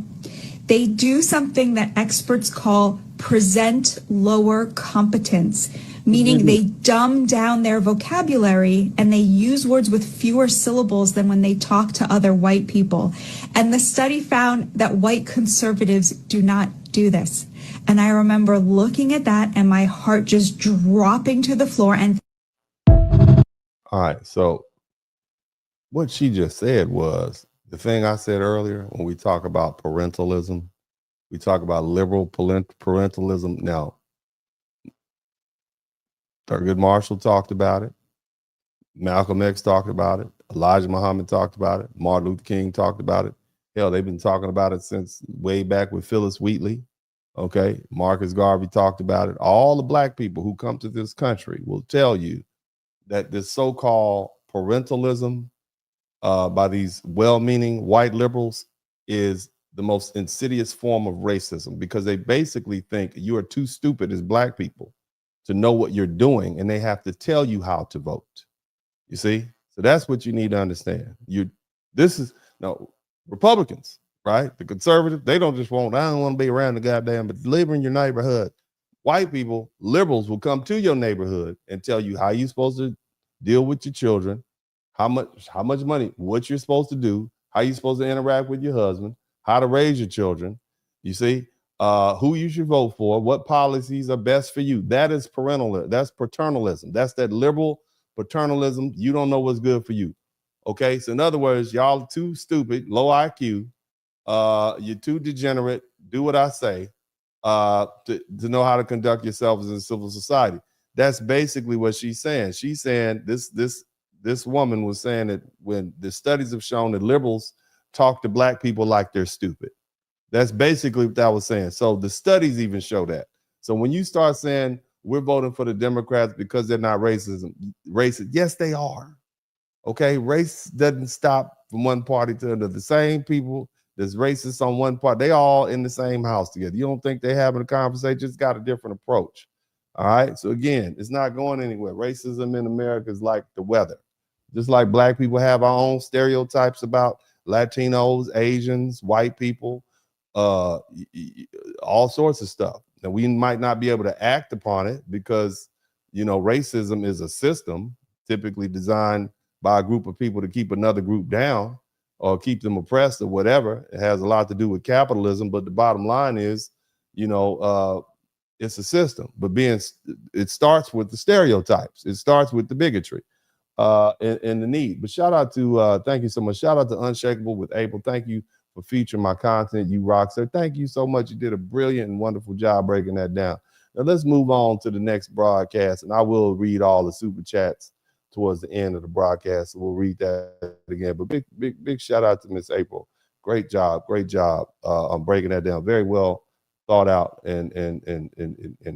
they do something that experts call present lower competence, meaning they dumb down their vocabulary and they use words with fewer syllables than when they talk to other white people. And the study found that white conservatives do not do this. And I remember looking at that and my heart just dropping to the floor. And all right, so what she just said was the thing I said earlier when we talk about parentalism, we talk about liberal parentalism. Now, Thurgood Marshall talked about it. Malcolm X talked about it. Elijah Muhammad talked about it. Martin Luther King talked about it. Hell, they've been talking about it since way back with Phyllis Wheatley. Okay, Marcus Garvey talked about it. All the black people who come to this country will tell you that this so-called parentalism by these well-meaning white liberals is the most insidious form of racism, because they basically think you are too stupid as black people to know what you're doing, and they have to tell you how to vote. You see? So that's what you need to understand. Republicans, right? The conservatives, they don't just want, I don't want to be around the goddamn, but live in your neighborhood. White people, liberals, will come to your neighborhood and tell you how you're supposed to deal with your children, how much money, what you're supposed to do, how you're supposed to interact with your husband, how to raise your children. You see, who you should vote for, what policies are best for you. That is that's paternalism. That's that liberal paternalism. You don't know what's good for you. Okay, so in other words, y'all too stupid, low IQ. You're too degenerate. Do what I say to know how to conduct yourselves in a civil society. That's basically what she's saying. She's saying this woman was saying that when the studies have shown that liberals talk to black people like they're stupid. That's basically what I was saying. So the studies even show that. So when you start saying we're voting for the Democrats because they're not racist, yes, they are. Okay, race doesn't stop from one party to another. The same people that's racist on one part, they all in the same house together. You don't think they're having a conversation, just got a different approach. All right. So again, it's not going anywhere. Racism in America is like the weather. Just like black people have our own stereotypes about Latinos, Asians, white people, all sorts of stuff. Now we might not be able to act upon it because, racism is a system typically designed by a group of people to keep another group down or keep them oppressed or whatever. It has a lot to do with capitalism, but the bottom line is, it's a system, but it starts with the stereotypes. It starts with the bigotry and the need. But shout out to, thank you so much. Shout out to Unshakable with April. Thank you for featuring my content. You rock, sir. Thank you so much. You did a brilliant and wonderful job breaking that down. Now let's move on to the next broadcast, and I will read all the super chats towards the end of the broadcast. So we'll read that again. But big shout out to Miss April. Great job on breaking that down. Very well thought out and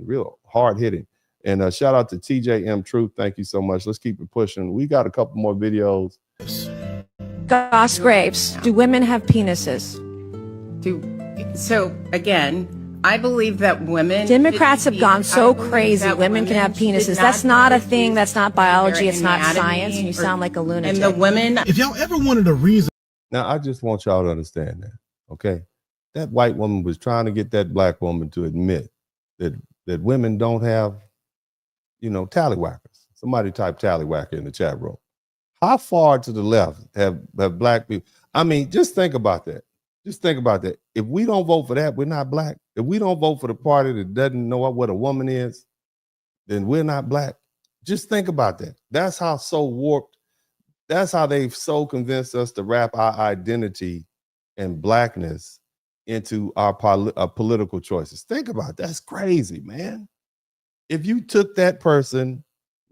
real hard hitting. And shout out to TJM Truth. Thank you so much. Let's keep it pushing. We got a couple more videos. Goss Graves, do women have penises? So again, I believe that women... Democrats have gone so crazy. Women can have penises. That's not a thing. That's not biology. It's not science. And you sound like a lunatic. And the women... If y'all ever wanted a reason... Now, I just want y'all to understand that, okay? That white woman was trying to get that black woman to admit that women don't have, tallywhackers. Somebody type tallywhacker in the chat room. How far to the left have black people? I mean, just think about that. Just think about that. If we don't vote for that, we're not black. If we don't vote for the party that doesn't know what a woman is, then we're not black. Just think about that. That's how so warped. That's how they've so convinced us to wrap our identity and blackness into our political choices. Think about it. That's crazy, man. If you took that person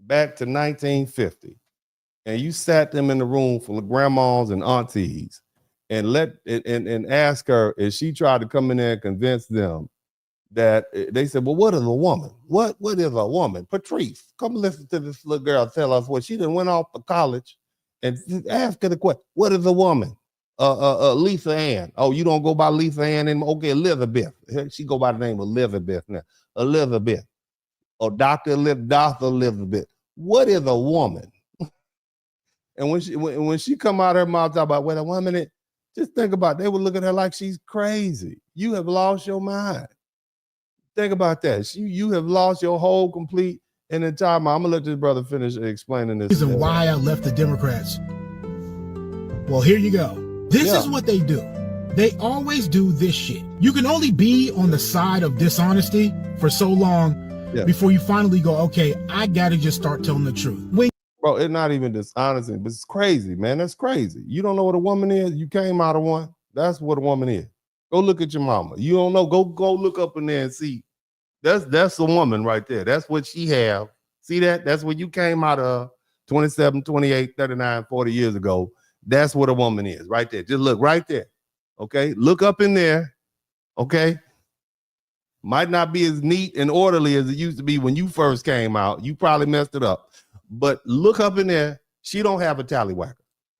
back to 1950 and you sat them in the room full of grandmas and aunties and ask her, if she tried to come in there and convince them that they said, well, what is a woman? What is a woman? Patrice, come listen to this little girl tell us what she done went off to college and ask her the question, what is a woman? Lisa Ann. Oh, you don't go by Lisa Ann anymore? Okay, Elizabeth. She go by the name of Elizabeth now. Elizabeth. Or Dr. Elizabeth. What is a woman? And when she come out of her mouth talk about what a woman is, just think about it. They would look at her like she's crazy. You have lost your mind. Think about that. You have lost your whole complete and entire mind. I'm gonna let this brother finish explaining this. Reason why I left the Democrats. Well, here you go. This is what they do. They always do this shit. You can only be on the side of dishonesty for so long before you finally go, okay, I gotta just start telling the truth. Bro, it's not even dishonesty, but it's crazy, man. That's crazy. You don't know what a woman is? You came out of one. That's what a woman is. Go look at your mama. You don't know? Go look up in there and see. That's a woman right there. That's what she have. See that? That's what you came out of 27, 28, 39, 40 years ago. That's what a woman is right there. Just look right there. Okay? Look up in there. Okay? Might not be as neat and orderly as it used to be when you first came out. You probably messed it up. But look up in there. She don't have a tallywhacker.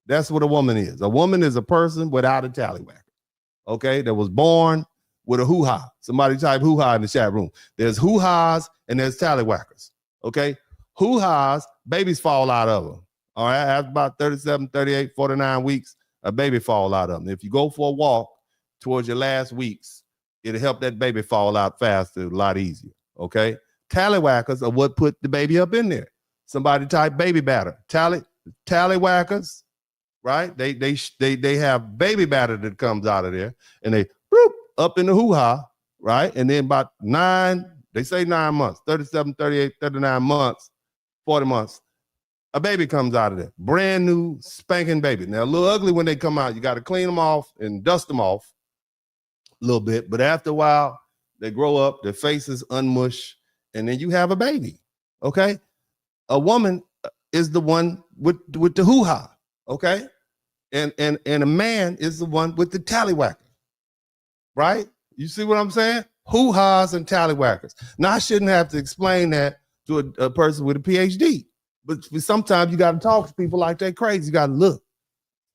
That's what a woman is. A woman is a person without a tallywhacker. Okay? That was born with a hoo-ha. Somebody type hoo-ha in the chat room. There's hoo-has and there's tallywhackers. Okay? Hoo-has, babies fall out of them. All right? After about 37, 38, 49 weeks, a baby fall out of them. If you go for a walk towards your last weeks, it'll help that baby fall out faster, a lot easier. Okay? Tallywhackers are what put the baby up in there. Somebody type baby batter. Tallywhackers, right? They have baby batter that comes out of there, and they boop, up in the hoo-ha, right? And then about 9 months, 37, 38, 39 months, 40 months, a baby comes out of there. Brand new spanking baby. Now, a little ugly when they come out. You got to clean them off and dust them off a little bit. But after a while, they grow up, their faces unmush, and then you have a baby, okay? A woman is the one with the hoo-ha, okay? And a man is the one with the tallywhacker, right? You see what I'm saying? Hoo-has and tallywhackers. Now, I shouldn't have to explain that to a person with a PhD, but sometimes you got to talk to people like they're crazy. You got to look.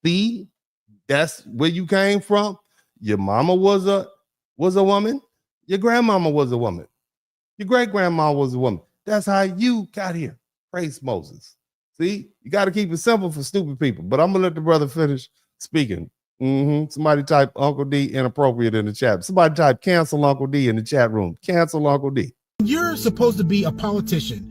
See, that's where you came from. Your mama was a woman. Your grandmama was a woman. Your great-grandma was a woman. That's how you got here. Praise Moses. See, you got to keep it simple for stupid people. But I'm going to let the brother finish speaking. Somebody type Uncle D inappropriate in the chat. Somebody type cancel Uncle D in the chat room. Cancel Uncle D. You're supposed to be a politician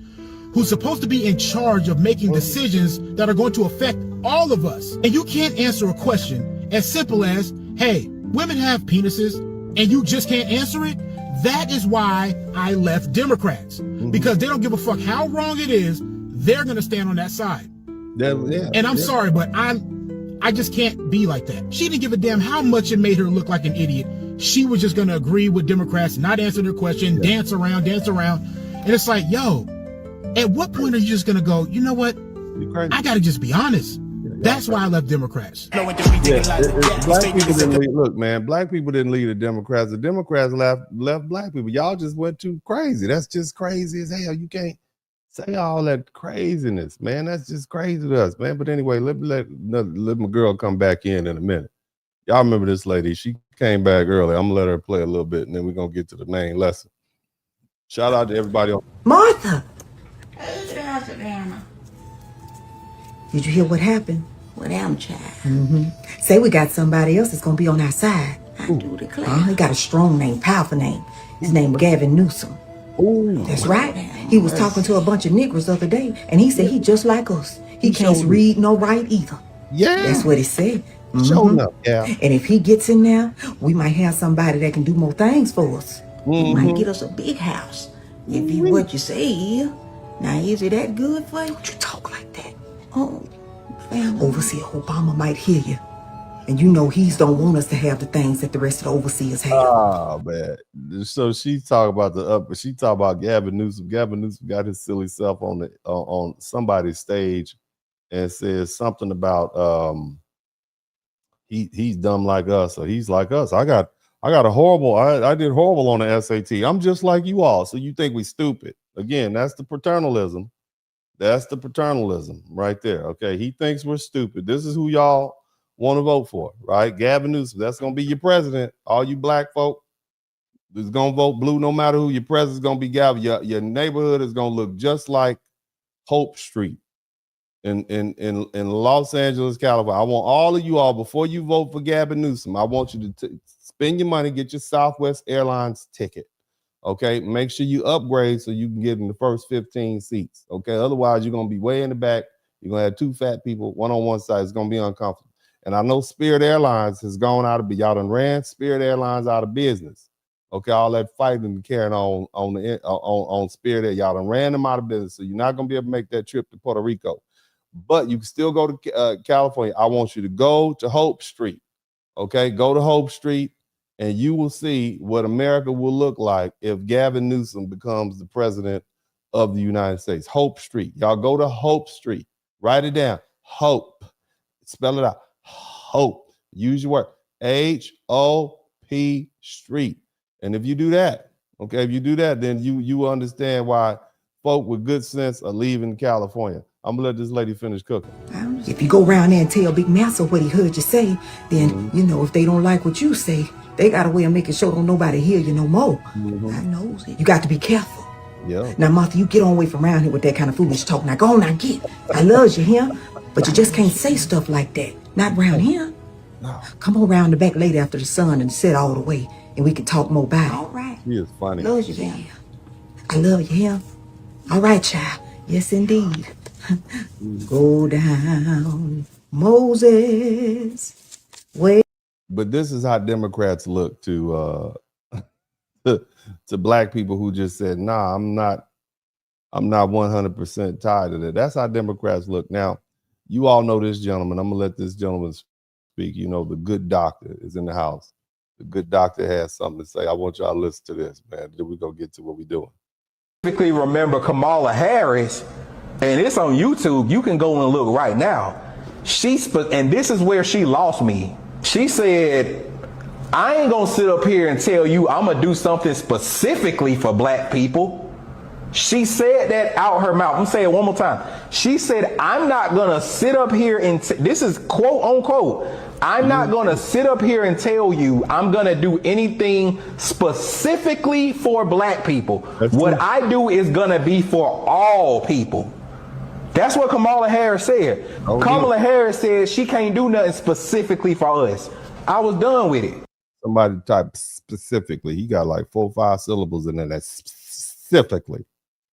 who's supposed to be in charge of making decisions that are going to affect all of us. And you can't answer a question as simple as, hey, women have penises, and you just can't answer it. That is why I left Democrats, because they don't give a fuck how wrong it is. They're going to stand on that side. And I'm sorry, but I just can't be like that. She didn't give a damn how much it made her look like an idiot. She was just going to agree with Democrats, not answer their question, dance around. And it's like, yo, at what point are you just going to go, you know what? I got to just be honest. That's why I left Democrats. Black people didn't lead. Look, man, black people didn't lead the Democrats. The Democrats left black people. Y'all just went too crazy. That's just crazy as hell. You can't say all that craziness, man. That's just crazy to us, man. But anyway, let my girl come back in a minute. Y'all remember this lady? She came back early. I'm gonna let her play a little bit, and then we're gonna get to the main lesson. Shout out to everybody on Martha. Hey, Savannah. Did you hear what happened? With them, child. Say we got somebody else that's gonna be on our side. I do declare. He got a strong name, powerful name. His name Gavin Newsom. That's right. He was talking to a bunch of niggers the other day, and he said he just like us. He can't read nor write either. Yeah. That's what he said. Show up, yeah. And if he gets in there, we might have somebody that can do more things for us. He might get us a big house. If he what you say, now is it that good for you? Don't you talk like that. Oh, Overseer Obama might hear you. And you know he's don't want us to have the things that the rest of the overseers have. Oh man! So she talk about she talk about Gavin Newsom. Gavin Newsom got his silly self on somebody's stage and says something about he's dumb like us, or he's like us. I got a horrible. I did horrible on the SAT. I'm just like you all. So you think we stupid? Again, that's the paternalism. That's the paternalism right there. Okay, he thinks we're stupid. This is who y'all want to vote for, right? Gavin Newsom, that's going to be your president. All you black folk is going to vote blue no matter who your president's going to be. Gavin, your neighborhood is going to look just like Hope Street in Los Angeles, California. I want all of you all, before you vote for Gavin Newsom, I want you to spend your money, get your Southwest Airlines ticket. Okay, make sure you upgrade so you can get in the first 15 seats. Okay, otherwise you're going to be way in the back. You're going to have two fat people, one on one side. It's going to be uncomfortable. And I know Spirit Airlines has gone out of, y'all done ran Spirit Airlines out of business. Okay, all that fighting and carrying on Spirit Air, y'all done ran them out of business. So you're not going to be able to make that trip to Puerto Rico. But you can still go to California. I want you to go to Hope Street. Okay, go to Hope Street, and you will see what America will look like if Gavin Newsom becomes the president of the United States. Hope Street. Y'all go to Hope Street. Write it down. Hope. Spell it out. Hope. Use your word. H-O-P Street. And if you do that, okay, if you do that, then you understand why folk with good sense are leaving California. I'm gonna let this lady finish cooking. If you go around there and tell Big Massa what he heard you say, then, you know, if they don't like what you say, they got a way of making sure don't nobody hear you no more. I knows it. You got to be careful. Yeah. Now, Martha, you get on away from around here with that kind of foolish talk. Now, go on, now get. I love you here, but you just can't say stuff like that. Not around here. No. Come on around the back later after the sun and sit all the way, and we can talk more about it. All right. She is funny. Love you, man. I love you here. All right, child. Yes, indeed. Go down, Moses. Wait. But this is how Democrats look to to black people who just said, nah, I'm not 100% tied to that. That's how Democrats look. Now, you all know this gentleman. I'm gonna let this gentleman speak. You know, the good doctor is in the house. The good doctor has something to say. I want y'all to listen to this, man. Then we go get to what we're doing. Specifically remember Kamala Harris, and it's on YouTube. You can go and look right now. And this is where she lost me. She said, I ain't gonna sit up here and tell you I'm gonna do something specifically for black people. She said that out her mouth. I'm saying it one more time. She said, I'm not gonna sit up here and this is quote unquote, I'm not gonna sit up here and tell you I'm gonna do anything specifically for black people. What I do is gonna be for all people. That's what Kamala Harris said. Kamala Harris said she can't do nothing specifically for us. I was done with it. Somebody type specifically. He got like 4 or 5 syllables in there. That's specifically.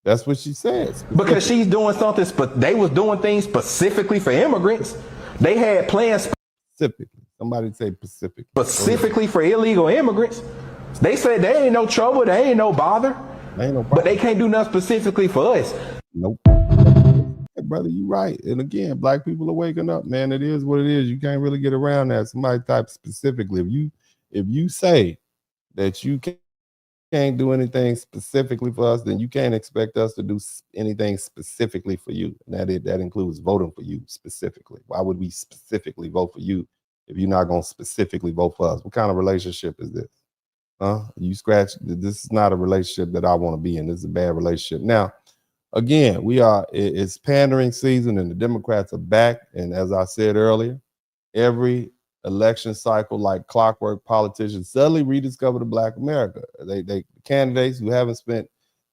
That's what she says. Because she's doing something, they was doing things specifically for immigrants. They had plans specifically. Somebody say specifically. Specifically for illegal immigrants. They said they ain't no trouble, they ain't no bother. Ain't no problem. But they can't do nothing specifically for us. Nope. Hey, brother, you right. And again, black people are waking up, man. It is what it is. You can't really get around that. Somebody type specifically. If you say that you can't do anything specifically for us, then you can't expect us to do anything specifically for you. And that includes voting for you specifically. Why would we specifically vote for you if you're not going to specifically vote for us? What kind of relationship is this? You scratch. This is not a relationship that I want to be in. This is a bad relationship. Now, again, it's pandering season and the Democrats are back. And as I said earlier, every election cycle, like clockwork, politicians suddenly rediscover the black America. They candidates who haven't spent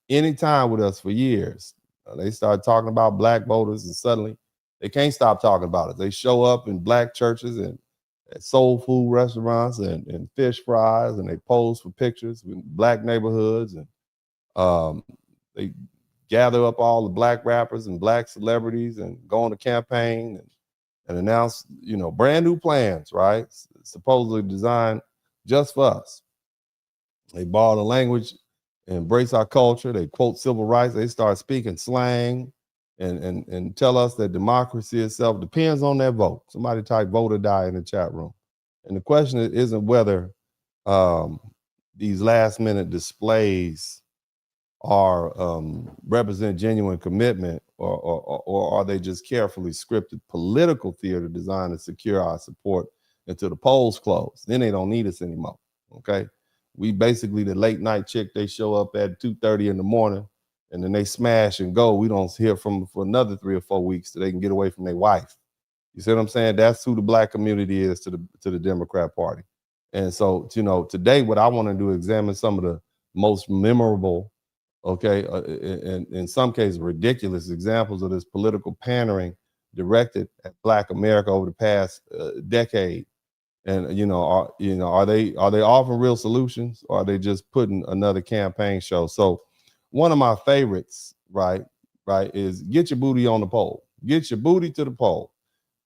any time with us for years, they start talking about black voters, and suddenly they can't stop talking about it. They show up in black churches and at soul food restaurants and fish fries, and they pose for pictures in black neighborhoods, and they gather up all the black rappers and black celebrities and go on a campaign and announce, brand new plans, right? Supposedly designed just for us. They borrow the language, embrace our culture. They quote civil rights. They start speaking slang and tell us that democracy itself depends on their vote. Somebody type vote or die in the chat room. And the question isn't whether these last minute displays represent genuine commitment, or are they just carefully scripted political theater designed to secure our support until the polls close? Then they don't need us anymore. Okay, we basically the late night chick. They show up at 2:30 in the morning, and then they smash and go. We don't hear from them for another 3 or 4 weeks so they can get away from their wife. You see what I'm saying? That's who the black community is to the Democrat Party. And so, today what I want to do is examine some of the most memorable, and in some cases ridiculous examples of this political pandering directed at black America over the past decade. And are they offering real solutions, or are they just putting another campaign show? So one of my favorites, right, is get your booty on the poll. Get your booty to the poll.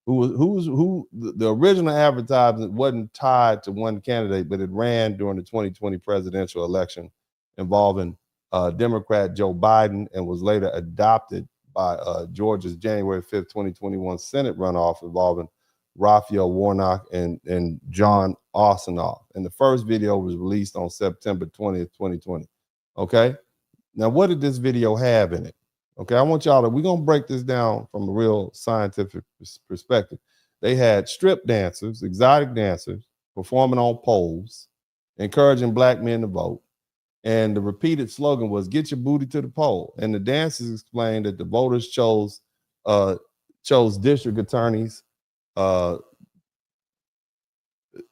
Who the original advertisement wasn't tied to one candidate, but it ran during the 2020 presidential election involving Democrat Joe Biden, and was later adopted by Georgia's January 5th, 2021 Senate runoff involving Raphael Warnock and John Ossoff. And the first video was released on September 20th, 2020. Okay. Now, what did this video have in it? Okay, I want y'all we're going to break this down from a real scientific perspective. They had strip dancers, exotic dancers, performing on poles, encouraging black men to vote. And the repeated slogan was, get your booty to the poll. And the dancers explained that the voters chose district attorneys,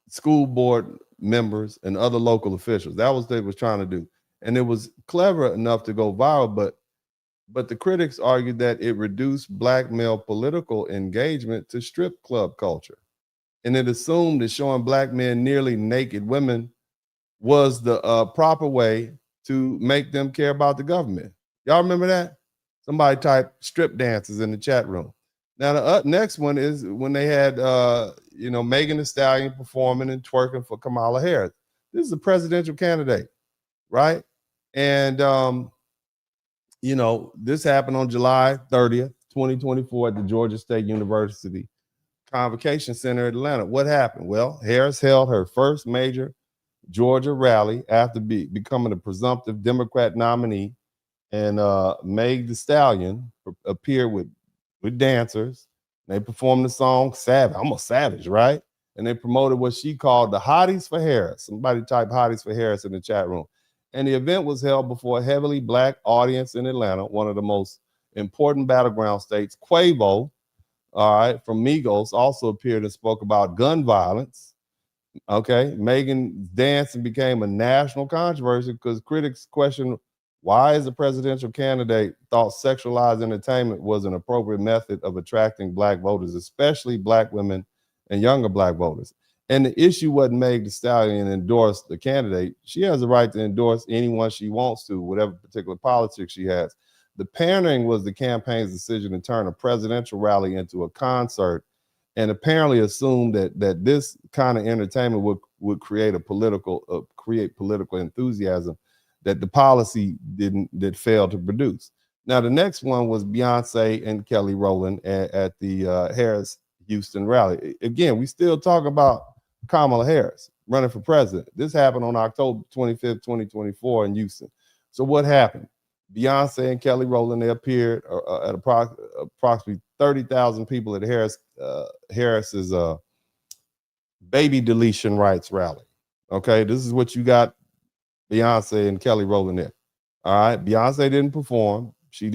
school board members, and other local officials. That was what they was trying to do. And it was clever enough to go viral, but the critics argued that it reduced black male political engagement to strip club culture. And it assumed that showing black men nearly naked women was the proper way to make them care about the government. Y'all remember that? Somebody type strip dances in the chat room. Now, the next one is when they had, Megan Thee Stallion performing and twerking for Kamala Harris. This is a presidential candidate. right? And you know, this happened on July 30th, 2024 at the Georgia State University Convocation Center in Atlanta. What happened? Well, Harris held her first major Georgia rally after becoming a presumptive Democrat nominee, and Meg Thee Stallion appeared with dancers. They performed the song Savage, almost Savage, right? And they promoted what she called the Hotties for Harris. Somebody type Hotties for Harris in the chat room. And the event was held before a heavily Black audience in Atlanta, one of the most important battleground states. Quavo, all right, from Migos, also appeared and spoke about gun violence. Okay, Megan's dancing became a national controversy because critics questioned why, as a presidential candidate, thought sexualized entertainment was an appropriate method of attracting Black voters, especially Black women and younger Black voters. And the issue wasn't Meg Thee Stallion endorsed the candidate. She has the right to endorse anyone she wants to, whatever particular politics she has. The pandering was the campaign's decision to turn a presidential rally into a concert, and apparently assumed that this kind of entertainment would create political enthusiasm that the policy that failed to produce. Now, the next one was Beyonce and Kelly Rowland at the Harris Houston rally. Again, we still talk about Kamala Harris running for president. This happened on October 25th, 2024 in Houston. So what happened? Beyonce and Kelly Rowland, they appeared at approximately 30,000 people at Harris's baby deletion rights rally. Okay, this is what you got Beyonce and Kelly Rowland there. All right, Beyonce didn't perform. She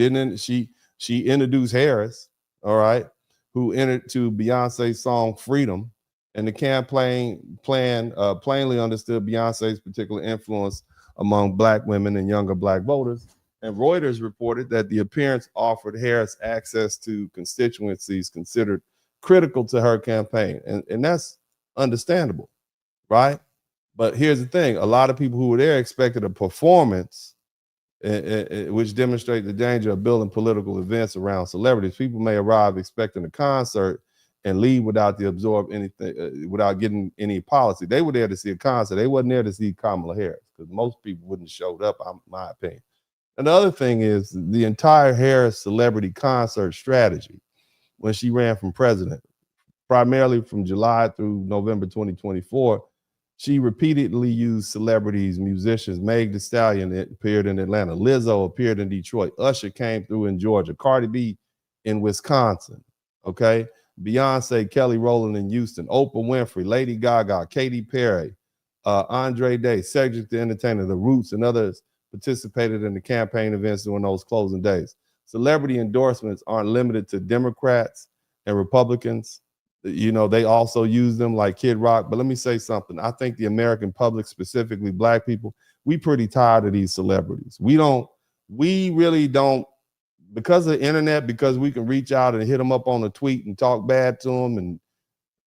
introduced Harris, all right, who entered to Beyonce's song Freedom, and the campaign plainly understood Beyonce's particular influence among Black women and younger Black voters. And Reuters reported that the appearance offered Harris access to constituencies considered critical to her campaign. And that's understandable, right? But here's the thing. A lot of people who were there expected a performance, which demonstrates the danger of building political events around celebrities. People may arrive expecting a concert and leave without without getting any policy. They were there to see a concert. They wasn't there to see Kamala Harris, because most people wouldn't have showed up, in my opinion. And the other thing is the entire Harris celebrity concert strategy when she ran for president, primarily from July through November 2024, she repeatedly used celebrities, musicians. Meg Thee Stallion appeared in Atlanta. Lizzo appeared in Detroit. Usher came through in Georgia. Cardi B in Wisconsin. Okay. Beyonce, Kelly Rowland in Houston. Oprah Winfrey, Lady Gaga, Katy Perry, Andre Day, Cedric the Entertainer, The Roots, and others participated in the campaign events during those closing days. Celebrity endorsements aren't limited to Democrats and Republicans. You know, they also use them like Kid Rock. But let me say something. I think the American public, specifically Black people, we pretty tired of these celebrities. We really don't, because of the internet, because we can reach out and hit them up on a tweet and talk bad to them. And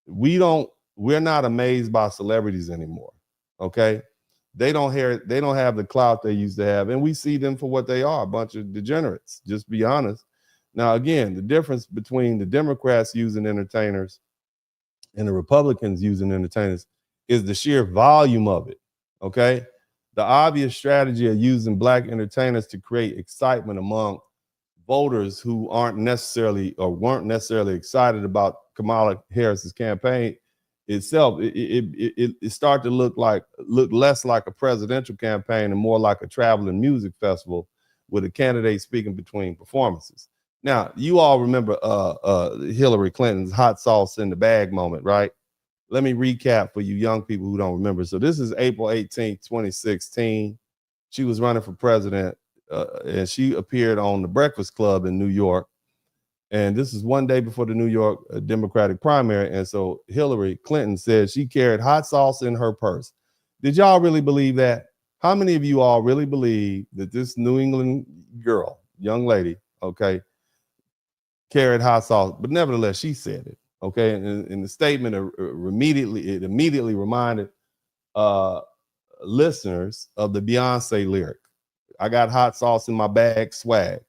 we're not amazed by celebrities anymore. Okay. They don't have the clout they used to have. And we see them for what they are, a bunch of degenerates, just be honest. Now, again, the difference between the Democrats using entertainers and the Republicans using entertainers is the sheer volume of it, okay? The obvious strategy of using Black entertainers to create excitement among voters who weren't necessarily excited about Kamala Harris's campaign itself, it started to look less like a presidential campaign and more like a traveling music festival with a candidate speaking between performances. Now, you all remember Hillary Clinton's hot sauce in the bag moment, right? Let me recap for you young people who don't remember. So this is April 18th, 2016. She was running for president, and she appeared on the Breakfast Club in New York. And this is one day before the New York Democratic primary. And so Hillary Clinton said she carried hot sauce in her purse. Did y'all really believe that? How many of you all really believe that this New England girl, young lady, okay, carried hot sauce? But nevertheless, she said it, okay? And in the statement, it immediately reminded listeners of the Beyonce lyric, "I got hot sauce in my bag, swag."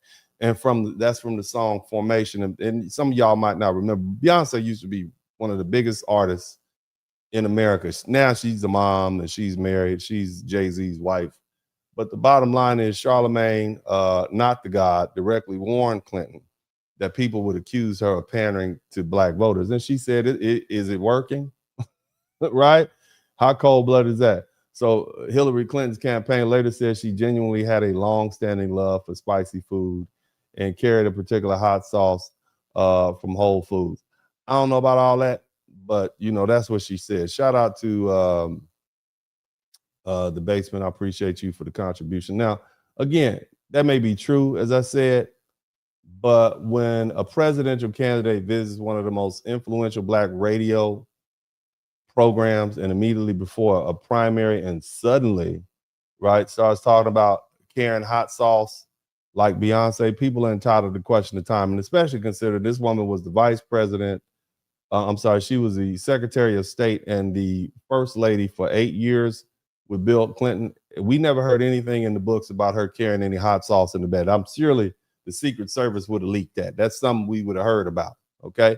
And that's from the song Formation. And some of y'all might not remember, Beyonce used to be one of the biggest artists in America. Now she's a mom and she's married. She's Jay-Z's wife. But the bottom line is Charlemagne, not the God, directly warned Clinton that people would accuse her of pandering to black voters. And she said, is it working? Right? How cold-blooded is that? So Hillary Clinton's campaign later said she genuinely had a long-standing love for spicy food and carried a particular hot sauce from Whole Foods. I don't know about all that, but that's what she said. Shout out to the basement. I appreciate you for the contribution. Now, again, that may be true, as I said, but when a presidential candidate visits one of the most influential black radio programs and immediately before a primary and suddenly, right, starts talking about carrying hot sauce like Beyonce, people are entitled to question the time, and especially consider this woman was the vice president. She was the Secretary of State and the First Lady for 8 years with Bill Clinton. We never heard anything in the books about her carrying any hot sauce in the bed. I'm surely the Secret Service would have leaked that. That's something we would have heard about, okay?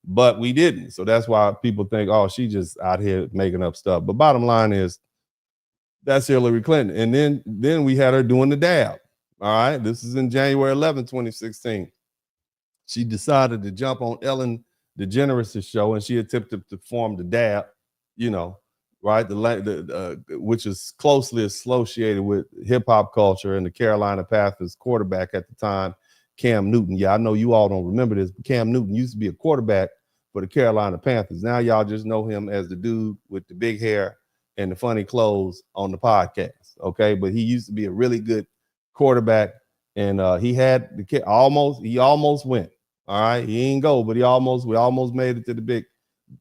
But we didn't. So that's why people think, oh, she just out here making up stuff. But bottom line is, that's Hillary Clinton. And then we had her doing the dab. All right. This is in January 11, 2016. She decided to jump on Ellen DeGeneres' show and she attempted to form the dab, right? Which is closely associated with hip hop culture and the Carolina Panthers quarterback at the time, Cam Newton. Yeah, I know you all don't remember this, but Cam Newton used to be a quarterback for the Carolina Panthers. Now y'all just know him as the dude with the big hair and the funny clothes on the podcast, okay? But he used to be a really good quarterback, and he had the kid almost went. All right, he ain't go, but we almost made it to the big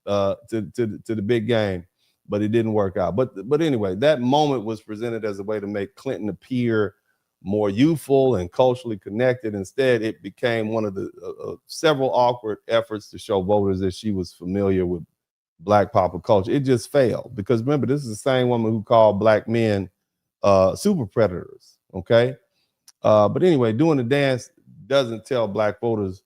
to the big game, but it didn't work out. But anyway, that moment was presented as a way to make Clinton appear more youthful and culturally connected. Instead, it became one of the several awkward efforts to show voters that she was familiar with black pop culture. It just failed because remember, this is the same woman who called black men super predators. Okay, but anyway, doing the dance doesn't tell black voters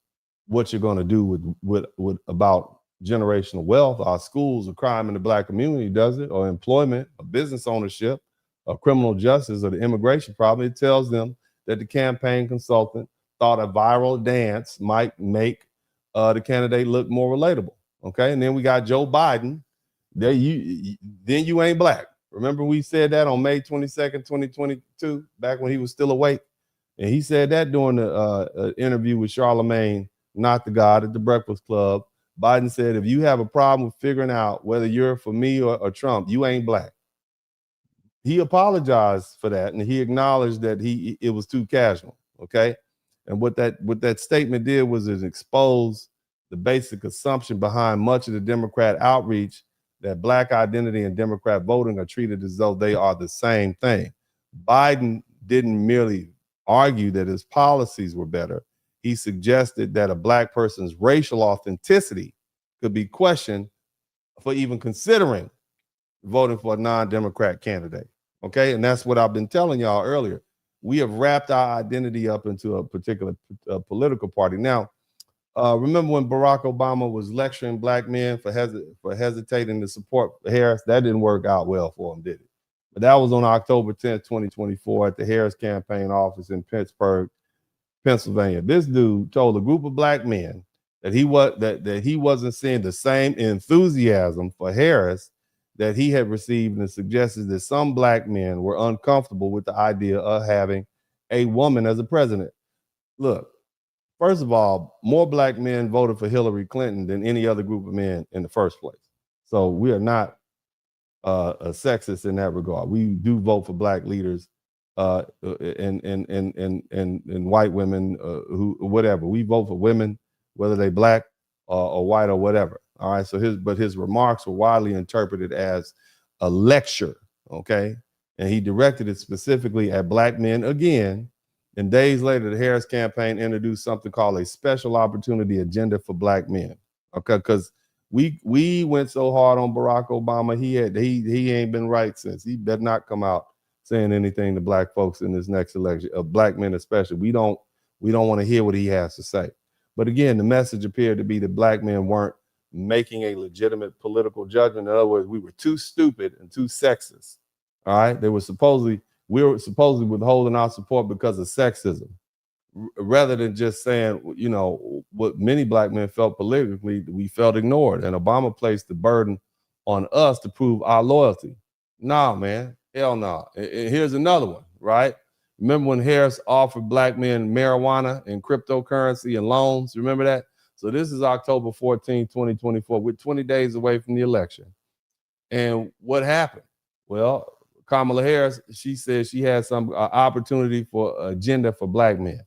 what you're going to do with about generational wealth, our schools, or crime in the black community, does it? Or employment, or business ownership, or criminal justice, or the immigration problem. It tells them that the campaign consultant thought a viral dance might make the candidate look more relatable. Okay, and then we got Joe Biden. Then you ain't black. Remember we said that on May 22nd, 2022, back when he was still awake. And he said that during the interview with Charlemagne, not the God, at the Breakfast Club. Biden said, if you have a problem with figuring out whether you're for me or Trump, you ain't black. He apologized for that, and he acknowledged that it was too casual, okay? And what that statement did was it exposed the basic assumption behind much of the Democrat outreach that black identity and Democrat voting are treated as though they are the same thing. Biden didn't merely argue that his policies were better. He suggested that a black person's racial authenticity could be questioned for even considering voting for a non-Democrat candidate. Okay, and that's what I've been telling y'all earlier. We have wrapped our identity up into a particular political party. Now, remember when Barack Obama was lecturing black men for hesitating to support Harris? That didn't work out well for him, did it? But that was on October 10th, 2024 at the Harris campaign office in Pittsburgh, Pennsylvania. This dude told a group of black men that he wasn't seeing the same enthusiasm for Harris that he had received, and suggested that some black men were uncomfortable with the idea of having a woman as a president. Look, first of all, more black men voted for Hillary Clinton than any other group of men in the first place. So we are not a sexist in that regard. We do vote for black leaders and white women who whatever. We vote for women, whether they black or white or whatever. All right. So his remarks were widely interpreted as a lecture. Okay. And he directed it specifically at black men again. And days later, the Harris campaign introduced something called a special opportunity agenda for black men. Okay. Because we went so hard on Barack Obama. He ain't been right since. He better not come out saying anything to black folks in this next election, black men especially. We don't want to hear what he has to say. But again, the message appeared to be that black men weren't making a legitimate political judgment. In other words, we were too stupid and too sexist. All right. They were supposedly we're supposedly withholding our support because of sexism, rather than just saying, you know, what many black men felt politically, we felt ignored. And Obama placed the burden on us to prove our loyalty. Nah, man, hell no. And here's another one, right? Remember when Harris offered black men marijuana and cryptocurrency and loans? Remember that? So this is October 14, 2024. We're 20 days away from the election. And what happened? Well, Kamala Harris, she said she had some opportunity for agenda for black men.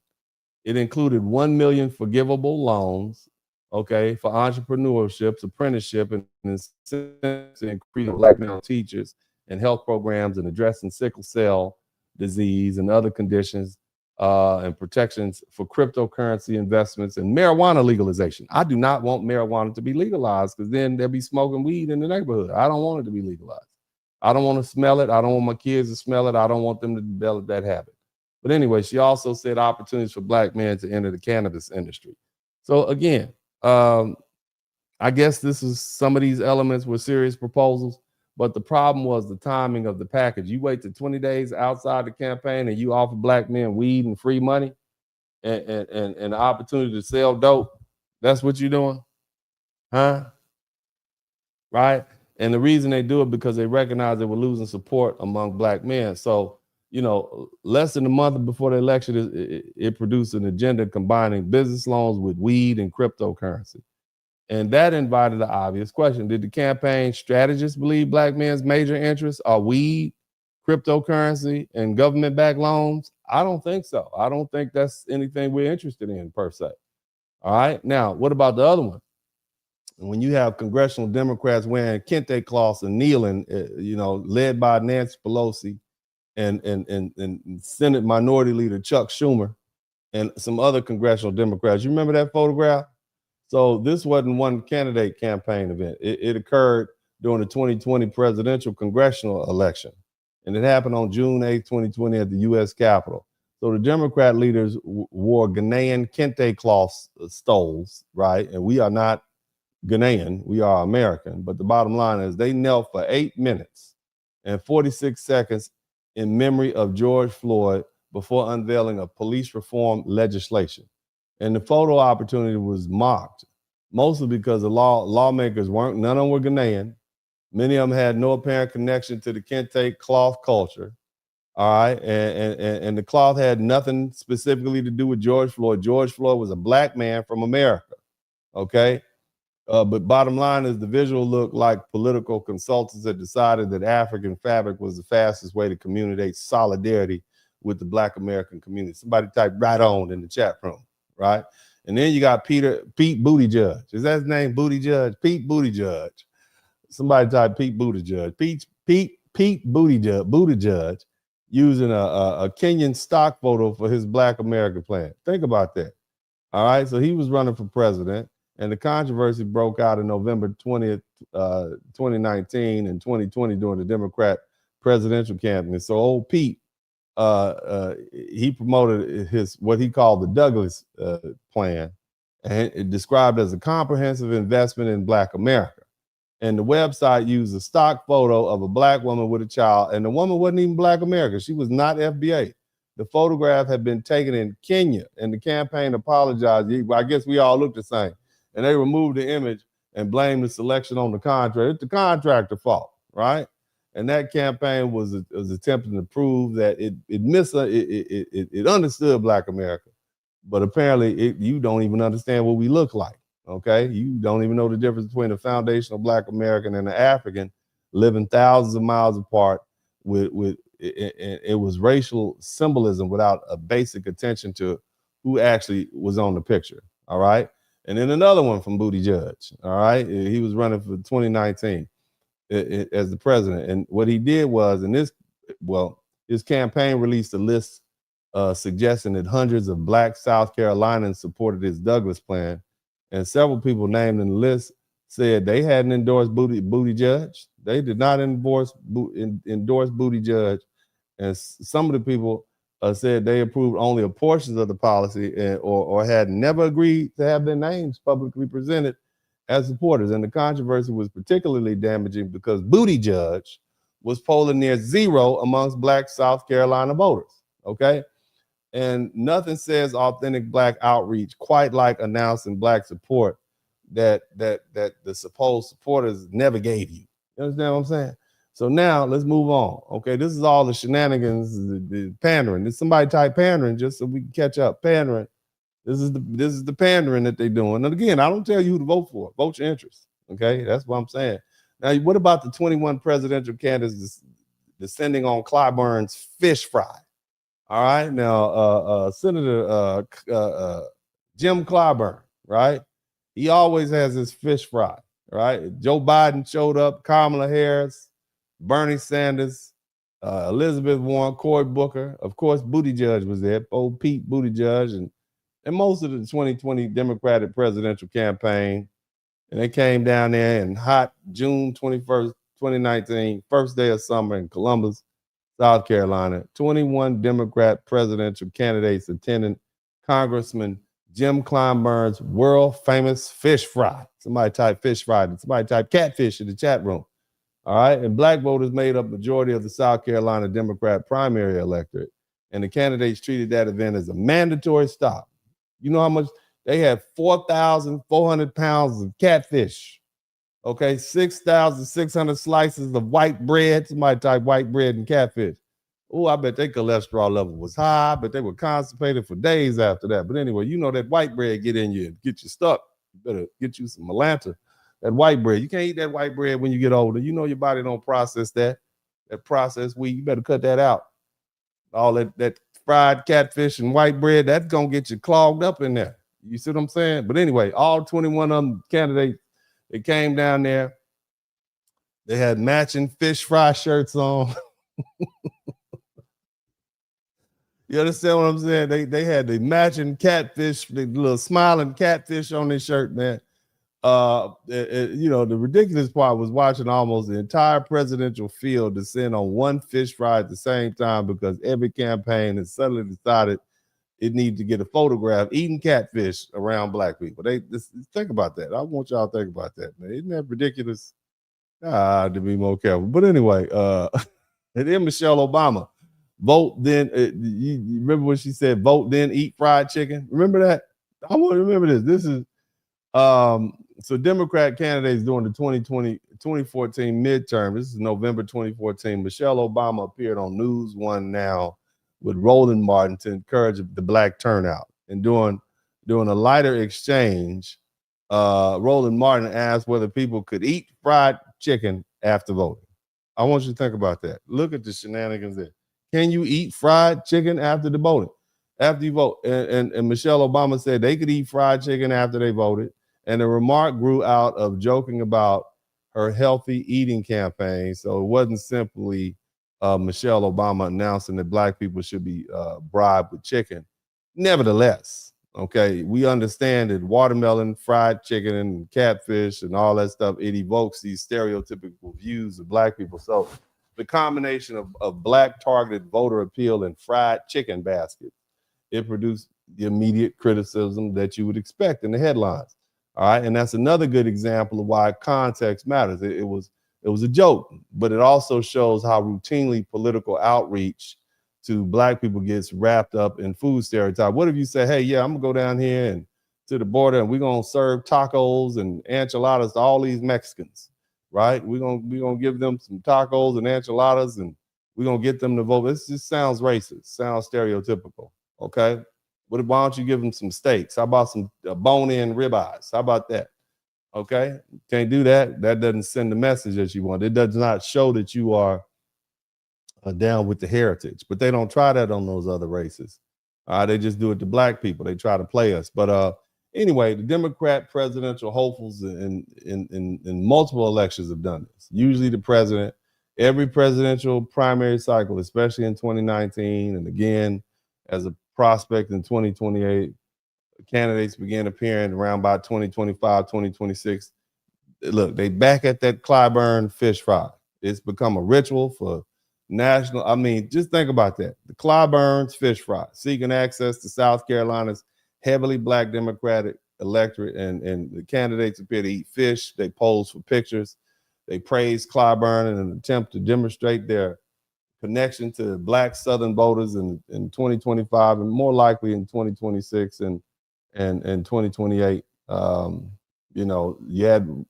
It included 1 million forgivable loans, okay, for entrepreneurships, apprenticeship, and incentives to increase black male teachers and health programs and addressing sickle cell disease and other conditions and protections for cryptocurrency investments and marijuana legalization. I do not want marijuana to be legalized because then they'll be smoking weed in the neighborhood. I don't want it to be legalized. I don't want to smell it. I don't want my kids to smell it. I don't want them to develop that habit. But anyway, she also said opportunities for black men to enter the cannabis industry. So again, I guess this is some of these elements were serious proposals, but the problem was the timing of the package. You wait to 20 days outside the campaign and you offer black men weed and free money and the opportunity to sell dope. That's what you're doing, huh? Right? And the reason they do it because they recognize they were losing support among black men. So, you know, less than a month before the election, it produced an agenda combining business loans with weed and cryptocurrency. And that invited the obvious question. Did the campaign strategists believe black men's major interests are weed, cryptocurrency, and government-backed loans? I don't think so. I don't think that's anything we're interested in per se. All right. Now, what about the other one? When you have congressional Democrats wearing kente cloths and kneeling, you know, led by Nancy Pelosi and Senate Minority Leader Chuck Schumer and some other congressional Democrats. You remember that photograph? So this wasn't one candidate campaign event. It occurred during the 2020 presidential congressional election. And it happened on June 8, 2020 at the U.S. Capitol. So the Democrat leaders wore Ghanaian kente cloth stoles, right? And we are not Ghanaian, we are American. But the bottom line is they knelt for 8 minutes and 46 seconds in memory of George Floyd before unveiling of police reform legislation. And the photo opportunity was mocked, mostly because the lawmakers none of them were Ghanaian. Many of them had no apparent connection to the kente cloth culture. All right. And the cloth had nothing specifically to do with George Floyd. George Floyd was a black man from America. Okay. But bottom line is the visual looked like political consultants had decided that African fabric was the fastest way to communicate solidarity with the black American community. Somebody type right on in the chat room, right? And then you got Pete Buttigieg. Is that his name, Buttigieg? Pete Buttigieg. Somebody type Pete Buttigieg. Pete Buttigieg using a Kenyan stock photo for his Black America plan. Think about that. All right, so he was running for president. And the controversy broke out in November 20th, 2019 and 2020 during the Democrat presidential campaign. So old Pete, he promoted what he called the Douglas plan, and it described as a comprehensive investment in Black America. And the website used a stock photo of a black woman with a child, and the woman wasn't even Black America. She was not FBA. The photograph had been taken in Kenya, and the campaign apologized. I guess we all looked the same. And they removed the image and blamed the selection on the contractor. It's the contractor fault, right? And that campaign was attempting to prove that it understood Black America, but apparently you don't even understand what we look like. Okay, you don't even know the difference between a foundational Black American and an African living thousands of miles apart. It was racial symbolism without a basic attention to who actually was on the picture. All right. And then another one from Buttigieg, all right? He was running for 2019 as the president. And what he did was, his campaign released a list suggesting that hundreds of Black South Carolinians supported his Douglas plan. And several people named in the list said they hadn't endorsed Buttigieg. They did not endorse Buttigieg. And some of the people said they approved only a portion of the policy or had never agreed to have their names publicly presented as supporters. And the controversy was particularly damaging because Buttigieg, was polling near zero amongst black South Carolina voters. Okay. And nothing says authentic black outreach quite like announcing black support that the supposed supporters never gave you. You understand what I'm saying? So now let's move on. Okay, this is all the shenanigans, the pandering. Did somebody type pandering just so we can catch up? Pandering. This is the pandering that they're doing. And again, I don't tell you who to vote for. Vote your interest. Okay, that's what I'm saying. Now, what about the 21 presidential candidates descending on Clyburn's fish fry? All right, now Senator Jim Clyburn, right? He always has his fish fry, right? Joe Biden showed up, Kamala Harris, Bernie Sanders, Elizabeth Warren, Cory Booker. Of course, Buttigieg was there, old Pete Buttigieg, and most of the 2020 Democratic presidential campaign. And they came down there in hot June 21st, 2019, first day of summer in Columbus, South Carolina. 21 Democrat presidential candidates attending Congressman Jim Clyburn's world famous fish fry. Somebody type fish fry. Somebody type catfish in the chat room. All right. And black voters made up majority of the South Carolina Democrat primary electorate. And the candidates treated that event as a mandatory stop. You know how much they had? 4,400 pounds of catfish. Okay, 6,600 slices of white bread. Somebody type white bread and catfish. Oh, I bet their cholesterol level was high, but they were constipated for days after that. But anyway, you know that white bread get in you and get you stuck. You better get you some Malanta. That white bread. You can't eat that white bread when you get older. You know your body don't process that processed wheat. You better cut that out. All that fried catfish and white bread, that's going to get you clogged up in there. You see what I'm saying? But anyway, all 21 of them candidates, they came down there. They had matching fish fry shirts on. You understand what I'm saying? They had the matching catfish, the little smiling catfish on their shirt, man. You know, the ridiculous part was watching almost the entire presidential field descend on one fish fry at the same time because every campaign has suddenly decided it needed to get a photograph eating catfish around black people. Just think about that. I want y'all to think about that, man. Isn't that ridiculous? To be more careful. But anyway, and then Michelle Obama, vote then. You remember when she said, vote then eat fried chicken? Remember that? I want to remember this. This is so Democrat candidates during the 2014 midterm. This is November 2014. Michelle Obama appeared on News One Now with Roland Martin to encourage the black turnout. And during a lighter exchange, Roland Martin asked whether people could eat fried chicken after voting. I want you to think about that. Look at the shenanigans there. Can you eat fried chicken after the voting? After you vote? And Michelle Obama said they could eat fried chicken after they voted. And the remark grew out of joking about her healthy eating campaign. So it wasn't simply Michelle Obama announcing that black people should be bribed with chicken. Nevertheless, okay, we understand that watermelon, fried chicken, and catfish and all that stuff, it evokes these stereotypical views of black people. So the combination of black targeted voter appeal and fried chicken basket, it produced the immediate criticism that you would expect in the headlines. All right, and that's another good example of why context matters. It was a joke, but it also shows how routinely political outreach to black people gets wrapped up in food stereotype. What if you say, hey, yeah, I'm gonna go down here and to the border and we're gonna serve tacos and enchiladas to all these Mexicans, right? We're gonna give them some tacos and enchiladas and we're gonna get them to vote. This just sounds racist, sounds stereotypical, okay? Why don't you give them some steaks? How about some bone-in ribeyes? How about that? Okay, can't do that. That doesn't send the message that you want. It does not show that you are down with the heritage. But they don't try that on those other races. They just do it to black people. They try to play us. But anyway, the Democrat presidential hopefuls in multiple elections have done this. Usually the president, every presidential primary cycle, especially in 2019, and again as a prospect in 2028, candidates began appearing around by 2025, 2026. Look, they back at that Clyburn fish fry. It's become a ritual for national. I mean, just think about that. The Clyburn's fish fry, seeking access to South Carolina's heavily black Democratic electorate, and the candidates appear to eat fish. They pose for pictures. They praised Clyburn in an attempt to demonstrate their connection to black Southern voters in 2025 and more likely in 2026 and 2028. You know, you had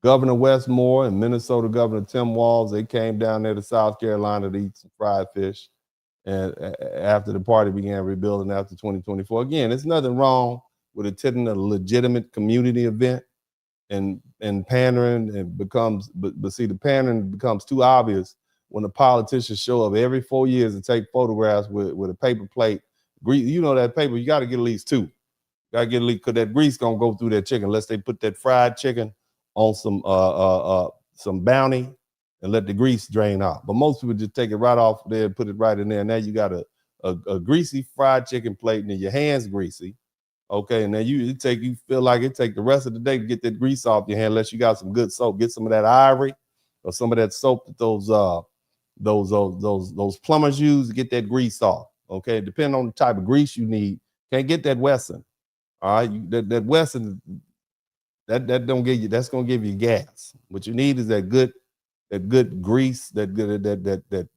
Governor Westmore and Minnesota Governor Tim Walz. They came down there to South Carolina to eat some fried fish. And after the party began rebuilding after 2024, again, there's nothing wrong with attending a legitimate community event and pandering and becomes, but see, the pandering becomes too obvious when the politicians show up every 4 years and take photographs with a paper plate. You know that paper, you got to get at least two. Gotta get at least, because that grease gonna go through that chicken unless they put that fried chicken on some bounty and let the grease drain out. But most people just take it right off there and put it right in there. Now you got a greasy fried chicken plate and then your hands greasy. Okay, and then you feel like it take the rest of the day to get that grease off your hand unless you got some good soap. Get some of that Ivory or some of that soap that those plumbers use to get that grease off. Okay, depending on the type of grease you need. Can't get that Wesson. All right, that Wesson, that don't give you, that's gonna give you gas. What you need is that good grease, that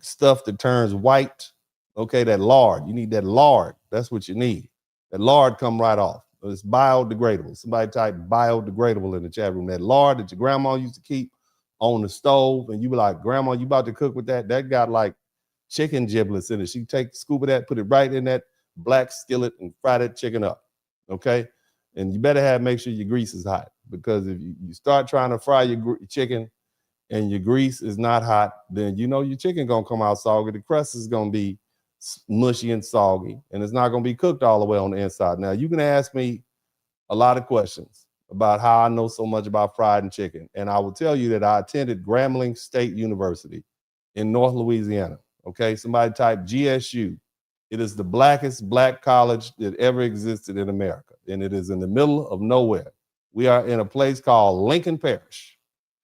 stuff that turns white. Okay, that lard. You need that lard. That's what you need. That lard come right off. It's biodegradable. Somebody type biodegradable in the chat room. That lard that your grandma used to keep on the stove, and you be like, Grandma, you about to cook with that? That got like chicken giblets in it. She take a scoop of that, put it right in that black skillet and fry that chicken up. Okay, and you better make sure your grease is hot, because if you start trying to fry your chicken and your grease is not hot, then you know your chicken gonna come out soggy. The crust is gonna be mushy and soggy, and it's not gonna be cooked all the way on the inside. Now you can ask me a lot of questions about how I know so much about fried chicken, and I will tell you that I attended Grambling State University in North Louisiana. Okay, somebody type GSU. It is the blackest black college that ever existed in America, and it is in the middle of nowhere. We are in a place called Lincoln Parish.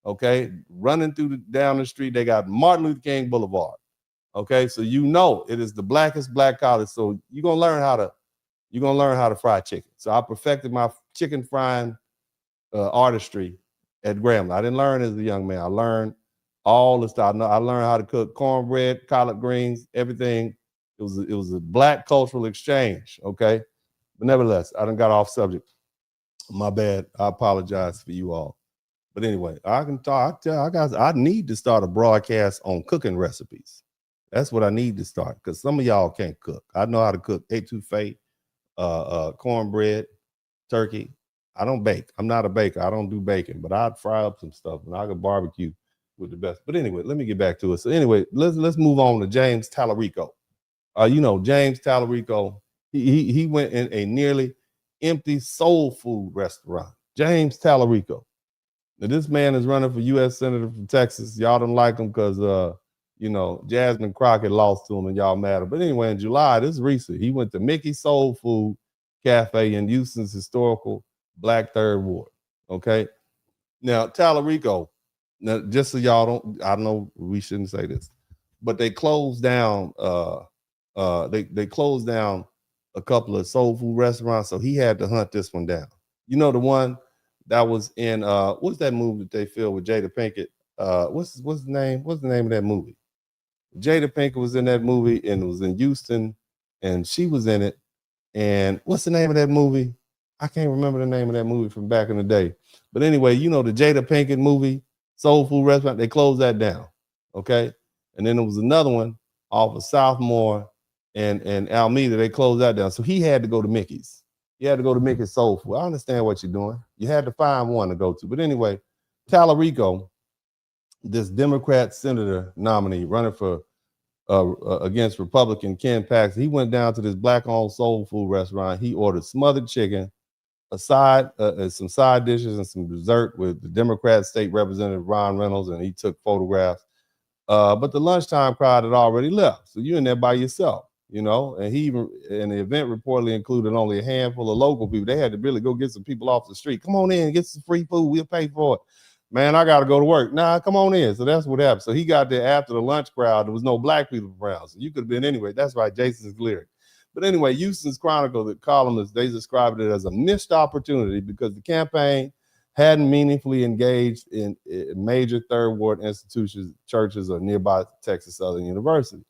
Okay, running down the street, they got Martin Luther King Boulevard. Okay, so you know it is the blackest black college. So you're gonna learn how to fry chicken. So I perfected my chicken frying artistry at Grambling. I didn't learn as a young man. I learned all the stuff. I learned how to cook cornbread, collard greens, everything. It was a black cultural exchange. Okay, but nevertheless, I done got off subject. My bad. I apologize for you all. But anyway, I can talk. I need to start a broadcast on cooking recipes. That's what I need to start, because some of y'all can't cook. I know how to cook etouffee, cornbread, turkey. I don't bake. I'm not a baker. I don't do baking, but I'd fry up some stuff and I could barbecue with the best. But anyway, let me get back to it. So anyway, let's move on to James Tallarico. You know, James Tallarico, he went in a nearly empty soul food restaurant. James Tallarico. Now, this man is running for U.S. Senator from Texas. Y'all don't like him because, you know, Jasmine Crockett lost to him and y'all mad. But anyway, in July, this is recent, he went to Mickey's Soul Food Cafe in Houston's historical Black Third Ward. Okay. Now, Tallarico, now, just so y'all don't, I know we shouldn't say this, but they closed down, they closed down a couple of soul food restaurants, so he had to hunt this one down. You know, the one that was in what's that movie that they filmed with Jada Pinkett? What's the name? What's the name of that movie? Jada Pinkett was in that movie, and it was in Houston, and she was in it. And what's the name of that movie? I can't remember the name of that movie from back in the day. But anyway, you know, the Jada Pinkett movie, Soul Food Restaurant, they closed that down. Okay. And then there was another one off of Southmore and Alameda. They closed that down. So he had to go to Mickey's. He had to go to Mickey's Soul Food. I understand what you're doing. You had to find one to go to. But anyway, Tallarico, this Democrat senator nominee running for against Republican Ken Paxton, he went down to this black-owned soul food restaurant. He ordered smothered chicken, some side dishes, and some dessert with the Democrat state representative Ron Reynolds, and he took photographs. But the lunchtime crowd had already left, so you're in there by yourself, you know. And the event reportedly included only a handful of local people. They had to really go get some people off the street. Come on in, get some free food. We'll pay for it. Man, I got to go to work. Nah, come on in. So that's what happened. So he got there after the lunch crowd. There was no black people around, so you could have been anyway. That's right, Jason's lyric. But anyway, Houston's Chronicle, the columnists, they described it as a missed opportunity because the campaign hadn't meaningfully engaged in major third ward institutions, churches, or nearby Texas Southern University.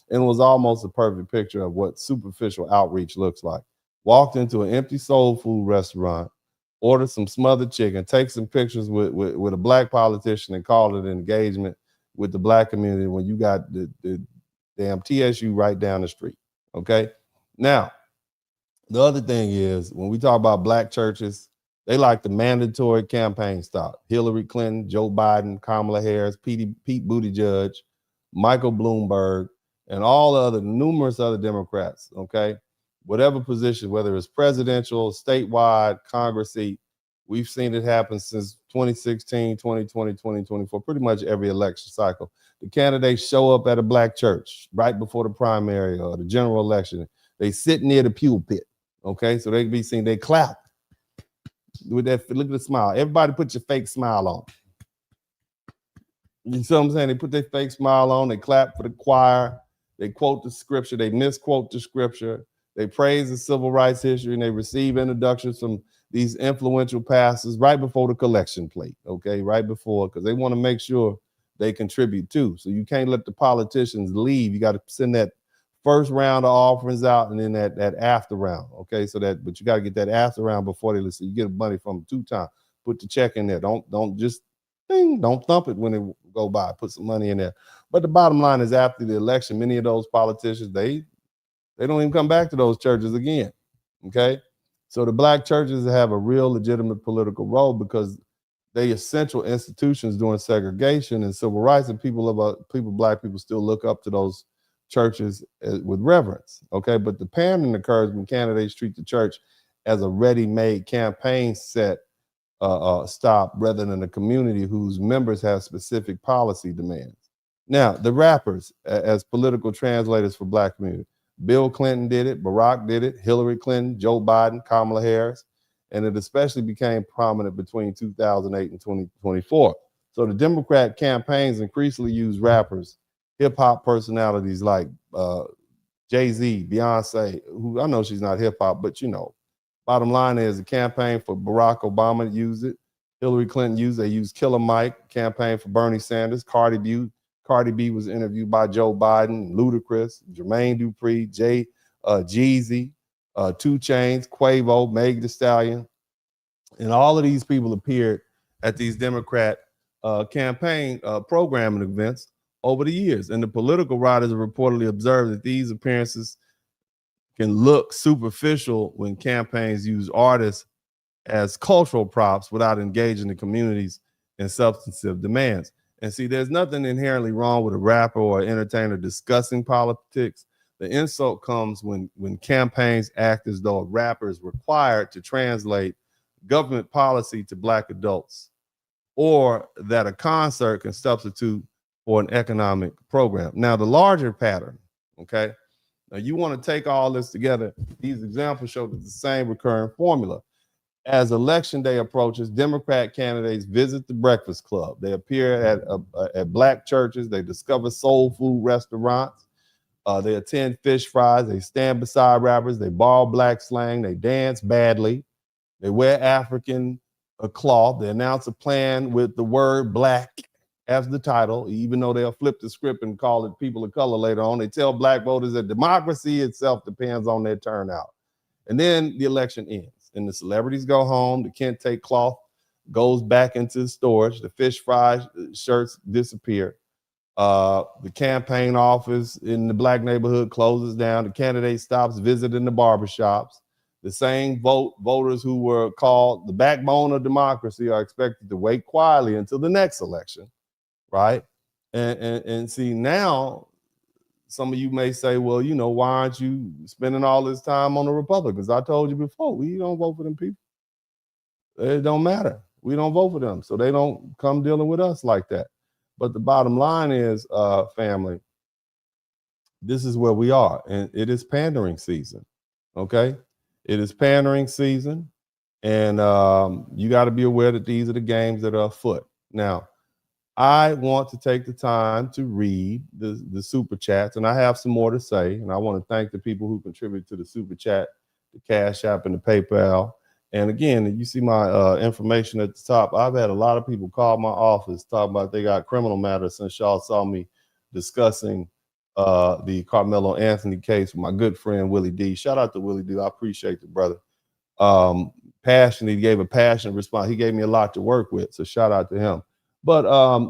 And it was almost a perfect picture of what superficial outreach looks like. Walked into an empty soul food restaurant, ordered some smothered chicken, take some pictures with a black politician and call it an engagement with the black community when you got the damn TSU right down the street, okay? Now, the other thing is, when we talk about black churches, they like the mandatory campaign stop. Hillary Clinton, Joe Biden, Kamala Harris, Pete Buttigieg, Michael Bloomberg, and all the numerous other Democrats, okay? Whatever position, whether it's presidential, statewide, Congress seat, we've seen it happen since 2016, 2020, 2024, pretty much every election cycle. The candidates show up at a black church right before the primary or the general election. They sit near the pulpit, okay? So they can be seen, they clap with that, look at the smile. Everybody put your fake smile on. You see what I'm saying? They put their fake smile on, they clap for the choir, they quote the scripture, they misquote the scripture, they praise the civil rights history, and they receive introductions from these influential pastors right before the collection plate, okay? Right before, because they want to make sure they contribute too. So you can't let the politicians leave. You got to send that first round of offerings out and then that after round, okay? So that, but you got to get that after round before they listen. You get money from them 2 times. Put the check in there. Don't just don't thump it when it go by. Put some money in there. But the bottom line is, after the election, many of those politicians, they don't even come back to those churches again, okay? So the black churches have a real legitimate political role because they essential institutions during segregation and civil rights, and black people still look up to those churches with reverence, okay? But the pandering occurs when candidates treat the church as a ready-made campaign set stop rather than a community whose members have specific policy demands. Now, the rappers as political translators for black community. Bill Clinton did it, Barack did it, Hillary Clinton, Joe Biden, Kamala Harris, and it especially became prominent between 2008 and 2024. So the Democrat campaigns increasingly use rappers, hip-hop personalities like Jay-Z, Beyonce, who I know she's not hip-hop, but you know, bottom line is the campaign for Barack Obama used it, Hillary Clinton used it, they used Killer Mike, campaign for Bernie Sanders, Cardi B was interviewed by Joe Biden, Ludacris, Jermaine Dupri, Jeezy, 2 Chainz, Quavo, Meg Thee Stallion, and all of these people appeared at these Democrat campaign programming events over the years. And the political writers have reportedly observed that these appearances can look superficial when campaigns use artists as cultural props without engaging the communities in substantive demands. And see, there's nothing inherently wrong with a rapper or entertainer discussing politics. The insult comes when campaigns act as though a rapper is required to translate government policy to black adults, or that a concert can substitute for an economic program. Now, the larger pattern, okay? Now, you want to take all this together. These examples show that the same recurring formula. As election day approaches, Democrat candidates visit the Breakfast Club. They appear at black churches. They discover soul food restaurants. They attend fish fries. They stand beside rappers. They borrow black slang. They dance badly. They wear African cloth. They announce a plan with the word black as the title, even though they'll flip the script and call it people of color later on. They tell black voters that democracy itself depends on their turnout. And then the election ends. And the celebrities go home. The kente cloth goes back into storage. The fish fry shirts disappear. The campaign office in the black neighborhood closes down. The candidate stops visiting the barbershops. The same voters who were called the backbone of democracy are expected to wait quietly until the next election, right? And see, now some of you may say, well, you know, why aren't you spending all this time on the Republicans? I told you before, we don't vote for them people. It don't matter. We don't vote for them. So they don't come dealing with us like that. But the bottom line is, family, this is where we are. And it is pandering season, okay? It is pandering season. And you got to be aware that these are the games that are afoot. Now, I want to take the time to read the super chats, and I have some more to say. And I want to thank the people who contribute to the super chat, the Cash App, and the PayPal. And again, you see my information at the top. I've had a lot of people call my office talking about they got criminal matters since y'all saw me discussing the Carmelo Anthony case with my good friend Willie D. Shout out to Willie D. I appreciate the brother. Passionate, he gave a passionate response. He gave me a lot to work with, so shout out to him. But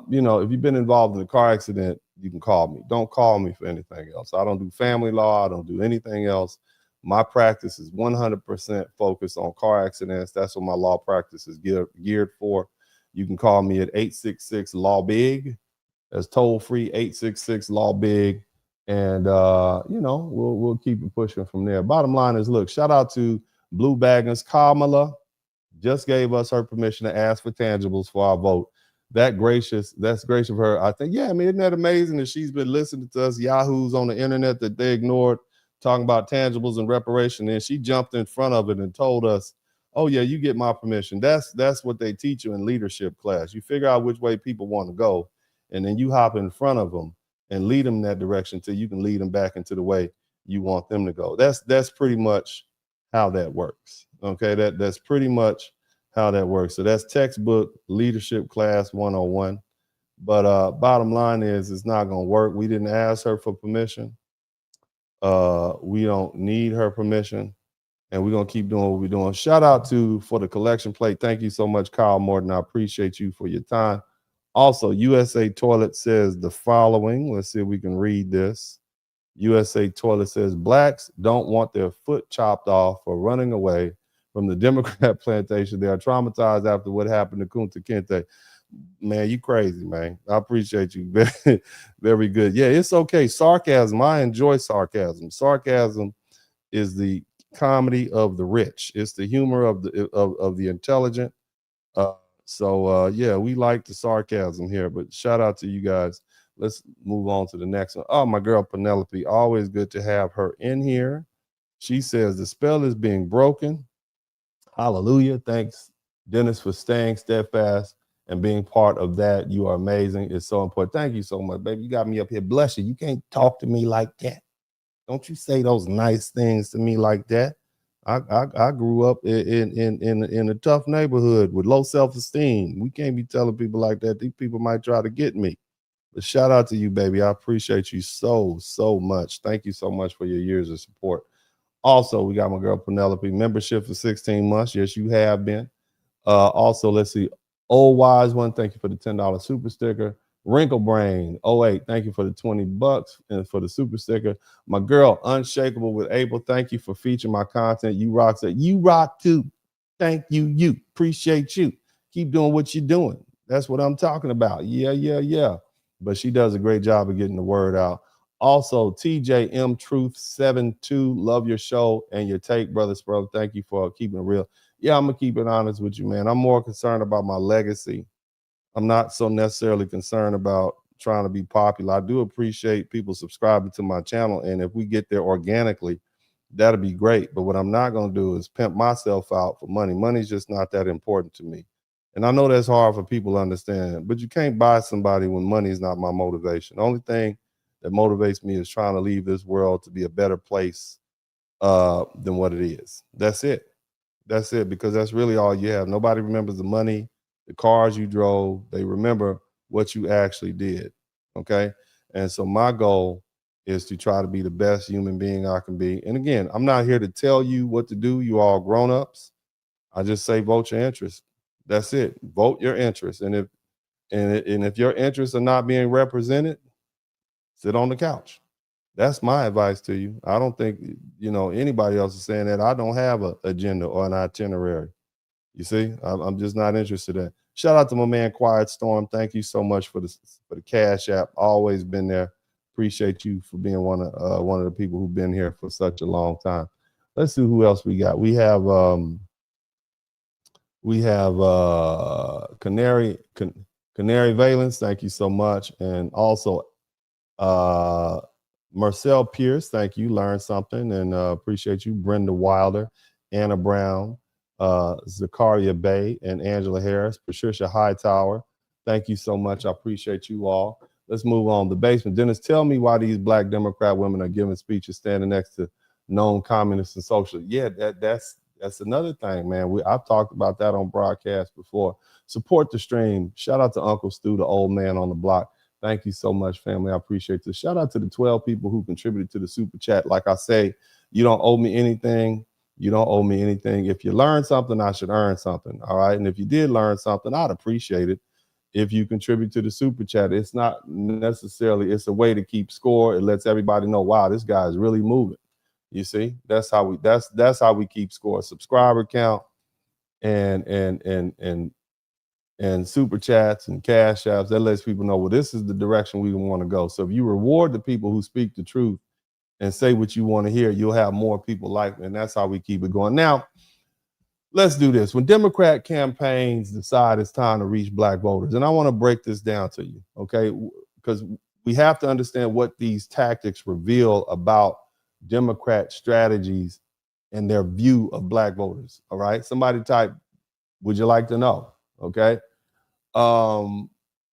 you know, if you've been involved in a car accident, you can call me. Don't call me for anything else. I don't do family law. I don't do anything else. My practice is 100% focused on car accidents. That's what my law practice is geared for. You can call me at 866-LAW-BIG. That's toll free, 866-LAW-BIG. And you know, we'll keep it pushing from there. Bottom line is, look, shout out to Blue Baggins. Kamala just gave us her permission to ask for tangibles for our vote. That's gracious of her. I think, yeah, I mean, isn't that amazing that she's been listening to us yahoos on the internet that they ignored, talking about tangibles and reparation, and she jumped in front of it and told us, oh yeah, you get my permission. That's what they teach you in leadership class. You figure out which way people want to go, and then you hop in front of them and lead them in that direction till you can lead them back into the way you want them to go. That's pretty much how that works. Okay, that's pretty much how that works. So that's textbook leadership class 101. But bottom line is, it's not gonna work. We didn't ask her for permission. We don't need her permission, and we're gonna keep doing what we're doing. Shout out for the collection plate. Thank you so much, Kyle Morton. I appreciate you for your time. Also, USA Toilet says the following. Let's see if we can read this. USA Toilet says blacks don't want their foot chopped off for running away from the Democrat plantation. They are traumatized after what happened to Kunta Kinte. Man, you crazy, man. I appreciate you. Very, very good. Yeah, it's okay. Sarcasm. I enjoy sarcasm. Sarcasm is the comedy of the rich. It's the humor of the intelligent. Yeah, we like the sarcasm here, but shout out to you guys. Let's move on to the next one. Oh, my girl Penelope, always good to have her in here. She says the spell is being broken. Hallelujah. Thanks, Dennis, for staying steadfast and being part of that. You are amazing. It's so important. Thank you so much, baby. You got me up here. Bless you. You can't talk to me like that. Don't you say those nice things to me like that. I grew up in a tough neighborhood with low self-esteem. We can't be telling people like that. These people might try to get me. But shout out to you, baby. I appreciate you so much. Thank you so much for your years of support. Also, we got my girl Penelope, membership for 16 months. Yes, you have been. Also, let's see. Old Wise One, thank you for the $10 super sticker. Wrinkle Brain 08, thank you for the $20 and for the super sticker. My girl Unshakable with April, thank you for featuring my content. You rock. That you rock too. Thank you. You appreciate you. Keep doing what you're doing. That's what I'm talking about. Yeah. But she does a great job of getting the word out. Also, TJM Truth 72, love your show and your take, brother Spurling. Thank you for keeping it real. Yeah, I'm gonna keep it honest with you, man. I'm more concerned about my legacy. I'm not so necessarily concerned about trying to be popular. I do appreciate people subscribing to my channel, and if we get there organically, that'll be great. But what I'm not gonna do is pimp myself out for money. Money's just not that important to me. And I know that's hard for people to understand, but you can't buy somebody when money is not my motivation. The only thing that motivates me is trying to leave this world to be a better place than what it is. That's it. That's it, because that's really all you have. Nobody remembers the money, the cars you drove. They remember what you actually did, okay? And so my goal is to try to be the best human being I can be. And again, I'm not here to tell you what to do. You all grown-ups. I just say vote your interest. That's it. Vote your interest. And if your interests are not being represented, sit on the couch. That's my advice to you. I don't think anybody else is saying that. I don't have an agenda or an itinerary. You see, I'm just not interested in. Shout out to my man Quiet Storm. Thank you so much for the Cash App. Always been there. Appreciate you for being one of the people who've been here for such a long time. Let's see who else we got. We have Canary Valence. Thank you so much. And also Marcel Pierce, thank you. Learned something and appreciate you. Brenda Wilder, Anna Brown, Zakaria Bay, and Angela Harris. Patricia Hightower, thank you so much. I appreciate you all. Let's move on. The basement. Dennis, tell me why these Black Democrat women are giving speeches standing next to known communists and socialists. Yeah, That's another thing, man. I've talked about that on broadcast before. Support the stream. Shout out to Uncle Stu, the old man on the block. Thank you so much, family. I appreciate this. Shout out to the 12 people who contributed to the super chat. Like I say, you don't owe me anything. You don't owe me anything. If you learn something, I should earn something. All right. And if you did learn something, I'd appreciate it if you contribute to the super chat. It's not necessarily, it's a way to keep score. It lets everybody know, wow, this guy is really moving. You see, that's how we keep score. Subscriber count and super chats and cash apps. That lets people know, well, this is the direction we want to go. So if you reward the people who speak the truth and say what you want to hear, you'll have more people like me. And that's how we keep it going. Now, let's do this. When Democrat campaigns decide it's time to reach black voters, and I want to break this down to you, okay? Because we have to understand what these tactics reveal about Democrat strategies and their view of black voters. All right. Somebody type, would you like to know? Okay. And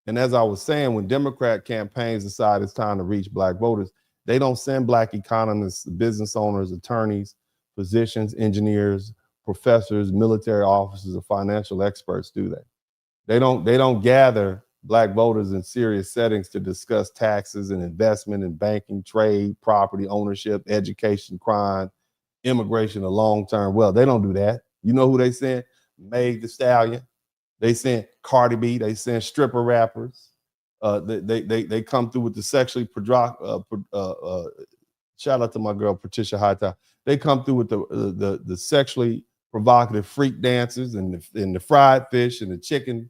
as I was saying, when Democrat campaigns decide it's time to reach black voters, they don't send black economists, business owners, attorneys, physicians, engineers, professors, military officers, or financial experts, do they? They don't gather black voters in serious settings to discuss taxes and investment and banking, trade, property ownership, education, crime, immigration, or long-term wealth. They don't do that. You know who they send? Meg Thee Stallion. They send Cardi B. They send stripper rappers. They come through with the sexually shout out to my girl Patricia Hightower. They come through with the sexually provocative freak dancers and the fried fish and the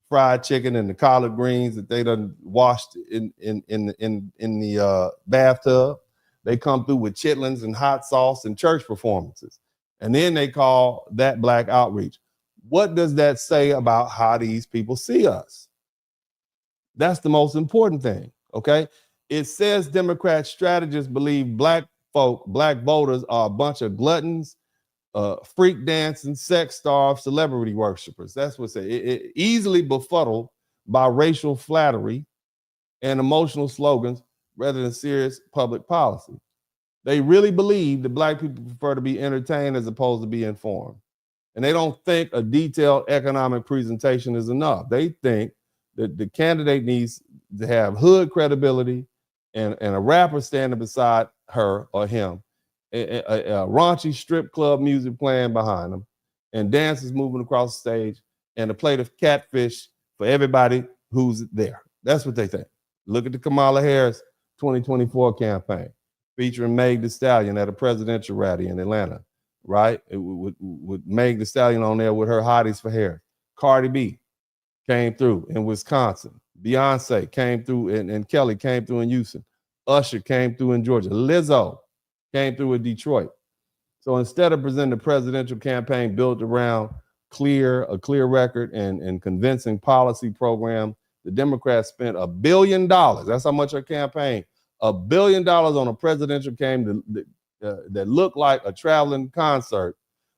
fried chicken and the collard greens that they done washed in the bathtub. They come through with chitlins and hot sauce and church performances. And then they call that black outreach. What does that say about how these people see us? That's the most important thing, okay? It says Democrat strategists believe black voters are a bunch of gluttons, freak dancing, sex starved celebrity worshipers. That's what it easily befuddled by racial flattery and emotional slogans rather than serious public policy. They really believe that black people prefer to be entertained as opposed to be informed. And they don't think a detailed economic presentation is enough. They think that the candidate needs to have hood credibility and a rapper standing beside her or him, a raunchy strip club music playing behind them, and dancers moving across the stage, and a plate of catfish for everybody who's there. That's what they think. Look at the Kamala Harris 2024 campaign featuring Meg Thee Stallion at a presidential rally in Atlanta, right? With Meg Thee Stallion on there with her hotties for hair. Cardi B came through in Wisconsin. Beyonce came through, and Kelly came through in Houston. Usher came through in Georgia. Lizzo came through in Detroit. So instead of presenting a presidential campaign built around a clear record and convincing policy program, the Democrats spent $1 billion. That's how much her campaign. $1 billion on a presidential campaign that looked like a traveling concert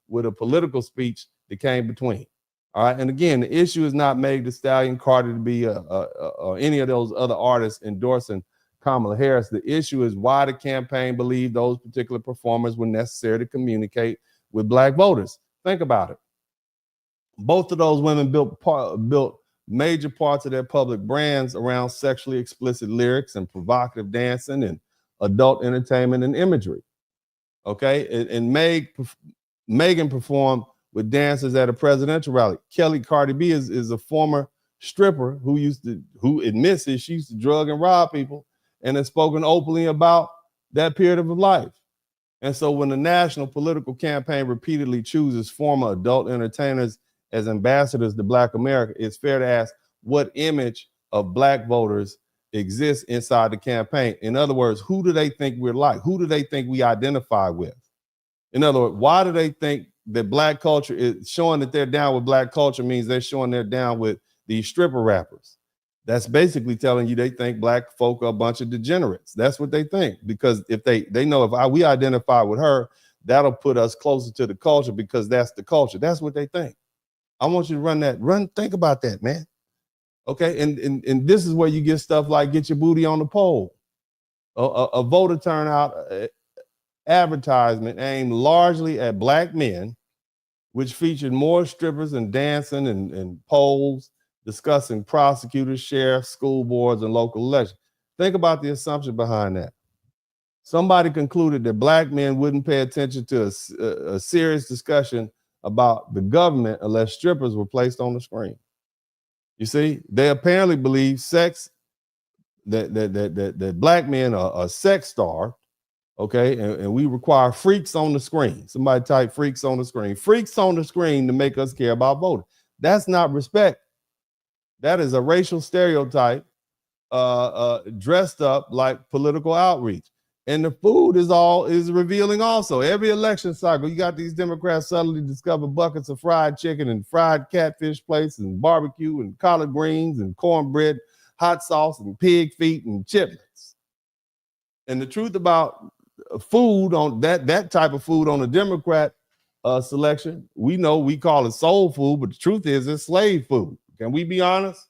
with a political speech that came between. All right. And again, the issue is not Meg Thee Stallion, Cardi B, or any of those other artists endorsing Kamala Harris. The issue is why the campaign believed those particular performers were necessary to communicate with black voters. Think about it. Both of those women built major parts of their public brands around sexually explicit lyrics and provocative dancing and adult entertainment and imagery. Okay. And Megan performed with dancers at a presidential rally. Cardi B is a former stripper who admits that she used to drug and rob people and has spoken openly about that period of her life. And so when the national political campaign repeatedly chooses former adult entertainers as ambassadors to Black America, it's fair to ask what image of black voters exists inside the campaign. In other words, who do they think we're like? Who do they think we identify with? In other words, why do they think that black culture is showing that they're down with black culture means they're showing they're down with these stripper rappers? That's basically telling you they think black folk are a bunch of degenerates. That's what they think, because if they know if we identify with her, that'll put us closer to the culture because that's the culture. That's what they think. I want you to think about that, man. Okay, and this is where you get stuff like get your booty on the poll, a voter turnout advertisement aimed largely at black men which featured more strippers and dancing and polls discussing prosecutors, sheriffs, school boards, and local elections. Think about the assumption behind that. Somebody concluded that black men wouldn't pay attention to a serious discussion about the government unless strippers were placed on the screen. You see, they apparently believe that black men are sex starved, okay, and we require freaks on the screen. Somebody type freaks on the screen. Freaks on the screen to make us care about voting. That's not respect. That is a racial stereotype dressed up like political outreach. And the food is revealing also. Every election cycle, you got these Democrats suddenly discover buckets of fried chicken and fried catfish plates and barbecue and collard greens and cornbread, hot sauce and pig feet and chitlins. And the truth about food on that type of food on the Democrat selection, we know we call it soul food, but the truth is it's slave food. Can we be honest?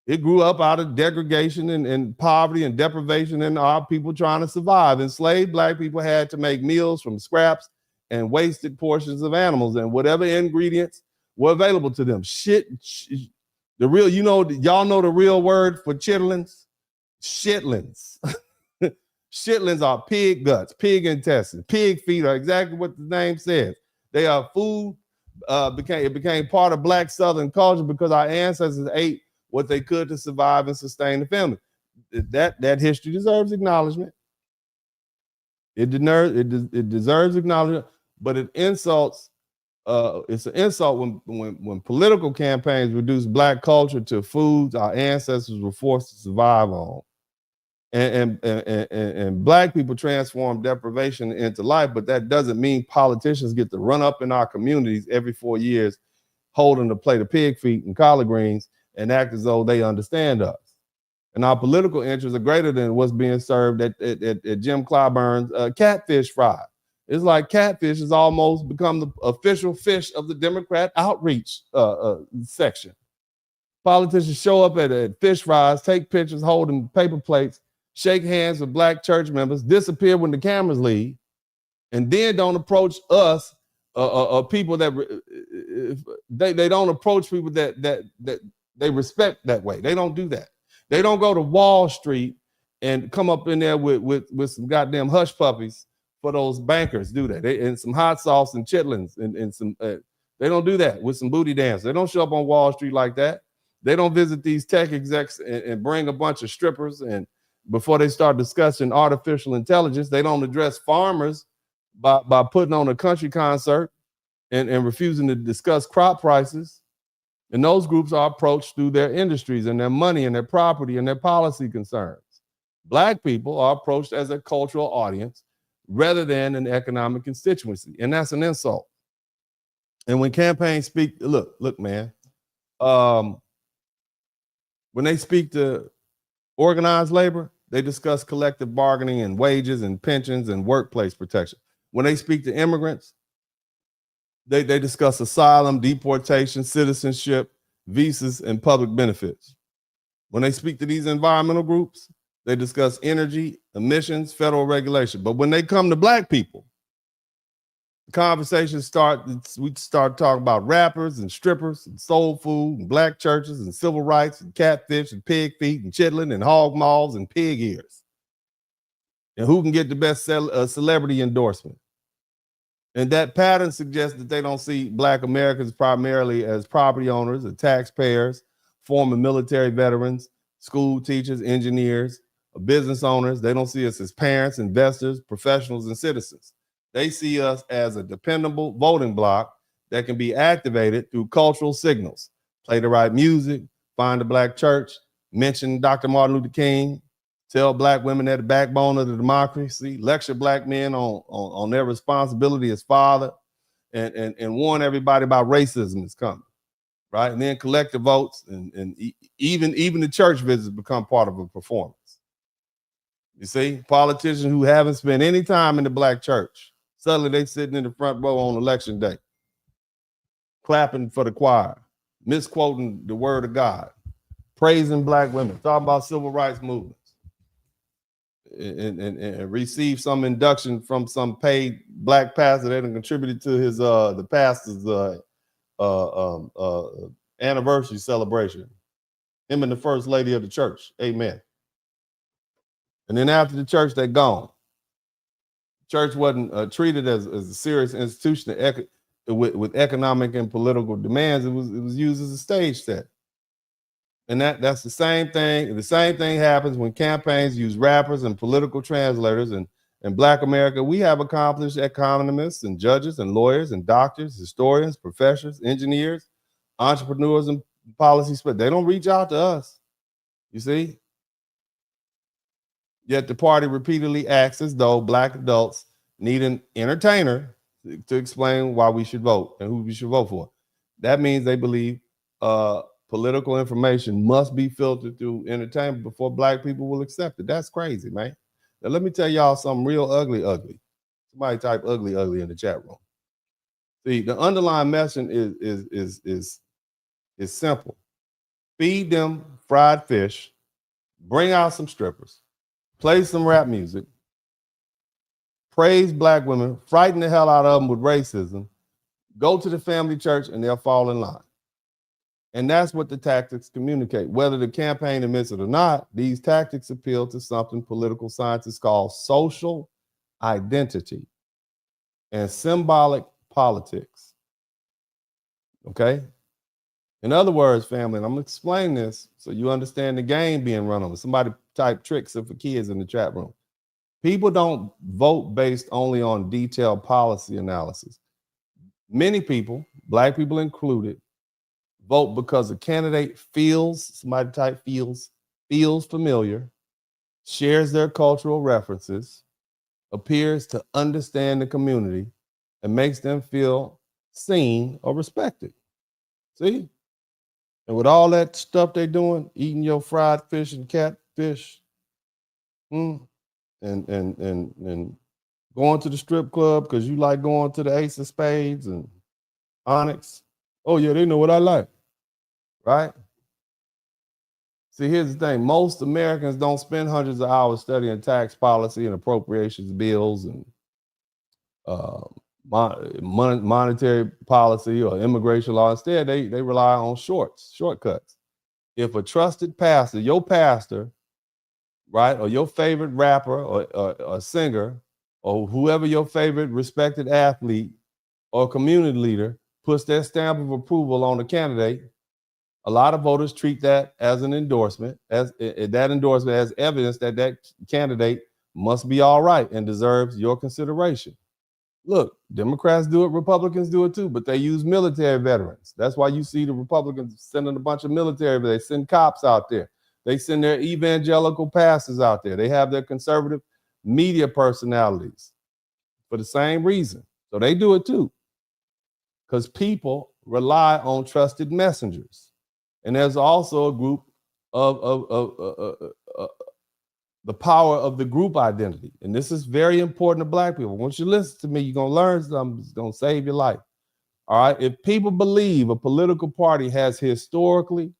It grew up out of degradation and poverty and deprivation and our people trying to survive. Enslaved black people had to make meals from scraps and wasted portions of animals and whatever ingredients were available to them. The real, y'all know the real word for chitlins? Shitlins. Shitlins are pig guts, pig intestines, pig feet are exactly what the name says. They are food. It became part of black Southern culture because our ancestors ate what they could to survive and sustain the family. That history deserves acknowledgement. It deserves acknowledgement, but it insults. It's an insult when political campaigns reduce black culture to foods our ancestors were forced to survive on, and black people transform deprivation into life. But that doesn't mean politicians get to run up in our communities every 4 years, holding a plate of pig feet and collard greens, and act as though they understand us. And our political interests are greater than what's being served at Jim Clyburn's catfish fry. It's like catfish has almost become the official fish of the Democrat outreach section. Politicians show up at fish fries, take pictures holding paper plates, shake hands with black church members, disappear when the cameras leave, and then don't approach us people that they don't approach people that they respect that way. They don't do that. They don't go to Wall Street and come up in there with some goddamn hush puppies for those bankers, do they? And some hot sauce and chitlins and some. They don't do that with some booty dance. They don't show up on Wall Street like that. They don't visit these tech execs and bring a bunch of strippers. And before they start discussing artificial intelligence, they don't address farmers by putting on a country concert and refusing to discuss crop prices. And those groups are approached through their industries and their money and their property and their policy concerns. Black people are approached as a cultural audience rather than an economic constituency. And that's an insult. And when campaigns speak, look, man, when they speak to organized labor, they discuss collective bargaining and wages and pensions and workplace protection. When they speak to immigrants, they discuss asylum, deportation, citizenship, visas, and public benefits. When they speak to these environmental groups, they discuss energy, emissions, federal regulation. But when they come to black people, the conversations we start talking about rappers and strippers and soul food and black churches and civil rights and catfish and pig feet and chitlin and hog maws and pig ears. And who can get the best celebrity endorsement. And that pattern suggests that they don't see black Americans primarily as property owners or taxpayers, former military veterans, school teachers, engineers, or business owners. They don't see us as parents, investors, professionals, and citizens. They see us as a dependable voting bloc that can be activated through cultural signals. Play the right music, find a black church, mention Dr. Martin Luther King, tell black women they're the backbone of the democracy, lecture black men on their responsibility as father, and warn everybody about racism is coming, right? And then collect the votes, and even the church visits become part of a performance. You see, politicians who haven't spent any time in the black church, suddenly they sitting in the front row on election day, clapping for the choir, misquoting the word of God, praising black women, talking about civil rights movements. and receive some induction from some paid black pastor that contributed to his the pastor's anniversary celebration. Him and the first lady of the church. Amen. And then after the church, they gone. Church wasn't treated as a serious institution with economic and political demands. It was used as a stage set. And that's the same thing. The same thing happens when campaigns use rappers and political translators. And in Black America, we have accomplished economists and judges and lawyers and doctors, historians, professors, engineers, entrepreneurs, and policy but they don't reach out to us. You see? Yet the party repeatedly acts as though Black adults need an entertainer to explain why we should vote and who we should vote for. That means they believe political information must be filtered through entertainment before Black people will accept it. That's crazy, man. Now let me tell y'all something real ugly. Somebody type ugly in the chat room. See, the underlying message is simple. Feed them fried fish, bring out some strippers, play some rap music, praise Black women, frighten the hell out of them with racism, go to the family church, and they'll fall in line. And that's what the tactics communicate. Whether the campaign admits it or not, these tactics appeal to something political scientists call social identity and symbolic politics. Okay? In other words, family, and I'm going to explain this so you understand the game being run on. Somebody type tricks for kids in the chat room. People don't vote based only on detailed policy analysis. Many people, Black people included, vote because a candidate feels familiar, shares their cultural references, appears to understand the community, and makes them feel seen or respected. See? And with all that stuff they're doing, eating your fried fish and catfish, and going to the strip club because you like going to the Ace of Spades and Onyx. Oh yeah, they know what I like, right? See, here's the thing. Most Americans don't spend hundreds of hours studying tax policy and appropriations bills and monetary policy or immigration law. Instead, they rely on shortcuts. If a trusted pastor, your pastor, right, or your favorite rapper or singer, or whoever your favorite respected athlete or community leader puts their stamp of approval on the candidate, a lot of voters treat that as an endorsement, as evidence that that candidate must be all right and deserves your consideration. Look, Democrats do it, Republicans do it too, but they use military veterans. That's why you see the Republicans sending a bunch of military, they send cops out there. They send their evangelical pastors out there. They have their conservative media personalities for the same reason. So they do it too, because people rely on trusted messengers. And there's also a group of the power of the group identity. And this is very important to Black people. Once you listen to me, you're going to learn something that's going to save your life. All right. If people believe a political party has historically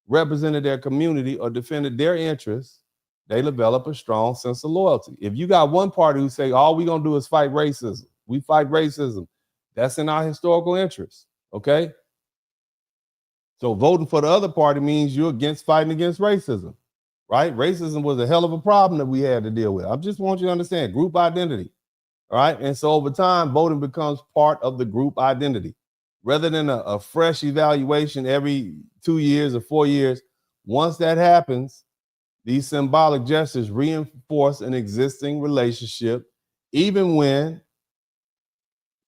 represented their community or defended their interests, they develop a strong sense of loyalty. If you got one party who say, all we're going to do is fight racism, we fight racism, that's in our historical interest. Okay. So voting for the other party means you're fighting against racism. Right? Racism was a hell of a problem that we had to deal with. I just want you to understand group identity. All right. And so over time, voting becomes part of the group identity. Rather than a fresh evaluation every 2 years or 4 years, once that happens, these symbolic gestures reinforce an existing relationship, even when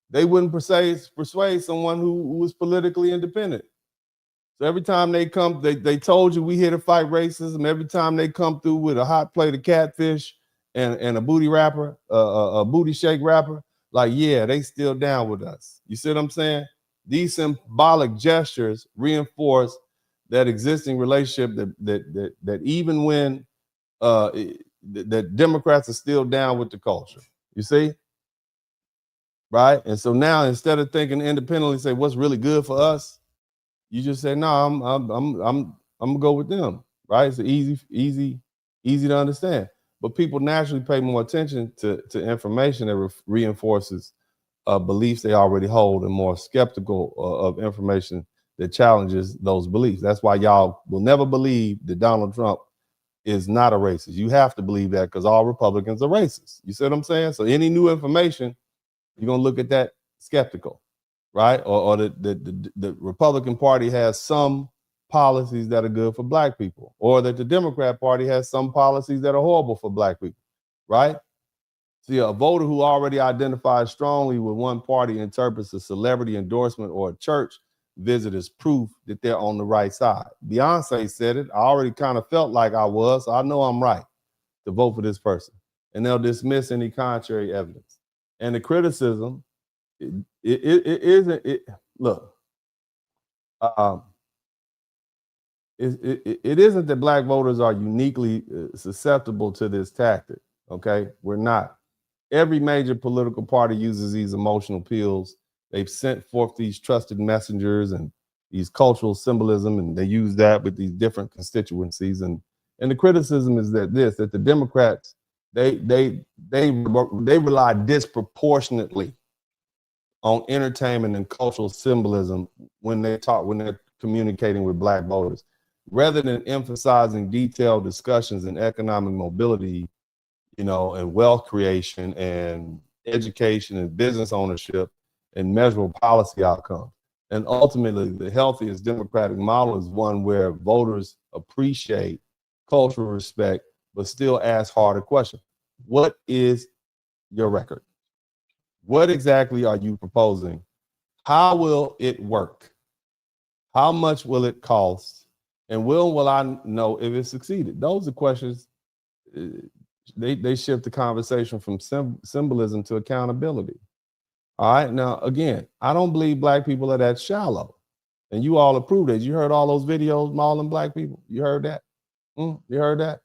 they wouldn't persuade someone who was politically independent. So every time they come, they told you we here to fight racism. Every time they come through with a hot plate of catfish and a booty rapper, a booty shake rapper, like, yeah, they still down with us. You see what I'm saying? These symbolic gestures reinforce that existing relationship that even when that Democrats are still down with the culture. You see? Right? And so now instead of thinking independently, say what's really good for us, you just say, no, I'm gonna go with them, right? It's easy to understand. but people naturally pay more attention to information that reinforces beliefs they already hold, and more skeptical of information that challenges those beliefs. That's why y'all will never believe that Donald Trump is not a racist. You have to believe that because all Republicans are racist. You see what I'm saying? So any new information, you're gonna look at that skeptical, right? Or the Republican Party has some policies that are good for black people, or that the Democrat Party has some policies that are horrible for black people, right? See, a voter who already identifies strongly with one party interprets a celebrity endorsement or a church visit as proof that they're on the right side. Beyonce said it. I already kind of felt like I was, so I know I'm right to vote for this person. And they'll dismiss any contrary evidence. And the criticism, it isn't, it isn't that black voters are uniquely susceptible to this tactic, okay? We're not. Every major political party uses these emotional appeals. They've sent forth these trusted messengers and these cultural symbolism, and they use that with these different constituencies. And the criticism is that the Democrats, they rely disproportionately on entertainment and cultural symbolism when they're communicating with black voters, rather than emphasizing detailed discussions in economic mobility, and wealth creation and education and business ownership and measurable policy outcomes. And ultimately, the healthiest democratic model is one where voters appreciate cultural respect, but still ask harder questions. What is your record? What exactly are you proposing? How will it work? How much will it cost? And will I know if it succeeded? Those are questions. They shift the conversation from symbolism to accountability. All right. Now, again, I don't believe black people are that shallow. And you all approve that. You heard all those videos mauling black people. You heard that? You heard that?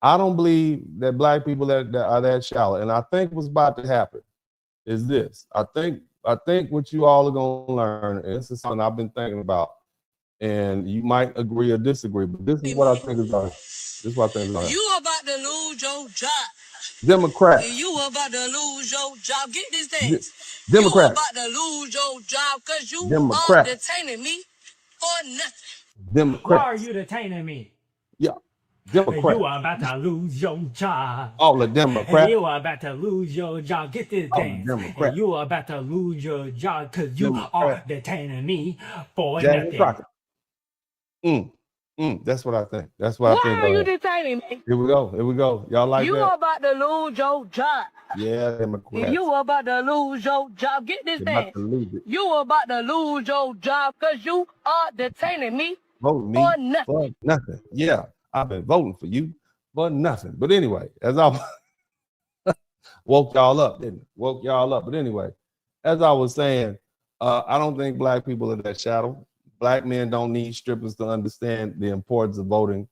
I don't believe that black people that are that shallow. And I think what's about to happen is this. I think what you all are going to learn, and this is something I've been thinking about, and you might agree or disagree, but this is what I think is going to happen. You about to lose your job. Democrats. You about to lose your job. Get this thing. Democrats. You about to lose your job because you Democrats. are detaining me for nothing. Democrats. Why are you detaining me? Yeah. Democrats. You are about to lose your job. All the Democrats. You are about to lose your job. Get this thing. You are about to lose your job because you are detaining me for nothing. That's what I think. That's what I think. Why are you detaining me? Here we go. Y'all like you that? You about to lose your job. Yeah, Democrats. You about to lose your job. Get this thing. You about to lose your job because you are detaining me for nothing. For nothing. Yeah, I've been voting for you for nothing. But anyway, as I woke y'all up, But anyway, as I was saying, I don't think black people are that shallow. Black men don't need strippers to understand the importance of voting,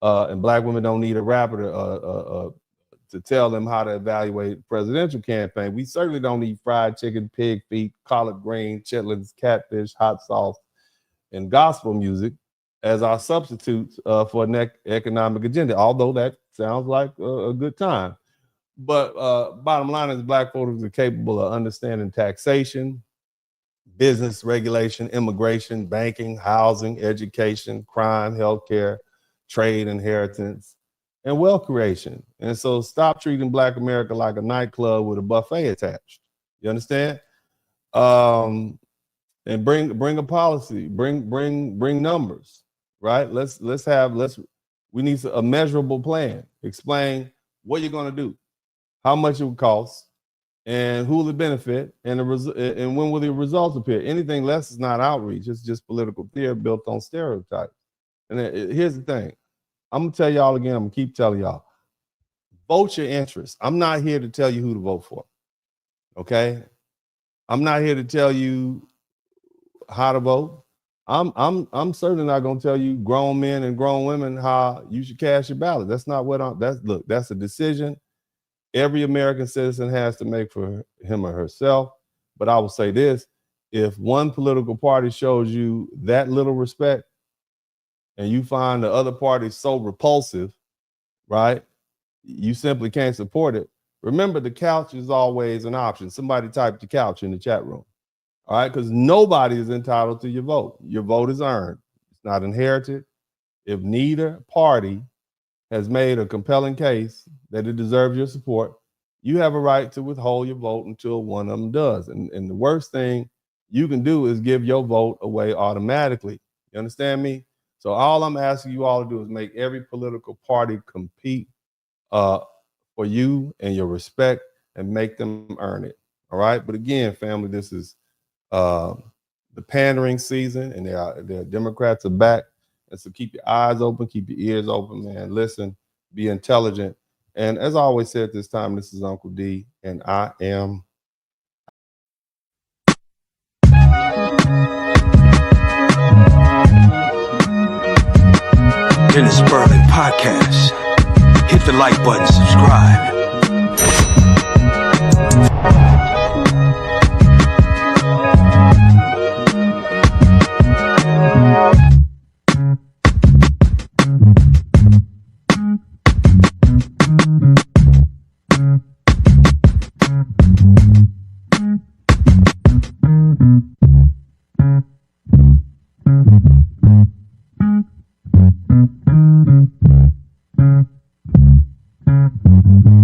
and black women don't need a rapper to tell them how to evaluate presidential campaign. We certainly don't need fried chicken, pig feet, collard green, chitlins, catfish, hot sauce, and gospel music as our substitutes for an economic agenda, although that sounds like a good time. But bottom line is black voters are capable of understanding taxation, business regulation, immigration, banking, housing, education, crime, healthcare, trade, inheritance, and wealth creation. And so stop treating Black America like a nightclub with a buffet attached. You understand? And bring a policy, bring numbers, right? We need a measurable plan. Explain what you're going to do, how much it would cost, and who will it benefit, and when will the results appear? Anything less is not outreach. It's just political theater built on stereotypes. And here's the thing. I'm going to tell y'all again. I'm going to keep telling y'all. Vote your interest. I'm not here to tell you who to vote for. Okay? I'm not here to tell you how to vote. I'm certainly not going to tell you grown men and grown women how you should cast your ballot. That's not what that's a decision every American citizen has to make for him or herself. But I will say this, if one political party shows you that little respect and you find the other party so repulsive, right, you simply can't support it, remember the couch is always an option. Somebody type the couch in the chat room. All right, because nobody is entitled to your vote. Your vote is earned. It's not inherited. If neither party has made a compelling case that it deserves your support, you have a right to withhold your vote until one of them does. And the worst thing you can do is give your vote away automatically. You understand me? So all I'm asking you all to do is make every political party compete for you and your respect and make them earn it. All right. But again, family, this is the pandering season, and the Democrats are back. And so keep your eyes open, keep your ears open, man. Listen, be intelligent. And as I always say at this time, this is Uncle D, and I am Dennis Spurling Podcast. Hit the like button, subscribe. Mm-hmm.